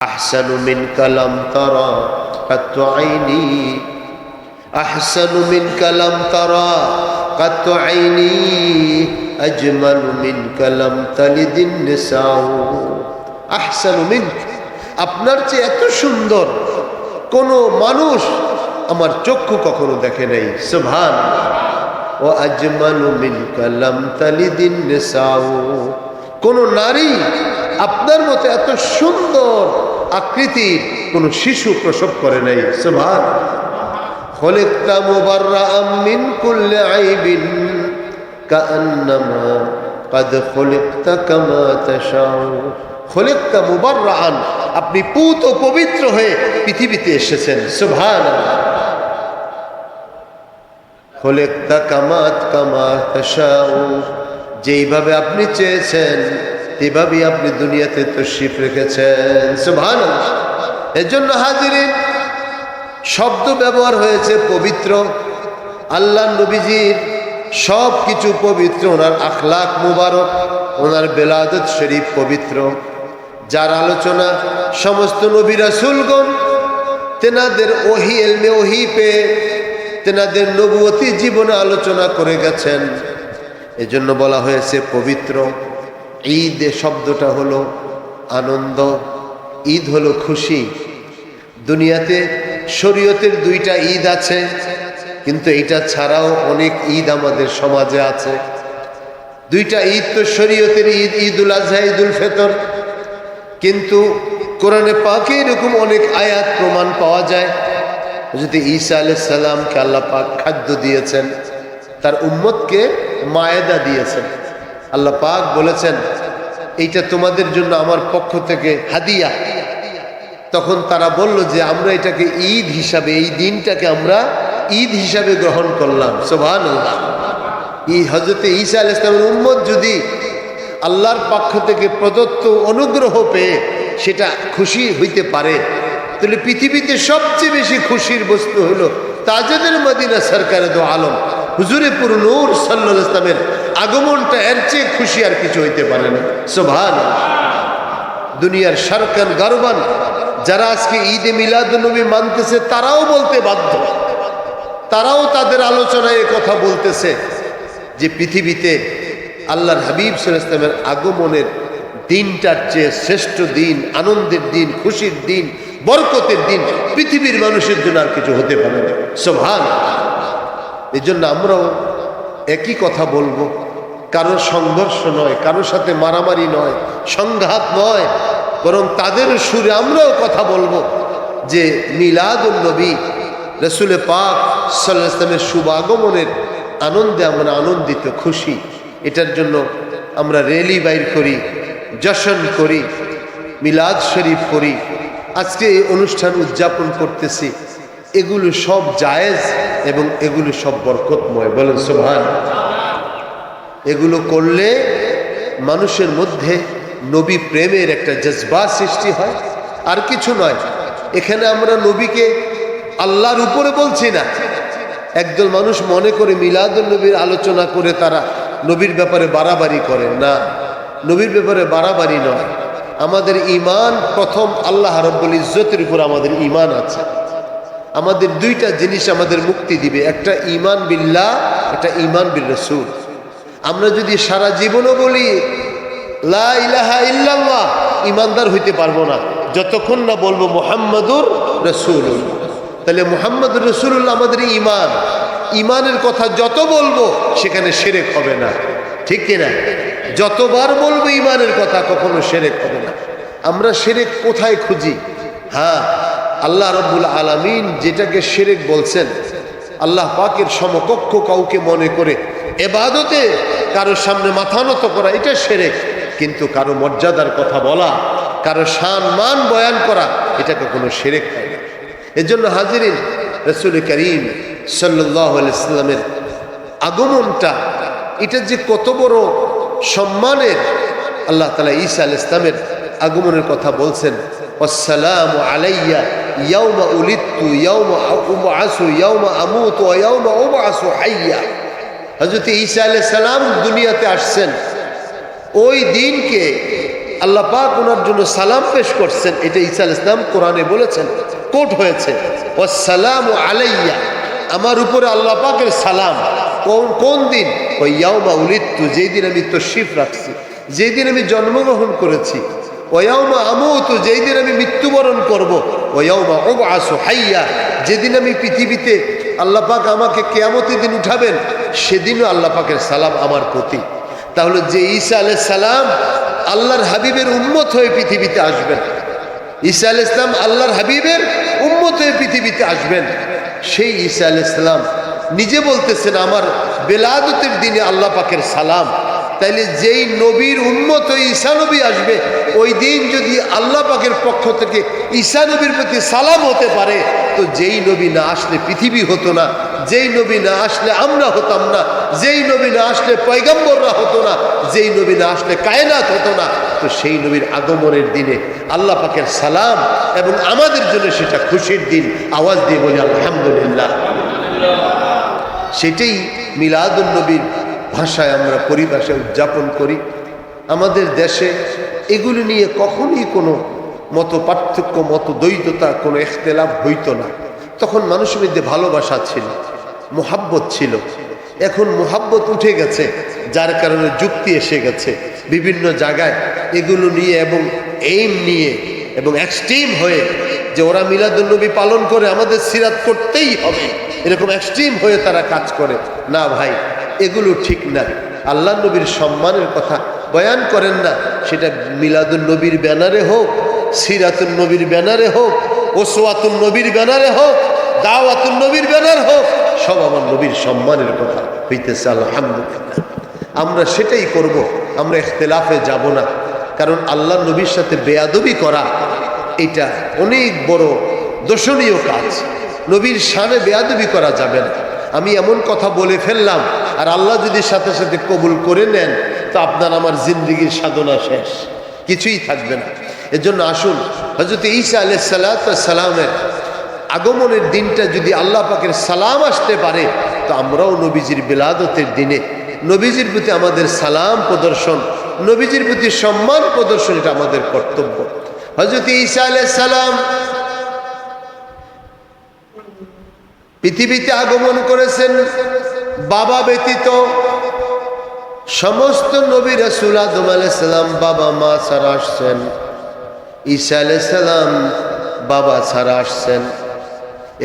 أحسن منك لم ترى قط عيني أحسن منك لم ترى قط عيني أجمل منك لم تلد النساء أحسن منك আপনার চেয়ে এত সুন্দর কোন মানুষ আমার চক্ষু কখনো দেখে নাই সুবহানাল্লাহ ওয়া আজমালু মিনকা লাম তালিদিন নিসাউ কোন নারী আপনার মতো এত সুন্দর আকৃতির কোন শিশু প্রসব করে নাই সুবহানাল্লাহ খলিকতা মুবাররাআম মিন কুল্লি আইবিন কাআন্নামা قد خلقت كما تشاء খলিকতা মুবাররাআন আপনি পুত ও পবিত্র হয়ে পৃথিবীতে এসেছেন সুবহানাল্লাহ খলিকতা কামা তাশাউ যেইভাবে আপনি চেয়েছেন এভাবেই আপনি দুনিয়াতে তশরিফ রেখেছেন সুবহানাল্লাহ এজন্য হাজিরিন শব্দ ব্যবহার হয়েছে পবিত্র আল্লাহ নবীজির সব কিছু পবিত্র ওনার আখলাক মুবারক ওনার বেলাদত শরীফ পবিত্র যার আলোচনা সমস্ত নবী রাসূলগণ তেনাদের ওহী ইলমে ওহী পেয়ে তেনাদের নবুয়তি জীবনে আলোচনা করে গেছেন এজন্য বলা হয়েছে পবিত্র ঈদ শব্দটা হলো আনন্দ ঈদ হলো খুশি দুনিয়াতে শরীয়তের দুইটা ঈদ আছে কিন্তু এটা ছাড়াও অনেক ঈদ আমাদের সমাজে আছে দুইটা ঈদ তো শরীয়তের ঈদ ঈদুল আজহা ঈদুল ফিতর কিন্তু কোরআনে পাকে এরকম অনেক আয়াত প্রমাণ পাওয়া যায় যদি ঈসা আলাইহিস সালামকে আল্লাহ পাক খাদ্য দিয়েছেন তার উম্মতকে মায়েদা দিয়েছেন আল্লাহ পাক বলেছেন এইটা তোমাদের জন্য আমার পক্ষ থেকে হাদিয়া তখন তারা বলল যে আমরা এটাকে ঈদ হিসাবে এই দিনটাকে আমরা ঈদ হিসাবে গ্রহণ করলাম সুবহানাল্লাহ এই হযরত ঈসা আলাইহিস সালামের উম্মত যদি আল্লাহর পক্ষ থেকে প্রদত্ত অনুগ্রহ পেয়ে সেটা খুশি হইতে পারে তাহলে পৃথিবীতে সবচেয়ে বেশি খুশির বস্তু হলো তাজেদের মদিনা সরকারে দো আলম হুজুরে পুর নূর সাল্লাল্লাহু আলাইহি ওয়াসাল্লামের আগমনটা এর চেয়ে খুশি আর কিছু হইতে পারে না সুবহানাল্লাহ দুনিয়ার সরকার গর্বান যারা আজকে ঈদে মিলাদুন্নবী মানতেছে তারাও বলতে বাধ্য তারাও তাদের আলোচনায় কথা বলতেছে যে পৃথিবীতে আল্লাহর হাবিব সাল্লাল্লাহু আলাইহি ওয়াসাল্লামের আগমনের দিনটার চেয়ে শ্রেষ্ঠ দিন আনন্দের দিন খুশির দিন বরকতের দিন পৃথিবীর মানুষের জন্য আর কিছু হতে পারে না সুবহানাল্লাহ এই জন্য আমরাও একই কথা বলবো কারোর সংঘর্ষ নয় কারোর সাথে মারামারি নয় সংঘাত নয় বরং তাদের সুরে আমরাও কথা বলবো যে মিলাদুন নবী রাসূল পাক সাল্লাল্লাহু আলাইহি ওয়াসাল্লামের শুভ আগমনের আনন্দে আমরা আনন্দিত খুশি এটার জন্য আমরা র্যালি বাইর করি জশন করি মিলাদ শরীফ করি আজকে এই অনুষ্ঠান উদযাপন করতেছি এগুলো সব জায়েজ এবং এগুলো সব বরকতময় বলেন সুবহানাল্লাহ এগুলো করলে মানুষের মধ্যে নবী প্রেমের একটা জজবা সৃষ্টি হয় আর কিছু নয় এখানে আমরা নবীকে আল্লাহর উপরে বলছি না একদল মানুষ মনে করে মিলাদুন নবীর আলোচনা করে তারা নবীর ব্যাপারে বাড়াবাড়ি করে না নবীর ব্যাপারে বাড়াবাড়ি নয় আমাদের ঈমান প্রথম আল্লাহ রাব্বুল ইজ্জতের উপর আমাদের ঈমান আছে আমাদের দুইটা জিনিস আমাদের মুক্তি দিবে একটা ঈমান বিল্লাহ একটা ঈমান বির রাসূল আমরা যদি সারা জীবনও বলি লা ইলাহা ইল্লাল্লাহ ঈমানদার হইতে পারবো না যতক্ষণ না বলবো মুহাম্মাদুর রাসূলুল্লাহ তাহলে মুহাম্মাদুর রাসূলুল্লাহ আমাদের ঈমান ঈমানের কথা যত বলবো সেখানে শিরক হবে না ঠিক কি না যতবার বলবো ঈমানের কথা কখনো শিরক হবে না আমরা শিরক কোথায় খুঁজি হ্যাঁ আল্লাহ রাব্বুল আলামিন যেটাকে শিরক বলছেন আল্লাহ পাকের সমকক্ষ কাউকে মনে করে ইবাদতে কারো সামনে মাথা নত করা এটা শিরক কিন্তু কারো মর্যাদার কথা বলা কারো শান মান বয়ান করা এটা কখনো শিরক হয় না এজন্য হাজিরিন রাসূল করিম সাল্লাল্লাহু আলাইহি ওয়াসাল্লামের আগমনটা এটা যে কত বড় সম্মানের আল্লাহ তাআলা ঈসা আলাইহিস সালামের আগমনের কথা বলছেন আসসালামু আলাইয়া ইয়াউমা উলিদতু ইয়াউমা উবআসু ইয়াউমা আমুতু ওয়া ইয়াউমা উবআসু হাইয়া হযরত ঈসা আলাইহিস সালাম দুনিয়াতে আসছেন ওই দিনকে আল্লাহ পাক ওনার জন্য সালাম পেশ করছেন। এটা ঈসা আলাইহিস সালাম কোরআনে বলেছেন, কোট হয়েছে, ওয়াসসালামু আলাইয়া, আমার উপরে আল্লাহ পাকের সালাম। কোন দিন? ওই ইয়াউমা উলিদতু, যেই দিন আমি তশরিফ রাখছি, যেই দিন আমি জন্মগ্রহণ করেছি। ওয়াউমা আমুতু, যেই দিন আমি মৃত্যুবরণ করব। ওয়াউমা উবআসু হাইয়া, যেদিন আমি পৃথিবীতে আল্লাহ পাক আমাকে কিয়ামতের দিন উঠাবেন, সেদিনও আল্লাহ পাকের সালাম আমার প্রতি। তাহলে যে ঈসা আলাইহিস সালাম আল্লাহর হাবিবের উম্মত হয়ে পৃথিবীতে আসবেন, ঈসা আলাইহিস সালাম আল্লাহর হাবিবের উম্মত হয়ে পৃথিবীতে আসবেন, সেই ঈসা আলাইহিস সালাম নিজে বলতেছেন আমার বেলাদতের দিনে আল্লাহ পাকের সালাম। তাইলে যেই নবীর উম্মত হয়ে ঈসা নবী আসবে, ওই দিন যদি আল্লাহ পাকের পক্ষ থেকে ঈসা নবীর প্রতি সালাম হতে পারে, তো যেই নবী না আসলে পৃথিবী হতো না, যেই নবী না আসলে আমরা হতাম না, যেই নবী না আসলে পয়গম্বররা হতো না, যেই নবী না আসলে কায়নাত হতো না, তো সেই নবীর আগমনের দিনে আল্লাহ পাকের সালাম, এবং আমাদের জন্য সেটা খুশির দিন। আওয়াজ দিয়ে বলি আলহামদুলিল্লাহ। সেটাই মিলাদুন নবীর ভাষায় আমরা পরিভাষায় উদযাপন করি। আমাদের দেশে এগুলি নিয়ে কখনই কোনো মত পার্থক্য, মত দ্বৈততা, কোনো ইখতিলাফ হইতো না। তখন মানুষের মধ্যে ভালোবাসা ছিল, মোহাব্বত ছিল। এখন মোহাব্বত উঠে গেছে, যার কারণে যুক্তি এসে গেছে বিভিন্ন জায়গায় এগুলো নিয়ে, এবং এইম নিয়ে, এবং এক্সট্রিম হয়ে যে ওরা মিলাদুন্নবী পালন করে, আমাদের সিরাত করতেই হবে, এরকম এক্সট্রিম হয়ে তারা কাজ করে। না ভাই, এগুলো ঠিক না। আল্লাহ নবীর সম্মানের কথা বয়ান করেন না, সেটা মিলাদুন নবীর ব্যানারে হোক, সিরাতুন নবীর ব্যানারে হোক, ওসওয়াতুন নবীর ব্যানারে হোক, দাওয়াতুন নবীর ব্যানার হোক, সব আমার নবীর সম্মানের কথা হইতেছে। আলহামদুলিল্লাহ, আমরা সেটাই করব, আমরা ইখতিলাফে যাব না। কারণ আল্লাহ নবীর সাথে বেয়াদবি করা এটা অনেক বড় দোষণীয় কাজ। নবীর শানে বেয়াদবি করা যাবে না। আমি এমন কথা বলে ফেললাম, আর আল্লাহ যদি সাথে সাথে কবুল করে নেন, তো আপনার আমার জিন্দেগির সাধনা শেষ, কিছুই থাকবে না। এজন্য আসুন, হযরত ঈসা আলাইহিস সালামের আগমনের দিনটা যদি আল্লাহ পাকের সালাম আসতে পারে, তো আমরাও নবীজির বিলাদতের দিনে নবীজির প্রতি আমাদের সালাম প্রদর্শন, নবীজির প্রতি সম্মান প্রদর্শন, এটা আমাদের কর্তব্য। হযরত ঈসা আলাইহিস সালাম পৃথিবীতে আগমন করেছেন বাবা ব্যতীত। সমস্ত নবী রাসূল আদম আলাইহিস সালাম বাবা মা ছাড়া আসছেন, ঈসা আলাইহিস সালাম বাবা ছাড়া আসছেন।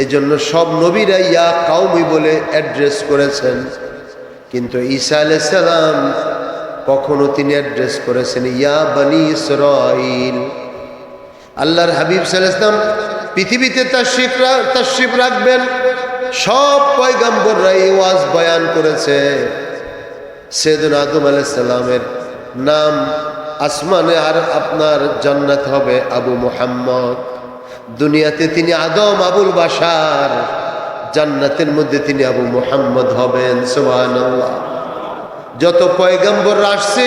এজন্য সব নবীরা ইয়া কাউমি বলে অ্যাড্রেস করেছেন, কিন্তু ঈসা আলাইহিস সালাম কখনো তিনি অ্যাড্রেস করেছেন ইয়া বনি ইসরাঈল। আল্লাহর হাবিব সাল্লাল্লাহু আলাইহি ওয়াসাল্লাম পৃথিবীতে তাশরিফ রাখবেন, সব পয়গম্বররা এই ওয়াজ বয়ান করেছে। সাইয়েদুনা আদম আলাইহিস সালামের নাম আসমানে আর আপনার জান্নাত হবে আবু মুহাম্মদ। দুনিয়াতে তিনি আদম আবুল বাশার, জান্নাতের মধ্যে তিনি আবু মুহাম্মদ হবেন। সুবহানাল্লাহ। যত পয়গম্বর আসছে,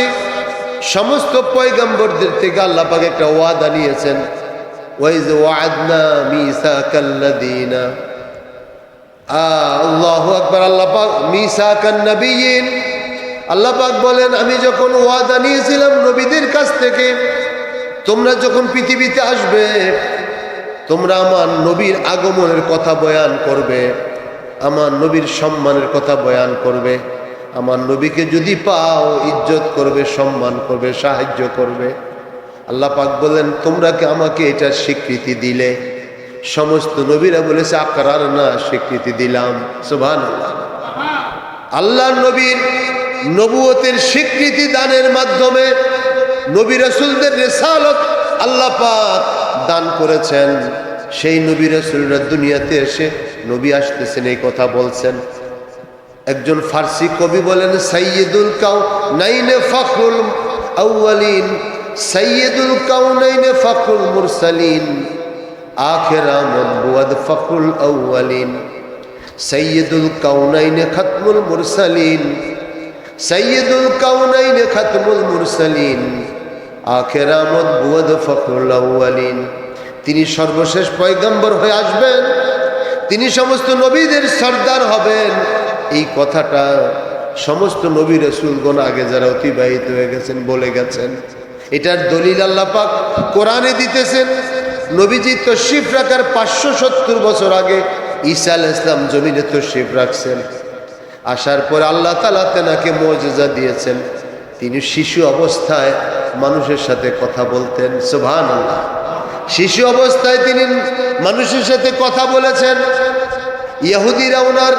সমস্ত পয়গম্বরদের থেকে আল্লাহ পাক একটা ওয়াদা নিয়েছেন, ওয়াইজ ওয়া'আদনা মিসাকাল্লাযীনা, আল্লাহু আকবার। আল্লাহ পাক মিসাকান নবিয়্যিন, আল্লাহ পাক বলেন আমি যখন ওয়াদা নিয়েছিলাম নবীদের কাছ থেকে, তোমরা যখন পৃথিবীতে আসবে, তোমরা আমার নবীর আগমনের কথা বয়ান করবে, আমার নবীর সম্মানের কথা বয়ান করবে, আমার নবীকে যদি পাও ইজ্জত করবে, সম্মান করবে, সাহায্য করবে। আল্লাহ পাক বলেন তোমরা কি আমাকে এটা স্বীকৃতি দিলে? সমস্ত নবীরা বলেছে আকরার না, স্বীকৃতি দিলাম। সুবহানাল্লাহ। আল্লাহ নবীর নবুয়তের স্বীকৃতি দানের মাধ্যমে নবী রাসূলদের রিসালাত আল্লাহ পাক দান করেছেন। সেই নবী রাসূলরা দুনিয়াতে এসে নবী আসতেছেন এই কথা বলছেন। একজন ফার্সি কবি বলেন সাইয়্যিদুল কাউনাইন ফখরুল আউয়ালিন, সাইয়্যিদুল কাউনাইন ফখরুল মুরসালিন, আখির আমদ বুয়াদ ফখরুল আউয়ালিন, সাইয়্যিদুল কাউনাইন খাতমুল মুরসালিন, সাইয়্যিদুল কাউনাইন খাতমুল মুরসালিন, আখির আমদ বুয়াদ ফখরুল আউয়ালিন। তিনি সর্বশেষ পয়গম্বর হয়ে আসবেন, তিনি সমস্ত নবীদের সর্দার হবেন। এই কথাটা সমস্ত নবী রাসূলগণ আগে যারা অতিবাহিত হয়ে গেছেন বলে গেছেন। এটার দলিল আল্লাহ পাক কোরআনে দিতেছেন। নবীজি তশরিফ রাখার 570 বছর আগে ঈসা আলাইহিস সালাম জমিনে তশরিফ রাখছেন। আসার পর আল্লাহ তাআলা তেনাকে মুজিজা দিয়েছেন। তিনি শিশু অবস্থায় মানুষের সাথে কথা বলতেন। সুবহানাল্লাহ। শিশু অবস্থায় তিনি মানুষের সাথে কথা বলেছেন। ইহুদিরা ওনার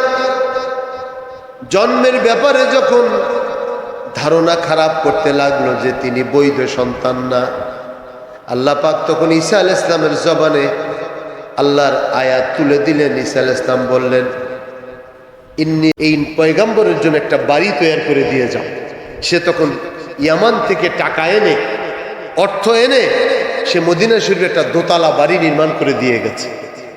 জন্মের ব্যাপারে যখন ধারণা খারাপ করতে লাগলো যে তিনি বৈধ সন্তান না, আল্লাহ পাক তখন ঈসা আলাইহিস সালামের জবানে আল্লাহর আয়াত তুলে দিলেন। ঈসা আলাইহিস সালাম বললেন, ইন্নি, এই পয়গম্বরের জন্য একটা বাড়ি তৈরি করে দিয়ে যাও। সে তখন ইয়ামান থেকে টাকা এনে, অর্থ এনে সে মদিনা শরীফে একটা দোতলা বাড়ি নির্মাণ করে দিয়ে গেছে।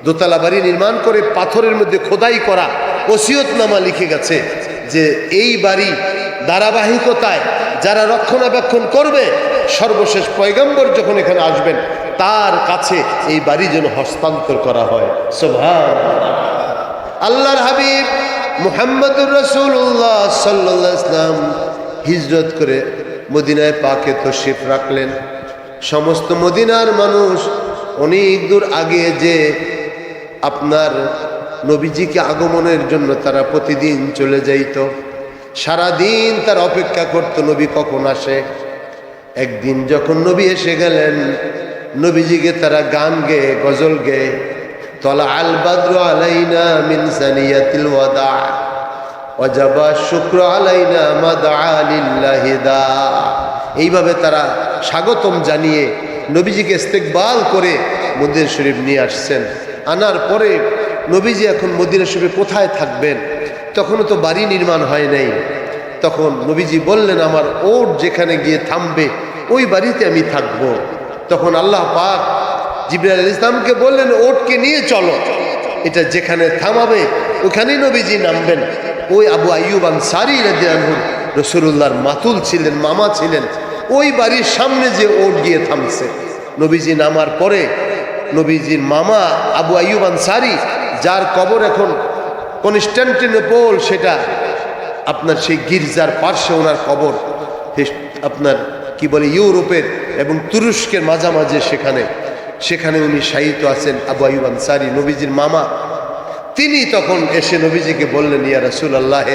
দোতলা বাড়ি নির্মাণ করে পাথরের মধ্যে খোদাই করা ওসিয়তনামা লিখে গেছে যে এই বাড়ি ধারাবাহিকতায় যারা রক্ষণাবেক্ষণ করবে, সর্বশেষ পয়গম্বর যখন এখানে আসবেন তার কাছে এই বাড়ি যেন হস্তান্তর করা হয়। সুবহানাল্লাহ। আল্লাহর হাবিব মুহাম্মদুর রাসূলুল্লাহ সাল্লাল্লাহু আলাইহি ওয়াসাল্লাম হিজরত করে মদিনায় পাকে তশরিফ রাখলেন। সমস্ত মদিনার মানুষ অনেক দূর আগে যে আপনার নবীজিকে আগমনের জন্য তারা প্রতিদিন চলে যাইত, সারাদিন তার অপেক্ষা করত নবী কখন আসে। একদিন যখন নবী এসে গেলেন, নবীজিকে তারা গান গেয়ে, গজল গেয়ে, তলা আল বাদরু আলাইনা মিন সানিয়াতিল ওয়াদা ওয়াজাবা শুকরু আলাইনা মাদা লিল্লাহি দা, এইভাবে তারা স্বাগতম জানিয়ে নবীজিকে ইস্তেকবাল করে মদিনা শরীফ নিয়ে আসছেন। আনার পরে নবীজি এখন মদিনা শরীফে কোথায় থাকবেন? তখনও তো বাড়ি নির্মাণ হয় নাই। তখন নবীজি বললেন, আমার ওট যেখানে গিয়ে থামবে ওই বাড়িতে আমি থাকব। তখন আল্লাহ পাক জিবরাইল আলাইহিস সালামকে বললেন, ওটকে নিয়ে চলো, এটা যেখানে থামাবে ওখানেই নবীজি নামবেন। ওই আবু আইয়ুব আনসারী রাদিয়াল্লাহু আনহু রাসূলুল্লাহর মাতুল ছিলেন, মামা ছিলেন। ওই বাড়ির সামনে যে ওট গিয়ে থামছে, নবীজি নামার পরে নবীজির মামা আবু আইয়ুব আনসারী, যার কবর এখন কনস্টান্টিনোপল, সেটা আপনার সেই গির্জার পার্শ্বে ওনার কবর, আপনার কি বলে ইউরোপের এবং তুরস্কের মাঝামাঝি, সেখানে উনি শায়িত আছেন। আবু আইয়ুব আনসারী নবীজির মামা, তিনি তখন এসে নবীজিকে বললেন, ইয়া রাসূলুল্লাহ,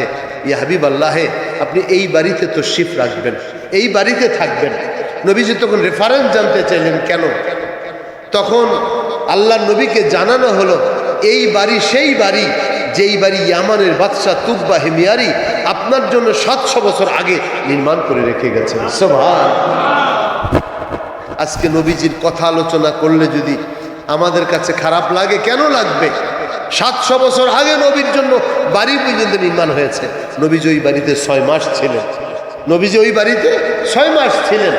ইয়া হাবিবাল্লাহ, আপনি এই বাড়িতে তশরিফ রাখবেন, এই বাড়িতে থাকবেন। নবীজি তখন রেফারেন্স জানতে চাইলেন কেন? তখন আল্লাহর নবীকে জানানো হলো, এই বাড়ি সেই বাড়ি যেই বাড়ি ইয়ামানের বাদশা তুকবা হিমিয়ারি আপনার জন্য 700 বছর আগে নির্মাণ করে রেখে গেছেন। সুবহানাল্লাহ। আজকে নবীজির কথা আলোচনা করলে যদি আমাদের কাছে খারাপ লাগে, কেন লাগবে? 700 বছর আগে নবীর জন্য বাড়ি পর্যন্ত নির্মাণ হয়েছে। নবীজি ওই বাড়িতে 6 মাস ছিলেন। নবীজি ওই বাড়িতে 6 মাস ছিলেন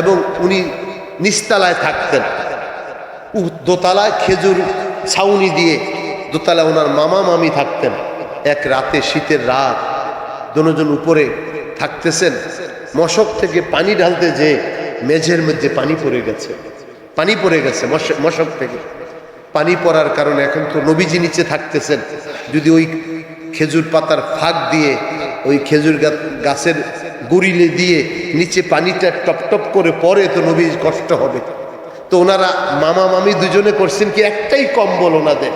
এবং উনি নিচতলায় থাকতেন। দোতলায় খেজুর ছাউনি দিয়ে দোতলায় ওনার মামা মামি থাকতেন। এক রাতে, শীতের রাত, দুজন উপরে থাকতেছেন, মশক থেকে পানি ঢালতে যে মেঝের মধ্যে পানি পড়ে গেছে, মশক থেকে পানি পড়ার কারণে এখন তো নবীজি নিচে থাকতেছেন। যদি ওই খেজুর পাতার ফাঁক দিয়ে ওই খেজুর গাছের গুড়িলে দিয়ে নিচে পানিটা টপ টপ করে পড়ে তো নবীর কষ্ট হবে। তো ওনারা মামা মামি দুজনে করছেন কি, একটাই কম্বল ওনাদের,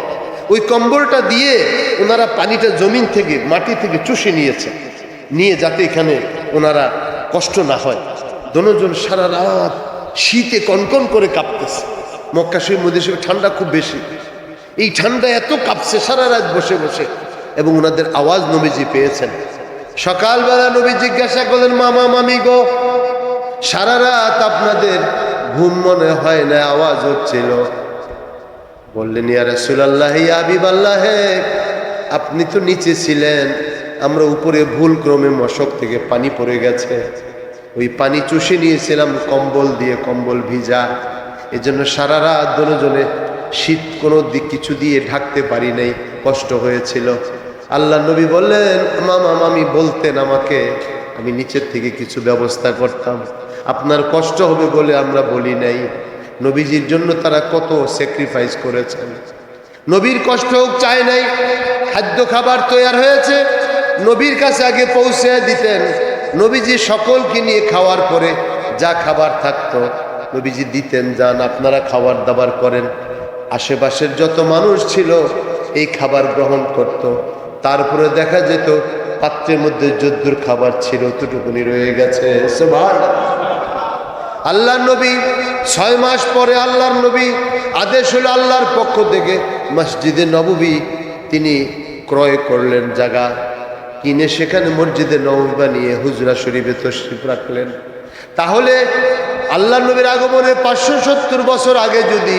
ওই কম্বলটা দিয়ে ওনারা পানিটা জমিন থেকে, মাটি থেকে চুষে নিয়েছে, নিয়ে যাতে এখানে ওনারা কষ্ট না হয়। দুজন সারা রাত শীতে কনকন করে কাঁপতেছে। মক্কা শরীফ, মদিনা শরীফ ঠান্ডা খুব বেশি, এই ঠান্ডা এত কাঁপছে সারা রাত বসে বসে, এবং ওনাদের আওয়াজ নবীজি পেয়েছেন। সকালবেলা নবী জিজ্ঞাসা করলেন, মামা মামি গো, সারা রাত আপনাদের ঘুম মনে হয় না, আওয়াজ হচ্ছিল? বললেন, ইয়া রাসূলুল্লাহ, ইয়া হাবিবাল্লাহ, আপনি তো নিচে ছিলেন, আমরা উপরে ভুল ক্রমে মশক থেকে পানি পড়ে গেছে, ওই পানি চুষে নিয়েছিলাম কম্বল দিয়ে, কম্বল ভিজা, এজন্য সারা রাত দুজনে শীত কোনো দিক কিছু দিয়ে ঢাকতে পারি নাই, কষ্ট হয়েছিল। আল্লাহ নবী বললেন, মামা মামি বলতেন আমাকে, আমি নিচের থেকে কিছু ব্যবস্থা করতাম, আপনার কষ্ট হবে বলে আমরা বলি নাই। নবীজির জন্য তারা কত স্যাক্রিফাইস করেছেন, নবীর কষ্ট হোক চায় নাই। খাদ্য খাবার তৈরি হয়েছে, নবীর কাছে আগে পৌঁছে দিতেন। নবীজি সকলকে নিয়ে খাওয়ার পরে যা খাবার থাকতো নবীজি দিতেন, যান আপনারা খাবার দাবার করেন। আশেপাশের যত মানুষ ছিল এই খাবার গ্রহণ করত। তারপরে দেখা যেত পাত্রের মধ্যে যদ্দুর খাবার ছিল ততটুকুনি রয়ে গেছে। সুবহানাল্লাহ। আল্লাহর নবী 6 মাস পরে আল্লাহর নবী আদেশ হলো আল্লাহর পক্ষ থেকে মসজিদে নববী তিনি ক্রয় করলেন, জায়গা কিনে সেখানে মসজিদে নববী বানিয়ে হুজরা শরীফে তশরিফ রাখলেন। তাহলে আল্লাহর নবীর আগমনে 570 বছর আগে যদি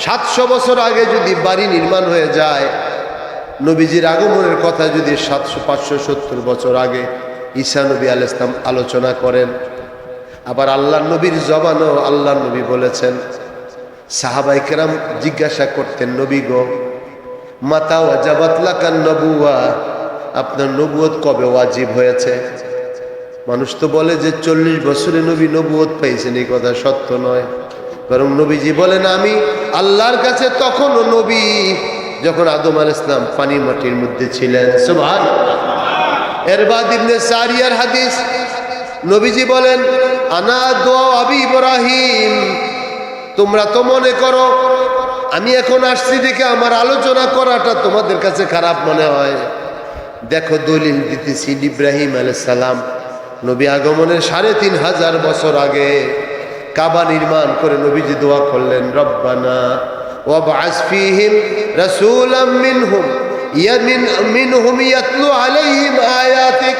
700 বছর আগে যদি বাড়ি নির্মাণ হয়ে যায়, নবীজির আগমনের কথা যদি 570 বছর আগে ঈসা নবী আলাইহিস সালাম আলোচনা করেন, আবার আল্লাহর নবীর জবানও আল্লাহর নবী বলেছেন। সাহাবায়ে কেরাম জিজ্ঞাসা করতেন, নবী গো মাতা ওয়াজাবাত লাকান নবুয়া, আপনার নবুয়ত কবে ওয়াজিব হয়েছে? মানুষ তো বলে যে 40 বছরে নবী নবুয়ত পাইছেন, এই কথা সত্য নয়। বরং নবীজি বলেন আমি আল্লাহর কাছে তখনও নবী যখন আদম আলাইহিস সালাম পানি মাটির মধ্যে ছিলেন। সুবহানাল্লাহ। এরবাদ ইবনে সারিয়ার হাদিস, নবীজি বলেন আনা দোয়া আবি ইব্রাহিম, তোমরা তো মনে করো আমি এখন আসছি দেখে আমার আলোচনা করাটা তোমাদের কাছে খারাপ মনে হয়। দেখো দলিল দিতেছি, ইব্রাহিম আলাইহিস সালাম নবী আগমনের 3500 বছর আগে কাবা নির্মাণ করে নবীজি দোয়া করলেন, রব্বানা ওয়াবআস ফীহিম রাসূলাম মিনহুম ইয়াতলু আলাইহিম আয়াতিক,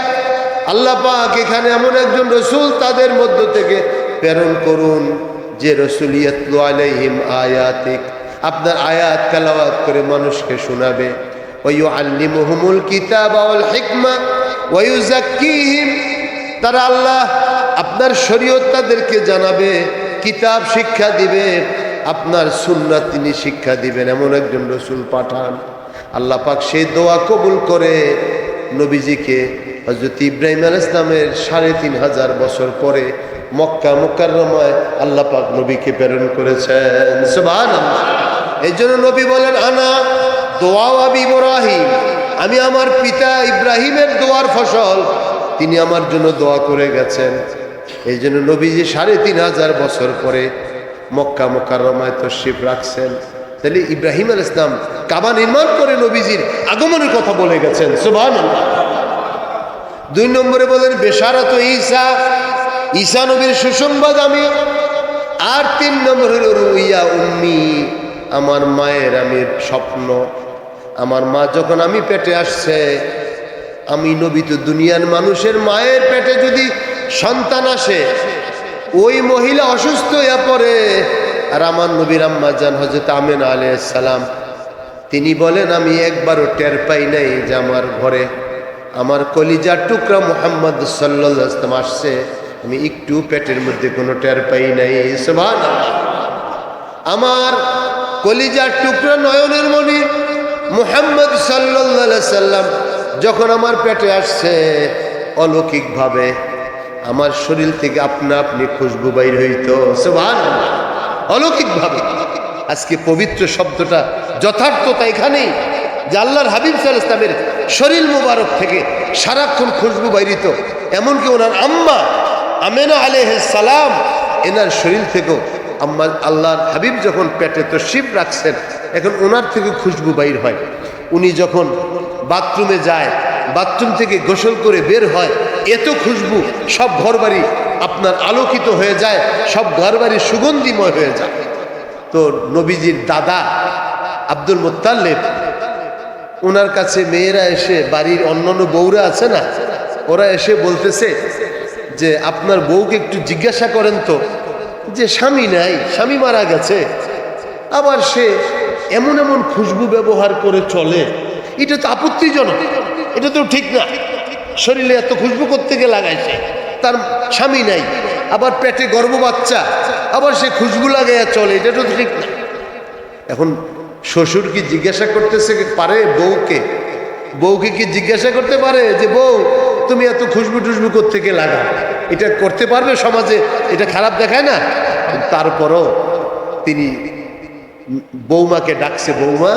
আল্লাহ পাক এখানে এমন একজন রসুল তাদের মধ্য থেকে প্রেরণ করুন যে রসুল ইয়াতলু আলাইহিম আয়াতিক, আপনার আয়াত তেলাওয়াত করে মানুষকে শোনাবে। ওয়া ইউআল্লিমুহুমুল কিতাবা ওয়াল হিকমা ওয়া ইউযাক্কিহিম, তারা আল্লাহ আপনার শরীয়ত তাদেরকে জানাবে, কিতাব শিক্ষা দিবে, আপনার সুন্নাত তিনি শিক্ষা দিবেন, এমন একজন রসুল পাঠান। আল্লাহ পাক সেই দোয়া কবুল করে নবীজিকে হযরত ইব্রাহিম আলাইহিস সালামের 3500 বছর পরে মক্কা মুকাররমায় আল্লাহ পাক নবীকে প্রেরণ করেছেন। সুবহানাল্লাহ। এই জন্য নবী বলেন আনা দোয়া আবি ইব্রাহিম, আমি আমার পিতা ইব্রাহিমের দোয়ার ফসল, তিনি আমার জন্য দোয়া করে গেছেন। এই জন্য নবীজি 3500 বছর পরে মক্কা মুকাররমায় তশরিফ রাখছেন। তাহলে ইব্রাহিম আলাইহিস সালাম কাবা নির্মাণ করে নবীজির আগমনের কথা বলে গেছেন। সুবহানাল্লাহ। 2 নম্বরে বলেন বেশারাত ঈসা, ঈসা নবীর সুসংবাদ আমি। আর 3 নম্বর হলো রুইয়া উম্মি, আমার মায়ের আমি স্বপ্ন। আমার মা যখন আমি পেটে আসছে, আমি নবী তো দুনিয়ার মানুষের মায়ের পেটে যদি সন্তান আসে, ওই মহিলা অসুস্থ হয়ে পড়ে, আর আমার নবীর আম্মা জান হযরত আমিনা আলাইহিস সালাম তিনি বলেন আমি একবারও টের পাই নাই যে আমার ঘরে আমার কলিজার টুকরা মুহাম্মদ সাল্লাল্লাহু আলাইহি ওয়াসাল্লাম আসছে, আমি একটু পেটের মধ্যে কোনো টের পাই নাই। সুবহানাল্লাহ। আমার কলিজার টুকরা নয়নের মণি মুহাম্মদ সাল্লাল্লাহু আলাইহি ওয়াসাল্লাম যখন আমার পেটে আসছে, অলৌকিকভাবে আমার শরীর থেকে আপনা আপনি খুশবু বাইর হইতো। সুবহানাল্লাহ। অলৌকিকভাবে। আজকে পবিত্র শব্দটা যথার্থতা এখানেই যে আল্লাহর হাবিব সাল্লাল্লাহু আলাইহি ওয়াসাল্লামের শরীর মুবারক থেকে সারাক্ষণ খুশবু বাইরিত। এমনকি ওনার আম্মা আমিনা আলাইহিস সালাম এনার শরীর থেকেও আম্মা আল্লাহর হাবিব যখন পেটে তশরিফ রাখছেন, এখন ওনার থেকে খুশবু বাইর হয়। উনি যখন বাথরুমে যায়, বাথরুম থেকে গোসল করে বের হয়, এত খুশবু সব ঘরবাড়ি আপনার আলোকিত হয়ে যায়, সব ঘরবাড়ি সুগন্ধিময় হয়ে যায়। তো নবীজির দাদা আব্দুল মুত্তালিব, ওনার কাছে মেয়েরা এসে, বাড়ির অন্যান্য বউরা আছে না, ওরা এসে বলতেছে যে আপনার বউকে একটু জিজ্ঞাসা করেন তো যে স্বামী নাই, স্বামী মারা গেছে, আবার সে এমন এমন খুশবু ব্যবহার করে চলে, এটা তো আপত্তিজনক, এটা তো ঠিক না। শরীরে এত খুশবু করতে গিয়ে লাগাইছে, তার স্বামী নাই, আবার পেটে গর্ভ বাচ্চা, আবার সে খুশবু লাগাইয়া চলে, এটা তো ঠিক না। এখন শ্বশুর কি জিজ্ঞাসা করতেছে পারে বউকে, বউকে কি জিজ্ঞাসা করতে পারে যে বউ তুমি এত খুশবু টুসবু করতে গিয়ে লাগা, এটা করতে পারবে সমাজে? এটা খারাপ দেখায় না? তারপরও তিনি বৌমাকে ডাকছে, বৌমা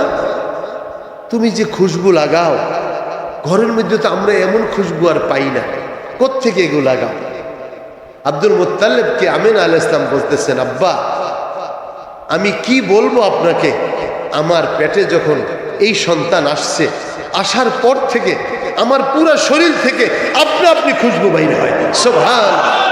তুমি যে খুশবু লাগাও, ঘরের মধ্যে তো আমরা এমন খুশবু আর পাই না, কোত্থেকে এগুলো লাগাও? আব্দুল মুত্তালিবকে আমিনা আলাইহিস সালাম বলতেছেন, আব্বা আমি কি বলবো আপনাকে, আমার পেটে যখন এই সন্তান আসছে, আসার পর থেকে আমার পুরো শরীর থেকে আপনা আপনি খুশবু বাইর হয়। সুবহানাল্লাহ।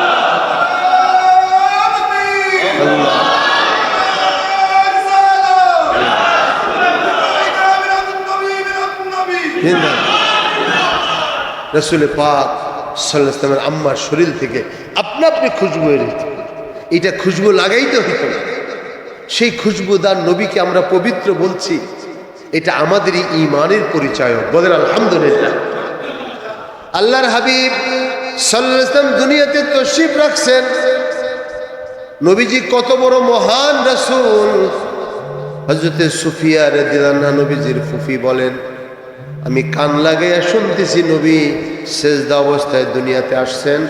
রাসূল পাক সাল্লাল্লাহু আলাইহি ওয়াসাল্লামের আম্মার শরীর থেকে আপনা আপনি খুশবু বের হইত। এটা খুশবু লাগাইতে হইত না। সেই খুশবুদার নবীকে আমরা পবিত্র বলছি, এটা আমাদেরই ঈমানের পরিচয়। বলেন আলহামদুলিল্লাহ। আল্লাহর হাবিব সাল্লাল্লাহু আলাইহি ওয়াসাল্লাম দুনিয়াতে তশরিফ রাখছেন। নবীজি কত বড় মহান রাসূল। হযরতে সুফিয়া রাদিয়াল্লাহু আনহা নবীজির ফুফি বলেন, আমি কান লাগাইয়া শুনতেছি নবী সেজদা অবস্থায় দুনিয়াতে আসছেন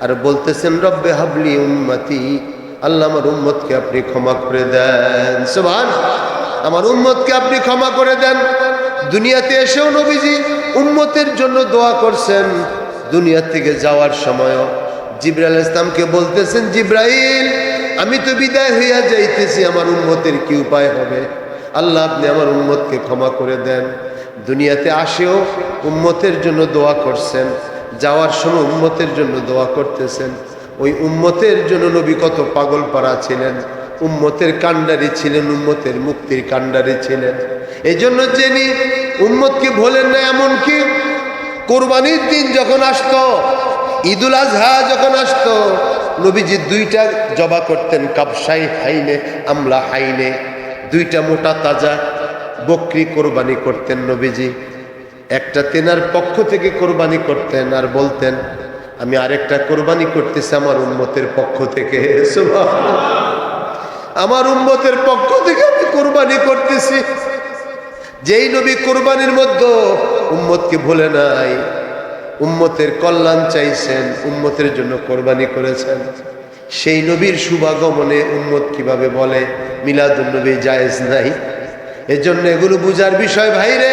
আর বলতেছেন, রব্বে হাবলি উম্মতি, আল্লাহ আমার উম্মতকে আপনি ক্ষমা করে দেন। সুবহানাল্লাহ, আমার উম্মতকে আপনি ক্ষমা করে দেন। দুনিয়াতে এসেও নবীজি উম্মতের জন্য দোয়া করছেন। দুনিয়া থেকে যাওয়ার সময়ও জিবরাইল আলাইহিস সালামকে বলতেছেন, জিবরাইল আমি তো বিদায় হইয়া যাইতেছি, আমার উম্মতের কি উপায় হবে, আল্লাহ আপনি আমার উম্মতকে ক্ষমা করে দেন। দুনিয়াতে আসেও উম্মতের জন্য দোয়া করছেন, যাওয়ার সময় উম্মতের জন্য দোয়া করতেছেন। ওই উম্মতের জন্য নবী কত পাগল পারা ছিলেন, উম্মতের কান্ডারি ছিলেন, উম্মতের মুক্তির কান্ডারি ছিলেন। এই জন্য যিনি উম্মতকে ভোলেন না, এমনকি কোরবানির দিন যখন আসতো, ঈদুল আজহা যখন আসতো, নবীজি দুইটা জবা করতেন, কাবসাই হাইনে আমলা হাইনে, দুইটা মোটা তাজা বকরি কোরবানি করতেন নবীজি। একটা তেনার পক্ষ থেকে কোরবানি করতেন আর বলতেন, আমি আরেকটা কোরবানি করতেছি আমার উম্মতের পক্ষ থেকে। সুবহানাল্লাহ, আমার উম্মতের পক্ষ থেকে আমি কোরবানি করতেছি। যেই নবী কোরবানির মধ্যে উম্মতকে ভুলে নাই, উম্মতের কল্যাণ চাইছেন, উম্মতের জন্য কোরবানি করেছেন, সেই নবীর শুভাগমনে উম্মত কিভাবে বলে মিলাদুন নবী জায়েজ নাই? এজন্য এগুলো বুঝার বিষয় ভাইরে,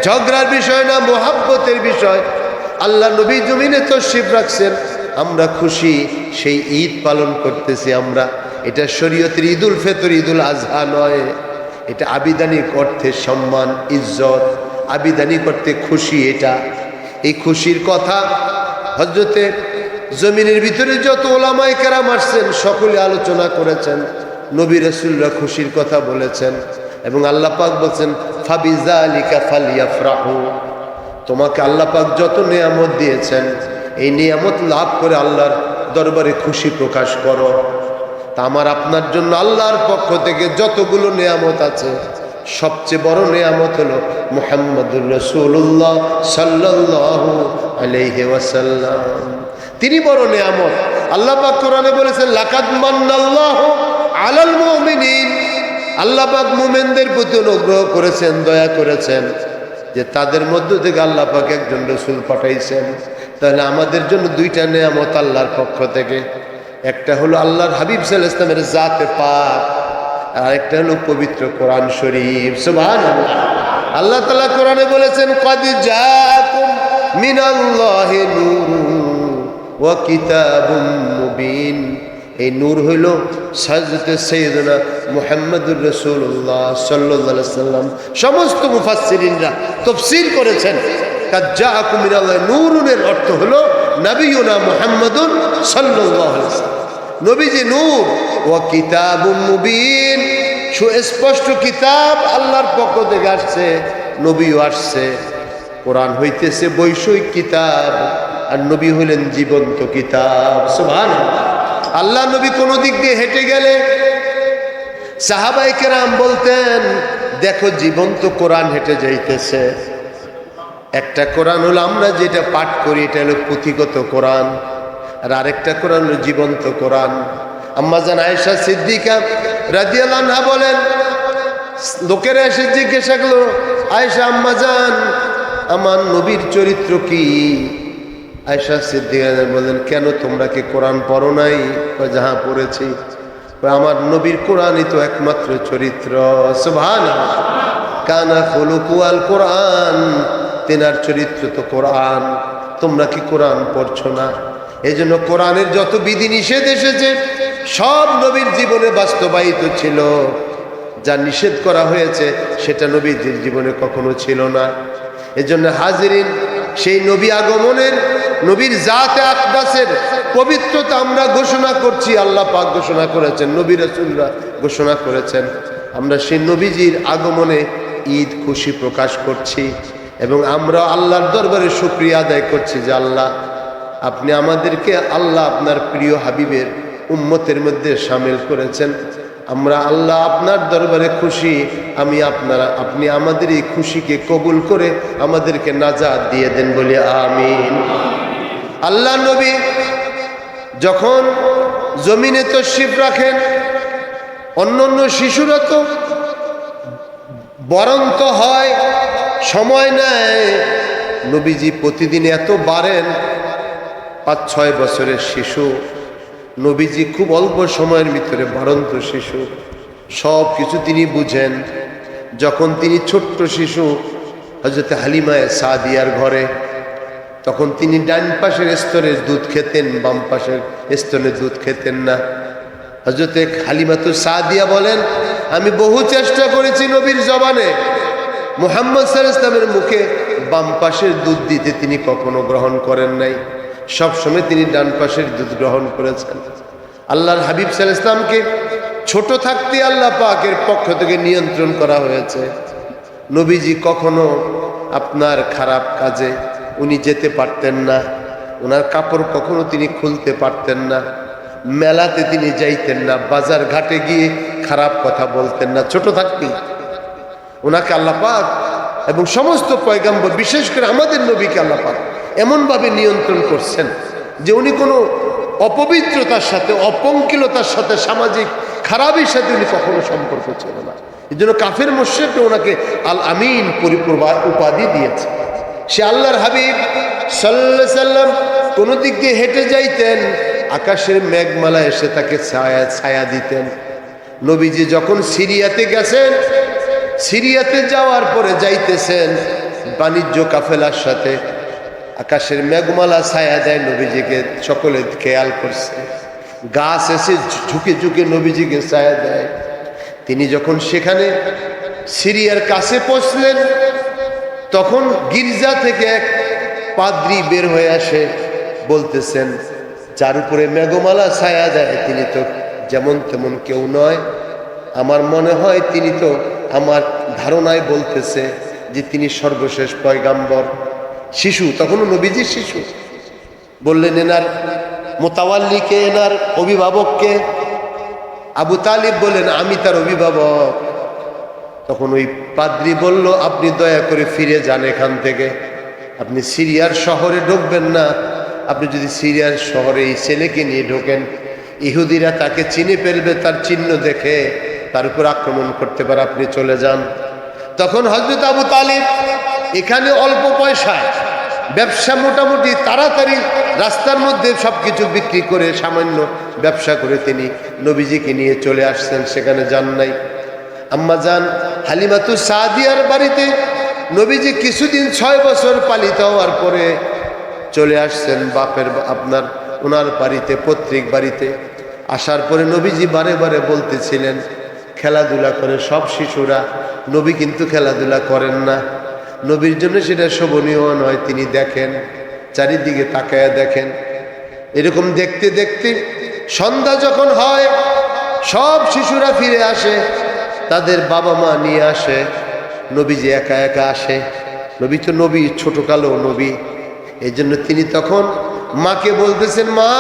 ঝগড়ার বিষয় না, মোহাব্বতের বিষয়। আল্লাহ নবী জমিনে তশরিফ রাখছেন, আমরা খুশি, সেই ঈদ পালন করতেছি আমরা। এটা শরীয়তের ঈদুল ফিতর, ঈদুল আজহা নয়। এটা আবিধানিক অর্থে সম্মান, ইজ্জত, আবিধানিক অর্থে খুশি। এটা এই খুশির কথা হযরতে জমিনের ভিতরে যত ওলামায়ে কেরাম আসছেন সকলে আলোচনা করেছেন, নবী রাসূলরা খুশির কথা বলেছেন। এবং আল্লাহ পাক বলছেন, ফাবিযালিকা ফালইফরাহু, তোমাকে আল্লাহ পাক যত নিয়ামত দিয়েছেন এই নিয়ামত লাভ করে আল্লাহর দরবারে খুশি প্রকাশ করো। তা আমার আপনার জন্য আল্লাহর পক্ষ থেকে যতগুলো নিয়ামত আছে, সবচেয়ে বড় নিয়ামত হলো মুহাম্মদুর রাসূলুল্লাহ সাল্লাল্লাহু আলাইহি ওয়াসাল্লাম। তিনি বড় নিয়ামত। আল্লাহ পাক কোরআনে বলেছেন, লাকাদ মান্নাল্লাহু আলাল মুমিনিন, আল্লাহ পাক মুমিনদের প্রতি অনুগ্রহ করেছেন, দয়া করেছেন, যে তাদের মধ্য থেকে আল্লাহ পাক একজন রাসূল পাঠাইছেন। তাহলে আমাদের জন্য দুইটা নিয়ামত আল্লাহর পক্ষ থেকে, একটা হলো আল্লাহর হাবিব সাল্লাল্লাহু আলাইহি ওয়াসাল্লামের জাতে পাক, আর একটা হলো পবিত্র কোরআন শরীফ। সুবহানাল্লাহ। আল্লাহ তাআলা কোরআনে বলেছেন, ক্বাদ জাআকুম মিনাল্লাহি নূরুন ওয়া কিতাবুম মুবিন। এই নূর হইল হযরতে সাইয়্যিদুনা মুহাম্মদুর রাসূলুল্লাহ সাল্লাল্লাহু আলাইহি ওয়াসাল্লাম। সমস্ত মুফাসসিরিনরা তাফসীর করেছেন, ক্বাদ জাআকুম মিনাল্লাহি নূরুনের অর্থ হলো নবিয়ুনা মুহাম্মদুন সাল্লাল্লাহু আলাইহি ওয়াসাল্লাম। নবীজি নূর, ওয়া কিতাবুম মুবিন, সুস্পষ্ট কিতাব আল্লাহর পক্ষ থেকে আসছে, নবীও আসছে। কোরআন হইতেছে বৈষয়িক কিতাব, আর নবী হলেন জীবন্ত কিতাব। সুবহানাল্লাহ। আল্লাহ নবী কোনো দিক দিয়ে হেঁটে গেলে সাহাবায়ে কেরাম বলতেন, দেখো জীবন্ত কোরআন হেঁটে যাইতেছে। একটা কোরআন হলো আমরা যেটা পাঠ করি, এটা হলো পুঁথিগত কোরআন, আর আরেকটা কোরআন হলো জীবন্ত কোরআন। আম্মা জান আয়েশা সিদ্দিকা রাদিয়াল্লাহু আনহা বলেন, লোকেরা এসে জিজ্ঞাসা করলো, আয়েশা আম্মা জান আমার নবীর চরিত্র কি? আয়েশা সিদ্দিকা বলেন, কেন তোমরা কি কোরআন পড়ো নাই? যাহা পড়েছি। আমার নবীর কোরআনই তো একমাত্র চরিত্র। সুবহানাল্লাহ। কানা খুলুকু আল কোরআন, তেনার চরিত্র তো কোরআন। তোমরা কি কোরআন পড়ছো না? এই জন্য কোরআনের যত বিধিনিষেধ এসেছে সব নবীর জীবনে বাস্তবায়িত ছিল। যা নিষেধ করা হয়েছে সেটা নবীজির জীবনে কখনো ছিল না। এজন্য হাজিরিন, সেই নবী আগমনের, নবীর জাতে আকদাসের পবিত্রতা আমরা ঘোষণা করছি। আল্লাহ পাক ঘোষণা করেছেন, নবী রাসূলরা ঘোষণা করেছেন। আমরা সেই নবীজির আগমনে ঈদ খুশি প্রকাশ করছি এবং আমরা আল্লাহর দরবারে শুকরিয়া আদায় করছি যে আল্লাহ, আপনি আমাদেরকে আল্লাহ আপনার প্রিয় হাবিবের উম্মতের মধ্যে শামিল করেছেন। আমরা আল্লাহ আপনার দরবারে খুশি। আপনি আমাদের এই খুশিকে কবুল করে আমাদেরকে নাজাত দিয়ে দেন বলি আমিন। আল্লাহ নবী যখন জমিনে তশরিফ রাখেন, অন্যান্য শিশুরা তো বরন্ত হয়, সময় নেয়। নবীজি প্রতিদিন এত বাড়েন, 5-6 বছরের শিশু। নবীজি খুব অল্প সময়ের ভিতরে বাড়ন্ত শিশু, সব কিছু তিনি বুঝেন। যখন তিনি ছোট্ট শিশু হযরত হালিমা সাদিয়ার ঘরে, তখন তিনি ডান পাশের স্তরের দুধ খেতেন, বাম পাশের স্তরের দুধ খেতেন না। হযরত হালিমাতু সাদিয়া বলেন, আমি বহু চেষ্টা করেছি নবীর জবানে মুহাম্মদ সাল্লাল্লাহু আলাইহি ওয়াসাল্লামের মুখে বাম পাশের দুধ দিতে, তিনি কখনো গ্রহণ করেন নাই। সবসময় তিনি ডান পাশের দুধ গ্রহণ করেছেন। আল্লাহর হাবিব সাল্লাল্লাহু আলাইহি ওয়াসাল্লামকে ছোট থাকতে আল্লাহ পাকের পক্ষ থেকে নিয়ন্ত্রণ করা হয়েছে। নবীজি কখনো আপনার খারাপ কাজে উনি যেতে পারতেন না, ওনার কাপড় কখনো তিনি খুলতে পারতেন না, মেলাতে তিনি যাইতেন না, বাজার ঘাটে গিয়ে খারাপ কথা বলতেন না। ছোট থাকতেই ওনাকে আল্লাহ পাক এবং সমস্ত পয়গাম্বর, বিশেষ করে আমাদের নবীকে আল্লাহ পাক এমনভাবে নিয়ন্ত্রণ করছেন যে উনি কোনো অপবিত্রতার সাথে, অপঙ্কিলতার সাথে, সামাজিক খারাপের সাথে উনি কখনো সম্পর্ক ছিল না। এই জন্য কাফের মুশরিকরা ওনাকে আল আমিন উপাধি দিয়েছে। সে আল্লাহর হাবিব সাল্লাল্লাহু আলাইহি ওয়াসাল্লাম কোনো দিক দিয়ে হেঁটে যাইতেন, আকাশের মেঘমালা এসে তাকে ছায়া দিতেন। নবীজি যখন সিরিয়াতে গেছেন, সিরিয়াতে যাওয়ার পরে যাইতেছেন বাণিজ্য কাফেলার সাথে, আকাশের মেঘমালা ছায়া দেয় নবীজিকে, সকলে খেয়াল করছে। গাছ এসে ঝুঁকে ঝুঁকে নবীজিকে ছায়া দেয়। তিনি যখন সেখানে সিরিয়ার কাছে পৌঁছলেন, তখন গির্জা থেকে এক পাদ্রী বের হয়ে আসে, বলতেছেন, যার উপরে মেঘমালা ছায়া দেয় তিনি তো যেমন তেমন কেউ নয়। আমার মনে হয় তিনি তো, আমার ধারণায় বলতেছে যে তিনি সর্বশেষ পয়গাম্বর। শিশু, তখনও নবীজির শিশু। বললেন, এনার মোতাওয়াল্লিকে, এনার অভিভাবককে? আবু তালিব বললেন, আমি তার অভিভাবক। তখন ওই পাদ্রী বলল, আপনি দয়া করে ফিরে যান এখান থেকে, আপনি সিরিয়ার শহরে ঢুকবেন না। আপনি যদি সিরিয়ার শহরে এই ছেলেকে নিয়ে ঢোকেন, ইহুদিরা তাকে চিনে ফেলবে, তার চিহ্ন দেখে তার উপর আক্রমণ করতে পারে, আপনি চলে যান। তখন হযরত আবু তালিব এখানে অল্প পয়সায় ব্যবসা, মোটামুটি তাড়াতাড়ি রাস্তার মধ্যে সবকিছু বিক্রি করে সামান্য ব্যবসা করে তিনি নবীজিকে নিয়ে চলে আসছেন, সেখানে যান নাই। আম্মা জান হালিমাতু সাদিয়ার বাড়িতে নবীজি কিছুদিন 6 বছর পালিত হওয়ার পরে চলে আসছেন বাপের, আপনার ওনার বাড়িতে, পৈতৃক বাড়িতে। আসার পরে নবীজি বারে বারে বলতেছিলেন, খেলাধুলা করে সব শিশুরা, নবী কিন্তু খেলাধুলা করেন না। নবীর জন্য সেটা শোভনীয় নয়। তিনি দেখেন, চারিদিকে তাকায়া দেখেন। এরকম দেখতে দেখতে সন্ধ্যা যখন হয়, সব শিশুরা ফিরে আসে, তাদের বাবা মা নিয়ে আসে। নবীজি একা একা আসে। নবী তো নবী, ছোট কালো নবী। এই জন্য তিনি তখন মাকে বলতেছেন, মা,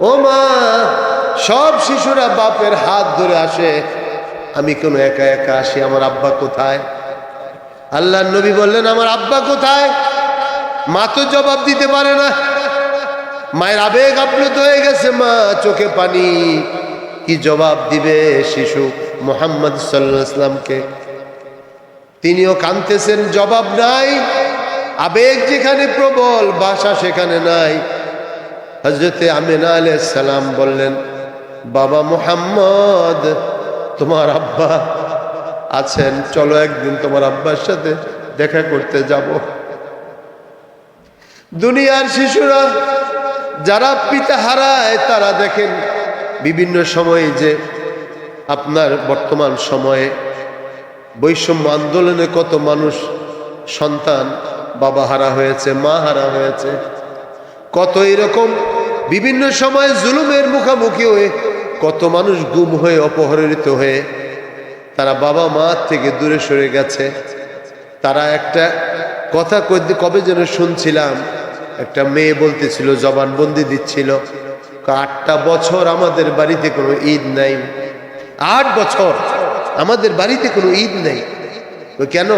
ও মা। সব শিশুরা বাপের হাত ধরে আসে, আমি কেন একা একা আসি? আমার আব্বা কোথায়? আল্লাহর নবী বললেন, আমার আব্বা কোথায়? মা তো জবাব দিতে পারে না। মায়ের আবেগ আপ্লুত হয়ে গেছে, মা চোখে পানি, কি জবাব দিবে শিশু মুহাম্মদ সাল্লাল্লাহু আলাইহি ওয়াসাল্লামকে? তিনিও কাঁদতেছেন, জবাব নাই। আবেগ যেখানে প্রবল, ভাষা সেখানে নাই। হযরতে আমিনা আলাইহিস সালাম বললেন, বাবা মুহাম্মদ, তোমার আব্বা আছেন, চলো একদিন তোমার আব্বার সাথে দেখা করতে যাব। দুনিয়ার শিশুরা যারা পিতা হারায় তারা দেখেন বিভিন্ন সময়ে যে আপনার বর্তমান সময়ে বৈষম্য আন্দোলনে কত মানুষ সন্তান বাবা হারা হয়েছে, মা হারা হয়েছে, কত এরকম বিভিন্ন সময় জুলুমের মুখোমুখি হয়ে কত মানুষ গুম হয়ে অপহরিত হয়ে তারা বাবা মা থেকে দূরে সরে গেছে। তারা একটা কথা কবে যেন শুনছিলাম, একটা মেয়ে বলতেছিল, জবানবন্দি দিচ্ছিল, 8টা বছর আমাদের বাড়িতে কোনো ঈদ নাই, 8 বছর আমাদের বাড়িতে কোনো ঈদ নেই। কেন?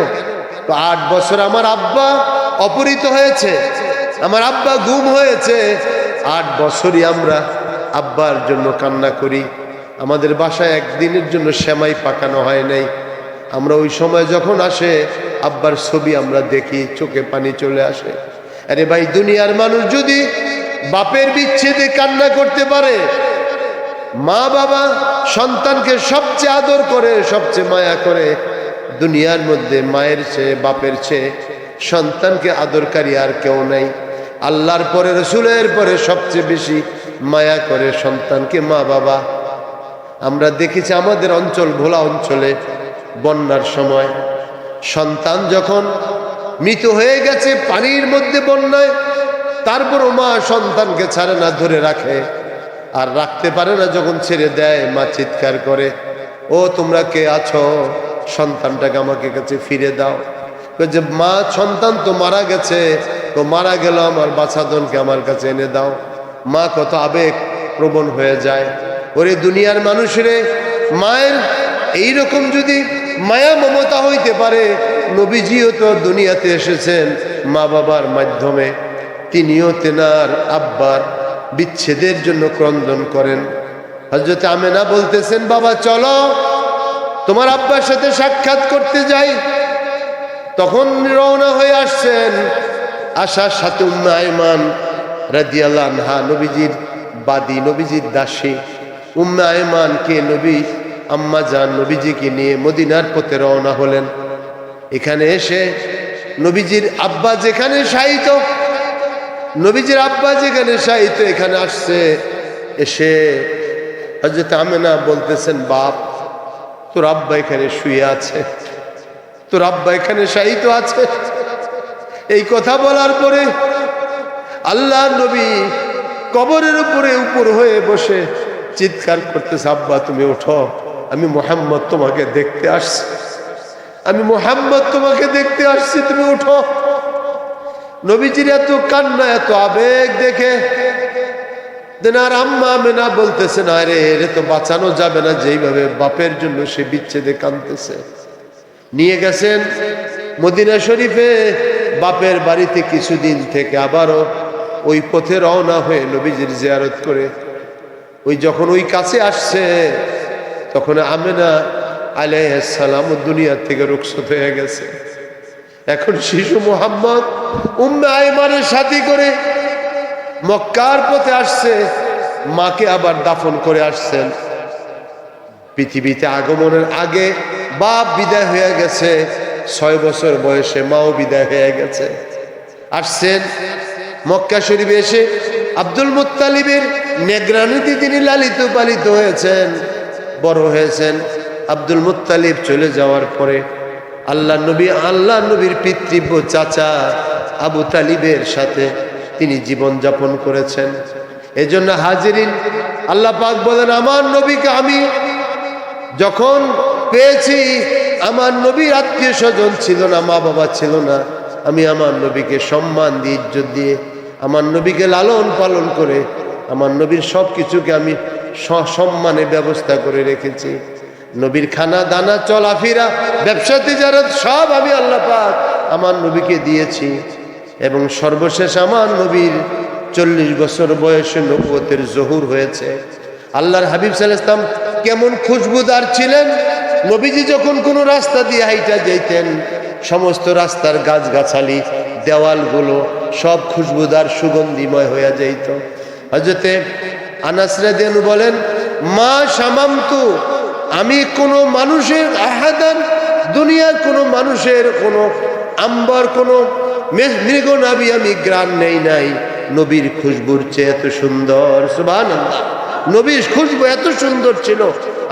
8 বছর আমার আব্বা অপহৃত হয়েছে, আমার আব্বা গুম হয়েছে, 8 বছরই আমরা আব্বার জন্য কান্না করি। আমাদের বাসায় একদিনের জন্য সেমাই পাকানো হয় নাই। আমরা ওই সময় যখন আসে আব্বার ছবি আমরা দেখি, চোখে পানি চলে আসে। আরে ভাই, দুনিয়ার মানুষ যদি বাপের বিচ্ছেদে কান্না করতে পারে, মা বাবা সন্তানকে সবচেয়ে আদর করে, সবচেয়ে মায়া করে, দুনিয়ার মধ্যে মায়ের চেয়ে বাপের চেয়ে সন্তানকে আদরকারী আর কেউ নাই। আল্লাহর পরে, রসুলের পরে সবচেয়ে বেশি মায়া করে সন্তানকে মা বাবা। আমরা দেখেছি আমাদের অঞ্চল, ভোলা অঞ্চলে বন্যার সময় সন্তান যখন মৃত হয়ে গেছে পানির মধ্যে বন্যায়, তারপরও মা সন্তানকে ছাড়ে না, ধরে রাখে। আর রাখতে পারে না, যখন ছেড়ে দেয় মা চিৎকার করে, ও তোমরা কে আছো, সন্তানটাকে আমাকে কাছে ফিরে দাও। যে মা, সন্তান তো মারা গেছে, তো মারা গেল, আমার বাছাধনকে আমার কাছে এনে দাও। মা কত আবেগ প্রবণ হয়ে যায়। ওরে দুনিয়ার মানুষের মায়ের এইরকম যদি মায়া মমতা হইতে পারে, নবীজিও তো দুনিয়াতে এসেছেন মা বাবার মাধ্যমে, তিনিও তেনার আব্বার বিচ্ছেদের জন্য ক্রন্দন করেন। হযরত আমেনা বলতেছেন, বাবা চলো তোমার আব্বার সাথে সাক্ষাৎ করতে যাই। তখন রওনা হয়ে আসছেন, আসার সাথে উম্মে আয়মান রাদিয়াল্লাহু আনহা, নবীজির বাদী, নবীজির দাসী উম্মে আয়মানকে নবী আম্মা জান নবীজিকে নিয়ে মদিনার পথে রওনা হলেন। এখানে এসে নবীজির আব্বা যেখানে শায়িত, নবীজির আব্বা যেখানে শায়িত, এখানে আসছে। এসে হযরত আমেনা বলতেছেন, বাপ তোর আব্বা এখানে শুয়ে আছে, তোর আব্বা এখানে শায়িত আছে। এই কথা বলার পরে আল্লাহর নবী কবরের উপরে উপর হয়ে বসে চিৎকার করতেছে, আব্বা তুমি ওঠো, আমি মুহাম্মদ তোমাকে দেখতে আসছি, আমি মুহাম্মদ তোমাকে দেখতে আসছি, তুমি উঠো। নবীজির এত কান্না, এত আবেগ দেখে দেনার আম্মা আমেনা বলতেছেন, আরে এরে তো বাঁচানো যাবে না, যেইভাবে বাপের জন্য সে বিচ্ছেদে কাঁদতেছে। নিয়ে গেছেন মদিনা শরীফে, বাপের বাড়িতে কিছুদিন থেকে আবারও ওই পথে রওনা হয়ে নবীজির জিয়ারত করে ওই যখন ওই কাছে আসছে, তখন আমেনা আলাইহিস সালাম দুনিয়া থেকে রুখসত হয়ে গেছে। এখন শিশু মুহাম্মদ উম্মে আয়মানের সাথী করে মক্কার পথে আসছে, মাকে আবার দাফন করে আসছেন। পৃথিবীতে আগমনের আগে বাপ বিদায় হয়ে গেছে, 6 বছর বয়সে মাও বিদায় হয়ে গেছে। আসছেন মক্কা শরীফে, এসে আব্দুল মুত্তালিবের নেগরানিতে তিনি লালিত পালিত হয়েছেন, বড় হয়েছেন। আব্দুল মুত্তালিব চলে যাওয়ার পরে আল্লাহ নবীর পিতৃব্য চাচা আবু তালিবের সাথে তিনি জীবন যাপন করেছেন। এজন্য হাজিরিন, আল্লাহ পাক বলেন, আমার নবীকে আমি যখন পেয়েছি, আমার নবীর আত্মীয় স্বজন ছিল না, মা বাবা ছিল না, আমি আমার নবীকে সম্মান দিয়ে, ইজ্জত দিয়ে, আমার নবীকে লালন পালন করে, আমার নবীর সব কিছুকে আমি সসম্মানে ব্যবস্থা করে রেখেছি। নবীর খানা দানা, চলাফেরা, ব্যবসা তিজারত সব আমি আল্লাহ পাক আমার নবীকে দিয়েছি। এবং সর্বশেষ আমার নবীর 40 বছর বয়সে নবুয়তের জহুর হয়েছে। আল্লাহর হাবিব সাল্লাল্লাহু আলাইহি ওয়াসাল্লাম কেমন খুশবুদার ছিলেন। নবীজি যখন কোনো রাস্তা দিয়ে হাইটা যেতেন, সমস্ত রাস্তার গাছগাছালি, দেওয়ালগুলো সব খুশবুদার সুগন্ধিময় হয়ে যেত। হযরতে আনাস রাদিয়াল্লাহু বলেন, মা শামামতু, আমি কোনো মানুষের আহাদান, দুনিয়ার কোনো মানুষের কোনো আম্বর কোনো মৃগনাভি আমি গ্রাণ নেই নাই নবীর খুশবুর চেয়ে এত সুন্দর। সুবহানাল্লাহ, নবীর খুশবু এত সুন্দর ছিল,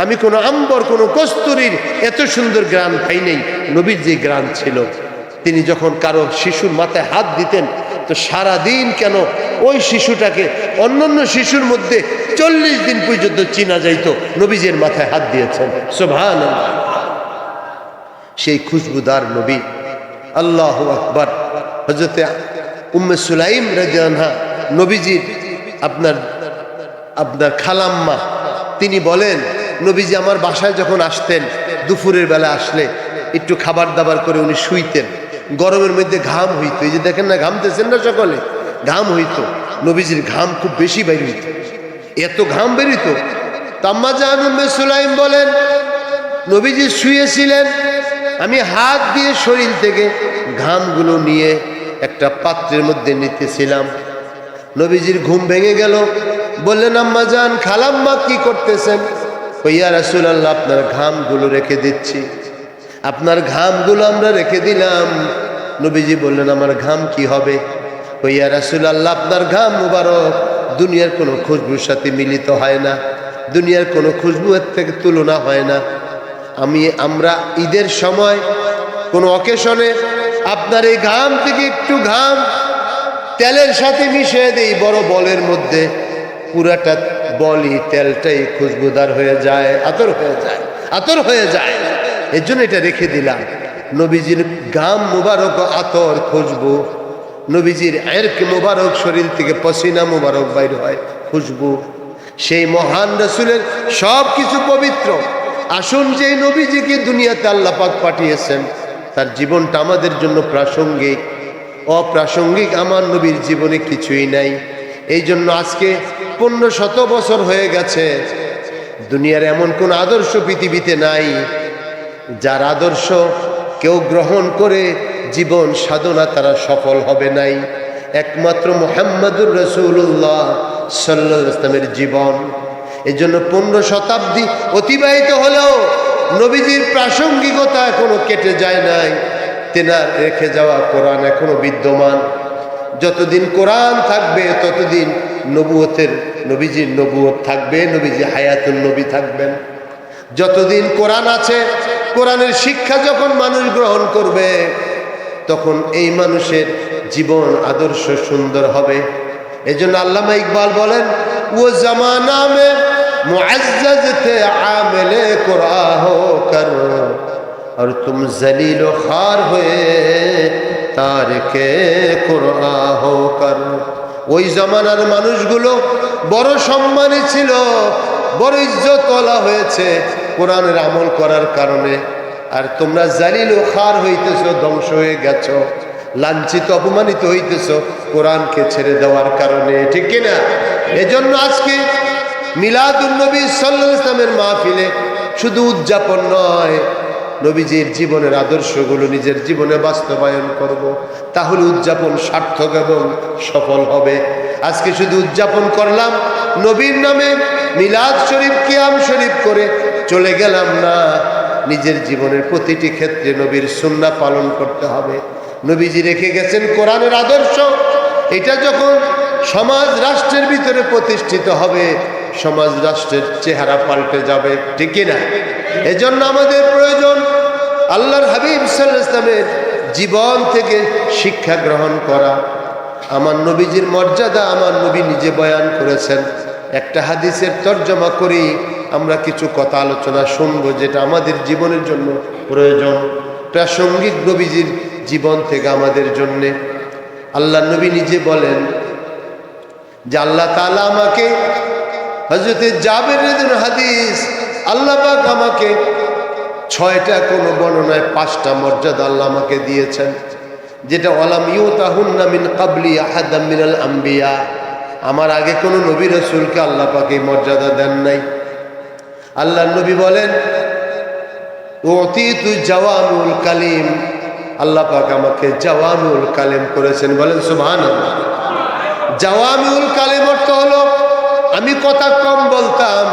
আমি কোনো আম্বর কোনো কস্তুরীর এত সুন্দর গ্রাণ পাই নাই। নবীর যে গ্রাণ ছিল, তিনি যখন কারো শিশুর মাথায় হাত দিতেন তো সারা দিন কেন ওই শিশুটাকে অন্যান্য শিশুর মধ্যে 40 দিন পর্যন্ত চিনা যাইতো নবীজির মাথায় হাত দিয়েছেন। সুবহানাল্লাহ, সেই খুশবুদার নবী। আল্লাহু আকবার। হযরতে উম্মে সুলাইম রাদিয়াল্লাহু আনহা নবীজির আপনার খালাম্মা, তিনি বলেন নবীজি আমার বাসায় যখন আসতেন দুপুরের বেলা আসলে একটু খাবার দাবার করে উনি শুইতেন। গরমের মধ্যে ঘাম হইতো, এই যে দেখেন না ঘামতেছেন না সকলে, ঘাম হইতো, নবীজির ঘাম খুব বেশি বের হইত, এত ঘাম বেরিত। আম্মা জান উম্মে সুলাইম বলেন নবীজি শুয়েছিলেন, আমি হাত দিয়ে শরীর থেকে ঘামগুলো নিয়ে একটা পাত্রের মধ্যে নিতেছিলাম। নবীজির ঘুম ভেঙে গেল, বললেন আম্মা জান খালাম্মা কি করতেছেন? ইয়া রাসূলুল্লাহ, আপনার ঘামগুলো রেখে দিচ্ছি। আপনার ঘামগুলো আমরা রেখে দিলাম। নবীজি বললেন আমার ঘাম কি হবে? ইয়া রাসূলুল্লাহ, আপনার ঘাম মুবারক দুনিয়ার কোনো খুশবুর সাথে মিলিত হয় না, দুনিয়ার কোনো খুশবুয়ের থেকে তুলনা হয় না। আমরা ঈদের সময় কোনো অকেশনে আপনার এই ঘাম থেকে একটু ঘাম তেলের সাথে মিশিয়ে দেই বড় বলের মধ্যে, পুরাটা বলই তেলটাই খুশবুদার হয়ে যায়, আতর হয়ে যায়, আতর হয়ে যায়। এর জন্য এটা রেখে দিলাম। নবীজির ঘাম মুবারক আতর খুশবু, নবীজির এরক মুবারক শরীর থেকে পসিনা মুবারক বাইর হয় খুশবু। সেই মহান রাসূলের সব কিছু পবিত্র। আসুন যে নবীজিকে দুনিয়াতে আল্লাহ পাক পাঠিয়েছেন তার জীবনটা আমাদের জন্য প্রাসঙ্গিক। অপ্রাসঙ্গিক আমার নবীর জীবনে কিছুই নাই। এই জন্য আজকে 1500 বছর হয়ে গেছে, দুনিয়ার এমন কোন আদর্শ পৃথিবীতে নাই যার আদর্শ কেউ গ্রহণ করে জীবন সাধনা তারা সফল হবে নাই। একমাত্র মুহাম্মাদুর রাসূলুল্লাহ সাল্লাল্লাহু আলাইহি ওয়াসাল্লামের জীবন। এই জন্য 15 শতাব্দী অতিবাহিত হলেও নবীজির প্রাসঙ্গিকতা এখনো কেটে যায় নাই। তেনার রেখে যাওয়া কোরআন এখনো বিদ্যমান। যতদিন কোরআন থাকবে ততদিন নবীজির নবুয়ত থাকবে, নবীজি হায়াতুন নবী থাকবেন। যতদিন কোরআন আছে, কোরআনের শিক্ষা যখন মানুষ গ্রহণ করবে তখন এই মানুষের জীবন আদর্শ সুন্দর হবে। এই জন্য আল্লামা ইকবাল বলেন ও জামানা মে মুআজ্জাজ थे आमिल कुरान होकर और तुम जलील खार हुए तारिके कुरान होकर। ওই জামানার মানুষগুলো বড় সম্মানী ছিল, বড় ইজ্জত তোলা হয়েছে কোরআনের আমল করার কারণে। আর তোমরা জালিল ও খার হইতেছো, ধ্বংস হয়ে গেছো, লাঞ্ছিত অপমানিত হইতেছো কোরআনকে ছেড়ে দেওয়ার কারণে, ঠিক কিনা? এজন্য আজকে মিলাদুন নবী সাল্লাল্লাহু আলাইহি ওয়াসাল্লামের মাহফিলে শুধু উদযাপন নয়, নবীজির জীবনের আদর্শগুলো নিজের জীবনে বাস্তবায়ন করব, তাহলে উদযাপন সার্থক এবং সফল হবে। আজকে শুধু উদযাপন করলাম, নবীর নামে মিলাদ শরীফ কিয়াম শরীফ করে চলে গেলাম না। নিজের জীবনের প্রতিটি ক্ষেত্রে নবীর সুন্নাহ পালন করতে হবে। নবীজি রেখে গেছেন কোরআনের আদর্শ, এটা যখন সমাজ রাষ্ট্রের ভিতরে প্রতিষ্ঠিত হবে, সমাজ রাষ্ট্রের চেহারা পাল্টে যাবে, ঠিক কিনা? এজন্য আমাদের প্রয়োজন আল্লাহর হাবিব সাল্লাল্লাহু আলাইহি ওয়াসাল্লামের জীবন থেকে শিক্ষা গ্রহণ করা। আমার নবীজির মর্যাদা আমার নবী নিজে বয়ান করেছেন। একটা হাদিসের তর্জমা করি, আমরা কিছু কথা আলোচনা শুনবো যেটা আমাদের জীবনের জন্য প্রয়োজন, প্রাসঙ্গিক নবীজির জীবন থেকে আমাদের জন্যে। আল্লাহ নবী নিজে বলেন যে আল্লাহ তাআলা আমাকে, হযরতে জাবের রাদিয়াল্লাহু হাদিস, আল্লাহ পাক আমাকে 6টা, কোনো বর্ণনায় 5টা মর্যাদা আল্লাহ আমাকে দিয়েছেন, যেটা ওয়ালাম ইউতাহুন্না মিন ক্বাবলি আহাদাম মিনাল আম্বিয়া, আমার আগে কোনো নবী রাসূলকে আল্লাহ পাক এই মর্যাদা দেন নাই। আল্লাহ নবী বলেন উতিতু জাওয়ামিউল কালিম, আল্লাহ পাক আমাকে জাওয়ামিউল কালিম করেছেন, বলেন সুবহানাল্লাহ। জাওয়ামিউল কালিম অর্থ হলো আমি কথা কম বলতাম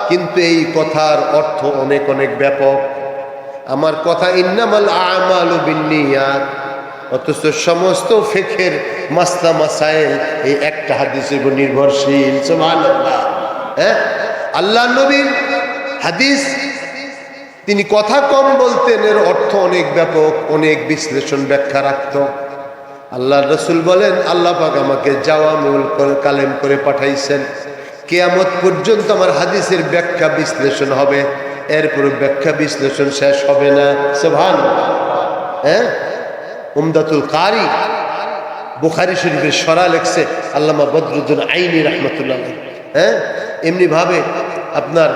কিন্তু এই কথার অর্থ অনেক অনেক ব্যাপক। আমার কথা ইন্নামাল আমালু বিন্নিয়াত, অথচ সমস্ত ফিকহের মাসলা মাসাইল এই একটা হাদিসের উপর নির্ভরশীল। সুবহানাল্লাহ। হ্যাঁ, আল্লাহ নবীর হাদিস, তিনি কথা কম বলতেন, এর অর্থ অনেক ব্যাপক, অনেক বিশ্লেষণ ব্যাখ্যা রাখত। আল্লাহ রসুল বলেন, আল্লাহ পাক আমাকে জাওয়ামুল কালেম করে পাঠাইছেন, কিয়ামত পর্যন্ত আমার হাদিসের ব্যাখ্যা বিশ্লেষণ হবে, এরপর ব্যাখ্যা বিশ্লেষণ শেষ হবে না। সুবহানাল্লাহ। হ্যাঁ, উমদাতুল কারি বুখারী শরীফের শরা লেখছে আল্লামা বদরুদ্দীন আইনি রাহমাতুল্লাহ আলাইহি। হ্যাঁ, এমনি ভাবে আপনার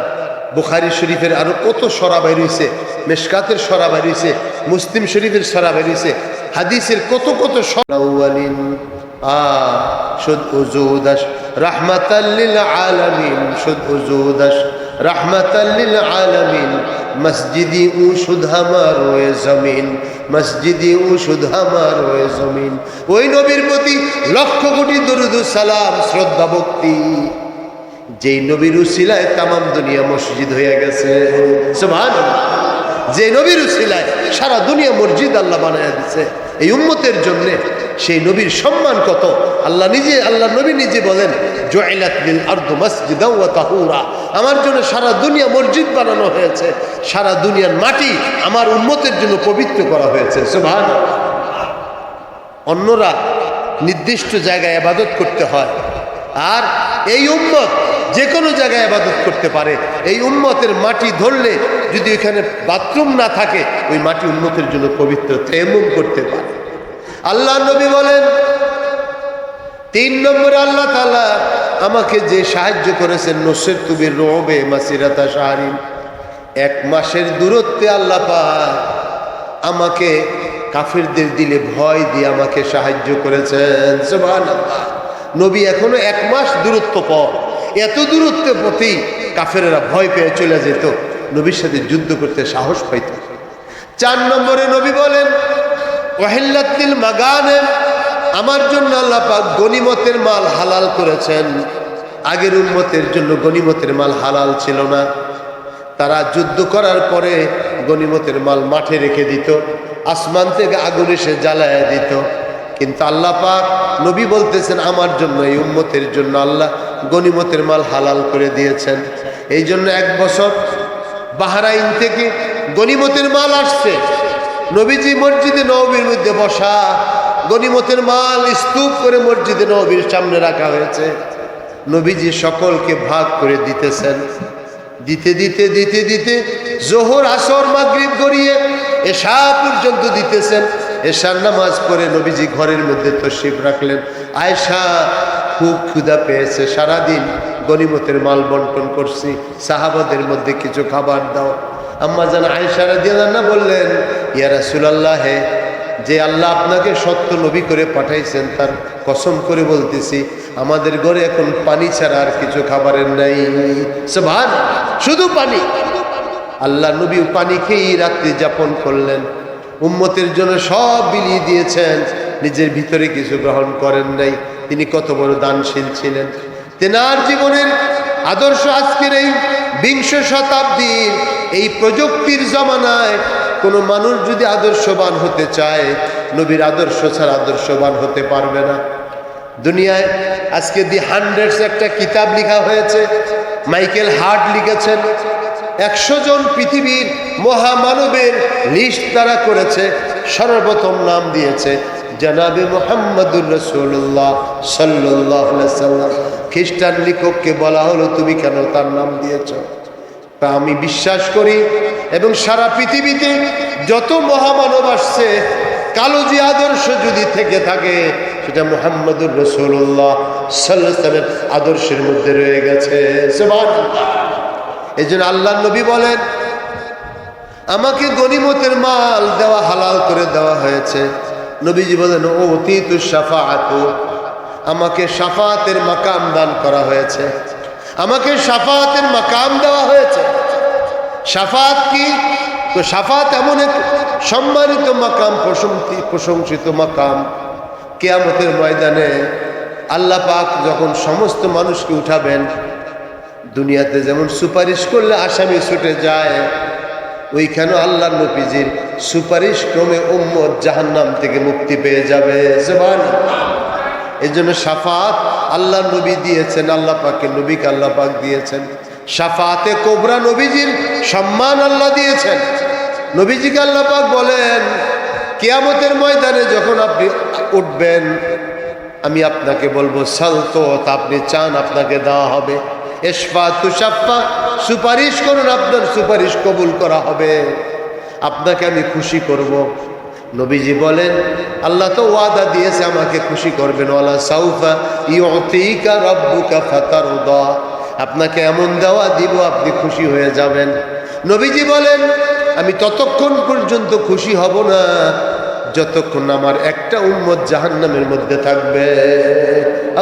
বুখারী শরীফের আরো কত শরা বের হইছে, মিশকাতের শরা বের হইছে, মুসলিম শরীফের শরা বের হইছে, হাদিসের কত কত শরাওয়ালিন শুদ উজুদাস রাহমাতাল লিল আলামিন, শুদ উজুদাস রাহমাতাল লিল আলামিন, মসজিদি ও শুদ হামার ওয়ে জমিন, মসজিদি ও শুদ হামার ওয়ে জমিন। ওই নবীর প্রতি লক্ষ কোটি দরুদ সালাম, শ্রদ্ধা ভক্তি, যেই নবীর উসিলায় তামাম দুনিয়া মসজিদ হয়ে গেছে। সুবহানাল্লাহ। যে নবীর উসিলায় সারা দুনিয়া মসজিদ আল্লাহ বানায় দিচ্ছে এই উম্মতের জন্য, সেই নবীর সম্মান কত। আল্লাহ নিজে, আল্লাহ নবী নিজে বলেন, জুইলাত লিল আরদু মাসজিদাও ওয়া তাহুরা, আমার জন্য সারা দুনিয়া মসজিদ বানানো হয়েছে, সারা দুনিয়ার মাটি আমার উম্মতের জন্য পবিত্র করা হয়েছে। সুবহানাল্লাহ। অন্যরা নির্দিষ্ট জায়গায় ইবাদত করতে হয়, আর এই উম্মত যে কোনো জায়গায় ইবাদত করতে পারে। এই উম্মতের মাটি ধরলে যদি ওইখানে বাথরুম না থাকে, ওই মাটি উম্মতের জন্য পবিত্র, তায়াম্মুম করতে পারে। আল্লাহ নবী বলেন, 3 নম্বরে আল্লাহ তাআলা আমাকে যে সাহায্য করেছেন, নুসরাতু বির-রু'বে মাসিরাতা শাহরিন, 1 মাসের দূরত্বে আল্লাহ পাক আমাকে কাফিরদের দিলে ভয় দিয়ে আমাকে সাহায্য করেছেন। সুবহানাল্লাহ। নবী এখনো 1 মাস দূরত্ব পর, এত দূরত্বের প্রতি কাফেরেরা ভয় পেয়ে চলে যেত, নবীর সাথে যুদ্ধ করতে সাহস পাইত। 4 নম্বরে নবী বলেন, ওয়াহিল্লাতিল মাগানিম, আমার জন্য আল্লাহ পাক গনিমতের মাল হালাল করেছেন। আগের উম্মতের জন্য গনিমতের মাল হালাল ছিল না, তারা যুদ্ধ করার পরে গনিমতের মাল মাঠে রেখে দিত, আসমান থেকে আগুন এসে জ্বালায় দিত। কিন্তু আল্লাহ পাক নবী বলতেছেন, আমার জন্য, এই উম্মতের জন্য আল্লাহ গনিমতের মাল হালাল করে দিয়েছেন। এই জন্য 1 বছর বাহরাইন থেকে গনিমতের মাল আসছে, নবীজি মসজিদে নববীর মধ্যে বসা, গনিমতের মাল স্তূপ করে মসজিদে নববীর সামনে রাখা হয়েছে। নবীজি সকলকে ভাগ করে দিতেছেন, দিতে দিতে দিতে দিতে জোহর আসর মাগরিব গড়িয়ে এশা পর্যন্ত দিতেছেন। এশার নামাজ পড়ে নবীজি ঘরের মধ্যে তশরিফ রাখলেন। আয়েশা খুব ক্ষুধা পেয়েছে, সারাদিন গনিমতের মাল বন্টন করছি, সাহাবাদের মধ্যে কিছু খাবার দাও। আম্মা জান আয়েশা রাদিয়াল্লাহু আনহা বললেন, ইয়া রাসূলুল্লাহ, যে আল্লাহ আপনাকে সত্য নবী করে পাঠাইছেন, তার কসম করে বলতেছি, আমাদের ঘরে এখন পানি ছাড়া আর কিছু খাবারের নাই। সুবহানাল্লাহ। শুধু পানি। আল্লাহ নবী পানি খেয়েই রাত্রি যাপন করলেন, উম্মতের জন্য সব বিলিয়ে দিয়েছেন, নিজের ভিতরে কিছু গ্রহণ করেন নাই। তিনি কত বড় দানশীল ছিলেন। তেনার জীবনের আদর্শ আজকের এই 20 শতাব্দীর এই প্রযুক্তির জমানায় কোনো মানুষ যদি আদর্শবান হতে চায়, নবীর আদর্শ ছাড়া আদর্শবান হতে পারবে না। দুনিয়ায় আজকে দি 100 একটা কিতাব লেখা হয়েছে, মাইকেল হার্ট লিখেছেন, 100 জন পৃথিবীর মহামানবের লিস্ট তারা করেছে, সর্বপ্রথম নাম দিয়েছে জনাবে মুহাম্মদুর রাসূলুল্লাহ সাল্লাল্লাহু আলাইহি ওয়াসাল্লাম। খ্রিস্টান লেখককে বলা হলো, তুমি কেন তার নাম দিয়েছো? তা আমি বিশ্বাস করি, এবং সারা পৃথিবীতে যত মহামানব আসছে, কালো যে আদর্শ যদি থেকে থাকে, সেটা মুহাম্মদুর রাসূলুল্লাহ সাল্লাল্লাহু আলাইহি ওয়াসাল্লামের আদর্শের মধ্যে রয়ে গেছে। সুবহানাল্লাহ। এই জন্য আল্লাহ নবী বলেন, আমাকে গনিমতের মাল দেওয়া হালাল করে দেওয়া হয়েছে। নবীজি বলেন, ও অতীতু শাফাআতু, আমাকে শাফাতের মাকাম দান করা হয়েছে, আমাকে শাফাতের মাকাম দেওয়া হয়েছে। শাফাত কি? তো শাফাত এমন এক সম্মানিত মাকাম, প্রশংসিত মাকাম, কিয়ামতের ময়দানে আল্লাহ পাক যখন সমস্ত মানুষকে উঠাবেন, দুনিয়াতে যেমন সুপারিশ করলে আসামি ছুটে যায়, ওইখানে আল্লাহ নবীজির সুপারিশ ক্রমে উম্মত জাহান্নাম থেকে মুক্তি পেয়ে যাবে। সুবহানাল্লাহ। এই জন্য শাফাত আল্লাহ নবী দিয়েছেন, আল্লাহ পাকের নবীকে আল্লাহ পাক দিয়েছেন। শাফাতে কোবরা নবীজির সম্মান আল্লাহ দিয়েছেন। নবীজিকে আল্লাহ পাক বলেন, কিয়ামতের ময়দানে যখন আপনি উঠবেন, আমি আপনাকে বলবো সালতো, আপনি চান আপনাকে দেওয়া হবে। ইশফা তুশাফা, সুপারিশ করুন, আপনার সুপারিশ কবুল করা হবে, আপনাকে আমি খুশি করব। নবীজি বলেন, আল্লাহ তো ওয়াদা দিয়েছে আমাকে খুশি করবেন, ওয়ালা সাউফা ইউতিকা রাব্বুকা ফাতারদা, আপনাকে এমন দেওয়া দিব আপনি খুশি হয়ে যাবেন। নবীজি বলেন, আমি ততক্ষণ পর্যন্ত খুশি হব না যতক্ষণ আমার একটা উম্মত জাহান্নামের মধ্যে থাকবে।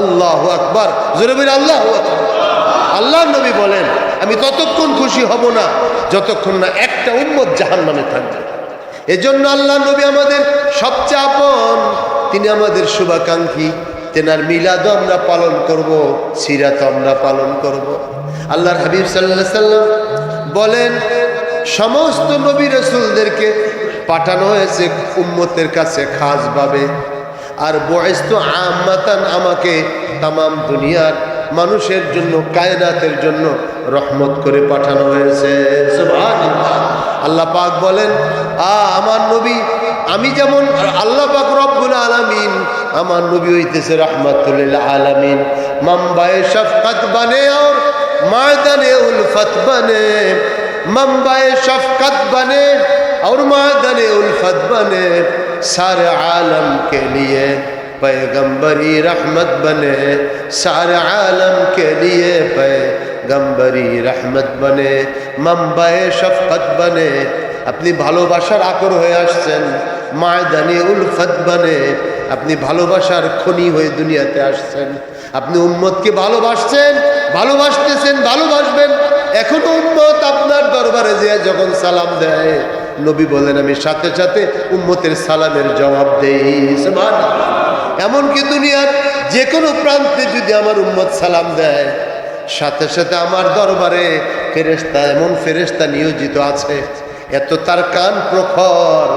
আল্লাহু আকবার, জোরে বলেন আল্লাহু আকবার। আল্লাহ নবী বলেন, আমি ততক্ষণ খুশি হব না যতক্ষণ না একটা উম্মত জাহান্নামে থাকবে। এজন্য আল্লাহ নবী আমাদের সবচেয়ে আপন, তিনি আমাদের শুভাকাঙ্ক্ষী। তেনার মিলাদও আমরা পালন করব, সিরাতও আমরা পালন করব। আল্লাহর হাবিব সাল্লাল্লাহু আলাইহি সাল্লাম বলেন, সমস্ত নবী রাসূলদেরকে পাঠানো হয়েছে উম্মতের কাছে খাসভাবে, আর বুইসতু আম্মাতান, আমাকে তামাম দুনিয়ার মানুষের জন্য, কায়নাতের জন্য রহমত করে পাঠানো হয়েছে। সুবহানাল্লাহ। আল্লাহ পাক বলেন, আমার নবী, আমি যেমন আল্লাহ পাক রব্বুল আলামিন, আমার নবী হইতেছে রাহমাতুল লিল আলামিন। মামবায়ে শফকত বনে और मैदाने उल्फत बने, मंबाए शफकत बने और मैदाने उल्फत बने, सारे आलम के लिए पैगंबरी रहमत बने, सारे आलम के लिए पैगंबरी रहमत बने, मंबाए शफकत बने, আপনি ভালোবাসার আকর হয়ে আসছেন, মায়দানে উলফত বনে, আপনি ভালোবাসার খনি হয়ে দুনিয়াতে আসছেন। আপনি উম্মতকে ভালোবাসছেন, ভালোবাসতেছেন, ভালোবাসবেন। এখনো উম্মত আপনার দরবারে যে যখন সালাম দেয়, নবী বলেন, আমি সাথে সাথে উম্মতের সালামের জবাব দেই। সুবহানাল্লাহ। এমনকি দুনিয়ার যে কোনো প্রান্তে যদি আমার উম্মত সালাম দেয়, সাথে সাথে আমার দরবারে ফেরেশতা, এমন ফেরেশতা নিয়োজিত আছে, এত তার কান প্রখর,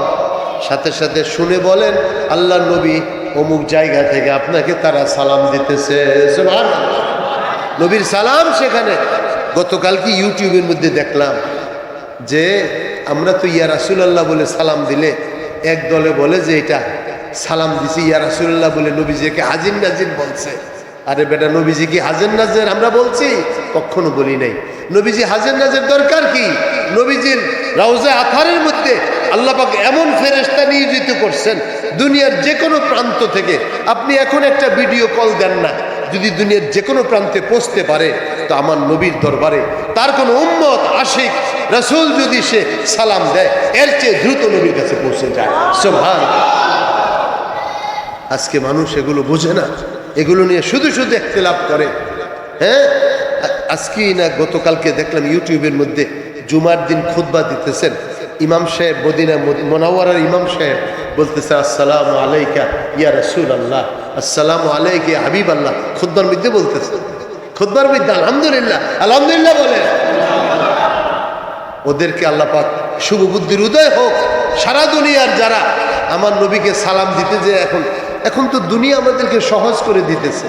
সাথে সাথে শুনে বলেন, আল্লাহ নবী অমুক জায়গা থেকে আপনাকে তারা সালাম দিতেছে। সুবহানাল্লাহ। নবীর সালাম সেখানে। গতকালকে ইউটিউবের মধ্যে দেখলাম যে আমরা তো ইয়া রাসূলুল্লাহ বলে সালাম দিলে এক দলে বলে যে এটা সালাম দিছি ইয়া রাসূলুল্লাহ বলে নবীজিকে হাজির নাজির বলছে। আরে বেটা, নবীজি কি হাজির নাজির আমরা বলছি? কখনো বলি নাই। নবীজি হাজির নাজির দরকার কি? নবীজির রওজা আথারের মধ্যে আল্লাহ পাক এমন ফেরেশতা নিয়োজিত করছেন, দুনিয়ার যে কোনো প্রান্ত থেকে আপনি এখন একটা ভিডিও কল দেন না, যদি দুনিয়ার যে কোনো প্রান্তে পৌঁছতে পারে, তো আমার নবীর দরবারে তার কোনো উম্মত আশিক রাসূল যদি সে সালাম দেয়, এর চেয়ে দ্রুত নবীর কাছে পৌঁছে যায়। সুবহানাল্লাহ। আজকে মানুষ এগুলো বোঝে না, এগুলো নিয়ে শুধু শুধু ইখতিলাফ করে। হ্যাঁ, আজকে না গতকালকে দেখলাম ইউটিউবের মধ্যে জুমার দিন খুতবা দিতেছেন ইমাম সাহেব, মদিনা মুনাওয়ারার ইমাম সাহেব বলতেছে, আসসালামু আলাইকা ইয়া রাসূলুল্লাহ, আসসালামু আলাইকা ইয়া হাবিবাল্লাহ। খুতবার মধ্যে বলতেছে, খুতবার মধ্যে আলহামদুলিল্লাহ আলহামদুলিল্লাহ বলে। ওদেরকে আল্লাহ পাক শুভ বুদ্ধির উদয় হোক। সারা দুনিয়ার যারা আমার নবীকে সালাম দিতে যে এখন তো দুনিয়া আমাদেরকে সহজ করে দিতেছে।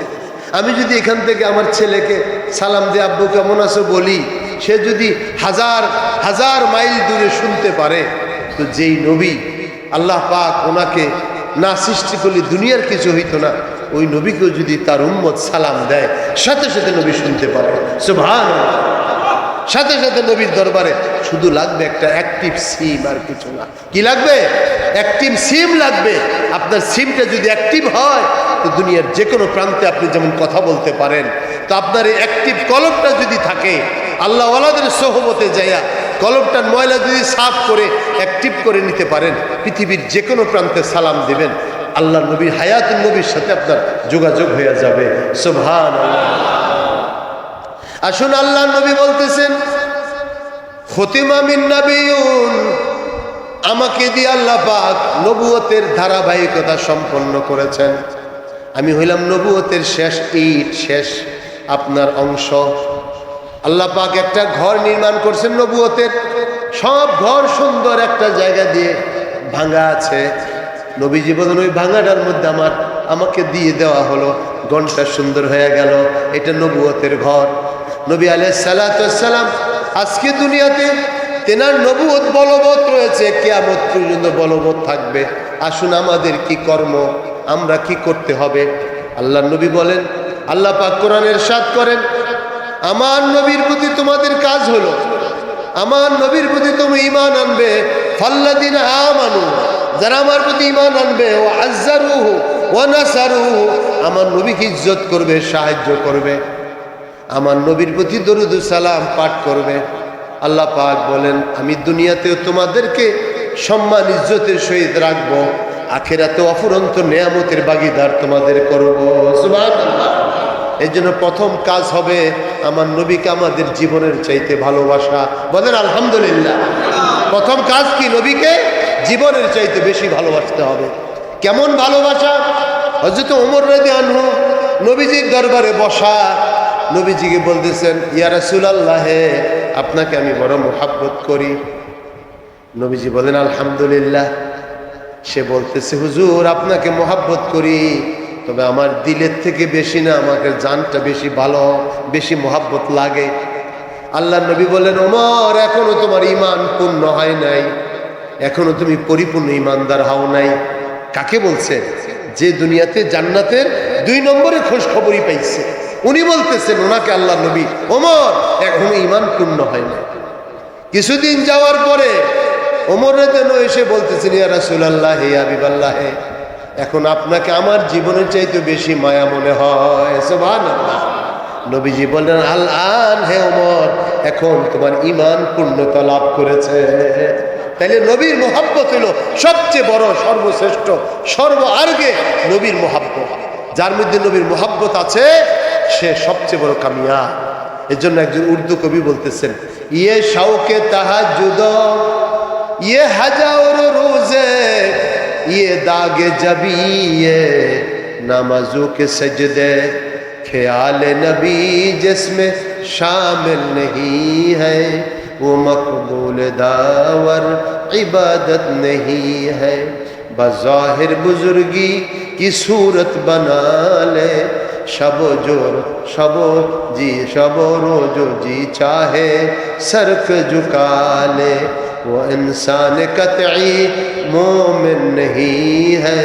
আমি যদি এখান থেকে আমার ছেলেকে সালাম দিয়ে আব্বু কেমন আছো বলি, সে যদি হাজার হাজার মাইল দূরে শুনতে পারে, তো যেই নবী আল্লাহ পাক ওনাকে না সৃষ্টি করলে দুনিয়ার কিছু হইতো না, ওই নবীকেও যদি তার উম্মত সালাম দেয়, সাথে সাথে নবী শুনতে পারে। সুবহানাল্লাহ। সাথে সাথে নবীর দরবারে শুধু লাগবে একটা অ্যাক্টিভ সিম, আর কিছু না। কি লাগবে? অ্যাক্টিভ সিম লাগবে। আপনার সিমটা যদি অ্যাক্টিভ হয়, তো দুনিয়ার যে কোনো প্রান্তে আপনি যেমন কথা বলতে পারেন। তো আপনার এই অ্যাক্টিভ কলমটা যদি থাকে, আল্লাহ ওয়ালাদের সোহবতে যাইয়া কলমটার ময়লা যদি সাফ করে অ্যাক্টিভ করে নিতে পারেন, পৃথিবীর যে কোনো প্রান্তে সালাম দিবেন, আল্লাহ নবীর হায়াতুন নবীর সাথে আপনার যোগাযোগ হয়ে যাবে। সুবহানাল্লাহ। আসুন, আল্লাহ নবী বলতেছেন, খতিমা মিন নাবিয়ুন, আমাকে দিয়ে আল্লাহ পাক নবুয়তের ধারাবাহিকতা সম্পন্ন করেছেন। আমি হইলাম নবুয়তের শেষ ইট, শেষ আপনার অংশ। আল্লাহ পাক একটা ঘর নির্মাণ করছেন নবুয়তের, সব ঘর সুন্দর একটা জায়গা দিয়ে ভাঙা আছে। নবীজি বলেন ওই ভাঙাটার মধ্যে আমাকে দিয়ে দেওয়া হলো, ঘরটা সুন্দর হয়ে গেল। এটা নবুয়তের ঘর। নবী আলাইহিস সালাতু ওয়াস সালাম আজকে দুনিয়াতে তেনার নবুয়ত বলবৎ রয়েছে, কিয়ামত পর্যন্ত বলবৎ থাকবে। আসুন আমাদের কি কর্ম, আমরা কি করতে হবে। আল্লাহ নবী বলেন, আল্লাহ পাক কোরআনে ইরশাদ করেন, আমার নবীর প্রতি তোমাদের কাজ হলো, আমার নবীর প্রতি তুমি ঈমান আনবে। ফাল্লাযিনা আমানু, যারা আমার প্রতি ঈমান আনবে, ওয়া আযযারুহু ওয়া নাসারুহু, আমার নবীকে ইজ্জত করবে, সাহায্য করবে, আমার নবীর প্রতি দরুদ ও সালাম পাঠ করবে। আল্লাহ পাক বলেন, আমি দুনিয়াতেও তোমাদেরকে সম্মান ইজ্জতের সহিত রাখবো, আখিরাতে অফুরন্ত নেয়ামতের ভাগীদার তোমাদের করব। সুবহানাল্লাহ। এই জন্য প্রথম কাজ হবে আমার নবীকে আমাদের জীবনের চাইতে ভালোবাসা। বলেন আলহামদুলিল্লাহ। প্রথম কাজ কি? নবীকে জীবনের চাইতে বেশি ভালোবাসতে হবে। কেমন ভালোবাসা? হযরত ওমর রাদিয়াল্লাহু আনহু নবীজির দরবারে বসা, নবীজিকে বলতেছেন, ইয়া রাসূলুল্লাহ, আপনাকে আমি বড় মুহাব্বত করি। নবীজি বলেন আলহামদুলিল্লাহ। সে বলতেছে, হুজুর আপনাকে মুহাব্বত করি, তবে আমার দিলের থেকে বেশি না, আমাকে জানটা বেশি ভালো, বেশি মুহাব্বত লাগে। আল্লাহ নবী বলেন, ওমর এখনো তোমার ঈমান পূর্ণ হয় নাই, এখনো তুমি পরিপূর্ণ ঈমানদার হও নাই। কাকে বলছে? যে দুনিয়াতে জান্নাতের 2 নম্বরে খোঁজ খবরই পাইছে, উনি বলতেছেন, ওনাকে আল্লাহ নবী, ওমর এখনো ঈমান পূর্ণ হয় না। কিছুদিন যাওয়ার পরে ওমর রাদিয়াল্লাহু এসে বলতেছেন, ইয়া রাসূলুল্লাহ, ইয়া হাবিবাল্লাহ, এখন আপনাকে আমার জীবনের চাইতে বেশি মায়া মনে হয়। সুবহানাল্লাহ। নবীজি বললেন, আল আন, হে ওমর, এখন তোমার ঈমান পূর্ণতা লাভ করেছে। তাইলে নবীর মুহাব্বত হলো সবচেয়ে বড়, সর্বশ্রেষ্ঠ, সর্বার্গে নবীর মুহাব্বত। যার মধ্যে নবীর মুহাব্বত আছে সে সবচেয়ে বড় কামিয়াব। এর জন্য একজন উর্দু কবি বলতেছেন, ইয়ে শাউকে তাহাজ্জুদ, ইয়ে হাজার রোজে, ইয়ে দাগে জবি, ইয়ে নামাজু কে সজদে, ख्याल नबी जिसमें शामिल नहीं है वो मकबूल दावर इबादत नहीं है। बज़ाहिर बुजुर्गी की सूरत बना ले, शबो जोर शबो जी शबो रोजो जी चाहे सरक झुका ले, वो इंसान कतई मोमिन नहीं है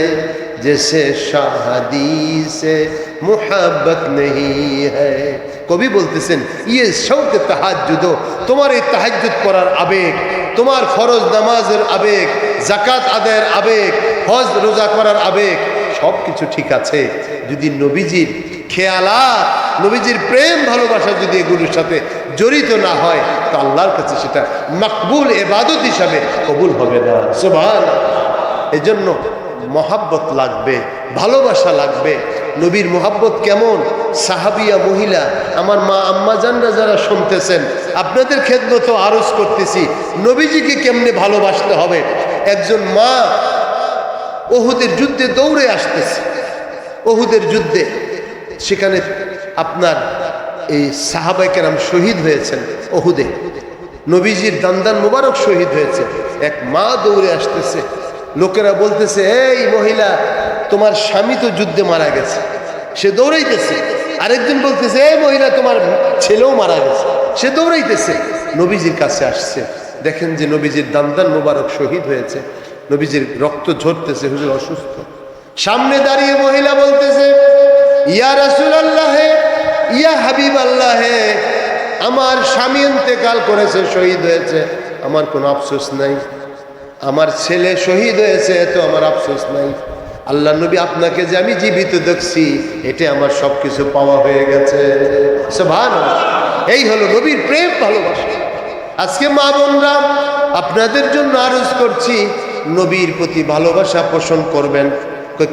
जैसे शादी से मुहब्बत नहीं है। কবি বলতেছেন, ইয়ে শৌকে তাহাজ্জুদ, তোমার এই তাহাজ্জুদ করার আবেগ, তোমার ফরজ নামাজের আবেগ, যাকাত আদায়ের আবেগ, হজ রোজা করার আবেগ, সব কিছু ঠিক আছে, যদি নবীজির খেয়ালাত, নবীজির প্রেম ভালোবাসা যদি এগুলোর সাথে জড়িত না হয়, তো আল্লাহর কাছে সেটা মাকবুল ইবাদত হিসাবে কবুল হবে না। সুবহানাল্লাহ। এজন্য মহাব্বত লাগবে, ভালোবাসা লাগবে। নবীর মহাব্বত কেমন? সাহাবিয়া মহিলা, আমার মা আম্মা জানরা যারা শুনতেছেন, আপনাদের খেদমত আরজ করতেছি, নবীজিকে কেমনে ভালোবাসতে হবে। একজন মা ওহুদের যুদ্ধে দৌড়ে আসতেছে, ওহুদের যুদ্ধে, সেখানে আপনার এই সাহাবায়ে কেরাম শহীদ হয়েছেন ওহুদে, নবীজির দান্দান মুবারক শহীদ হয়েছে। এক মা দৌড়ে আসতেছে, লোকেরা বলতেছে, এই মহিলা, তোমার স্বামী তো যুদ্ধে মারা গেছে। সে দৌড়াইতেছে। আরেকজন বলতেছে, এই মহিলা, তোমার ছেলেও মারা গেছে। সে দৌড়াইতেছে, নবীজির কাছে আসছে। দেখেন যে নবীজির দান্দান মুবারক শহীদ হয়েছে, নবীজির রক্ত ঝরতেছে, হুজুর অসুস্থ। সামনে দাঁড়িয়ে মহিলা বলতেছে, ইয়া রাসূলুল্লাহ, ইয়া হাবিবাল্লাহ, আমার স্বামী ইন্তেকাল করেছে, শহীদ হয়েছে, আমার কোনো আফসোস নাই। আমার ছেলে শহীদ হয়েছে, তো আমার আফসোস নাই। আল্লাহ নবী, আপনাকে যে আমি জীবিত দেখছি, এটা আমার সব কিছু পাওয়া হয়ে গেছে। সুবহানাল্লাহ। এই হলো নবীর প্রেম ভালোবাসা। আজকে মা বোনরা, আপনাদের জন্য আরজ করছি, নবীর প্রতি ভালোবাসা পোষণ করবেন।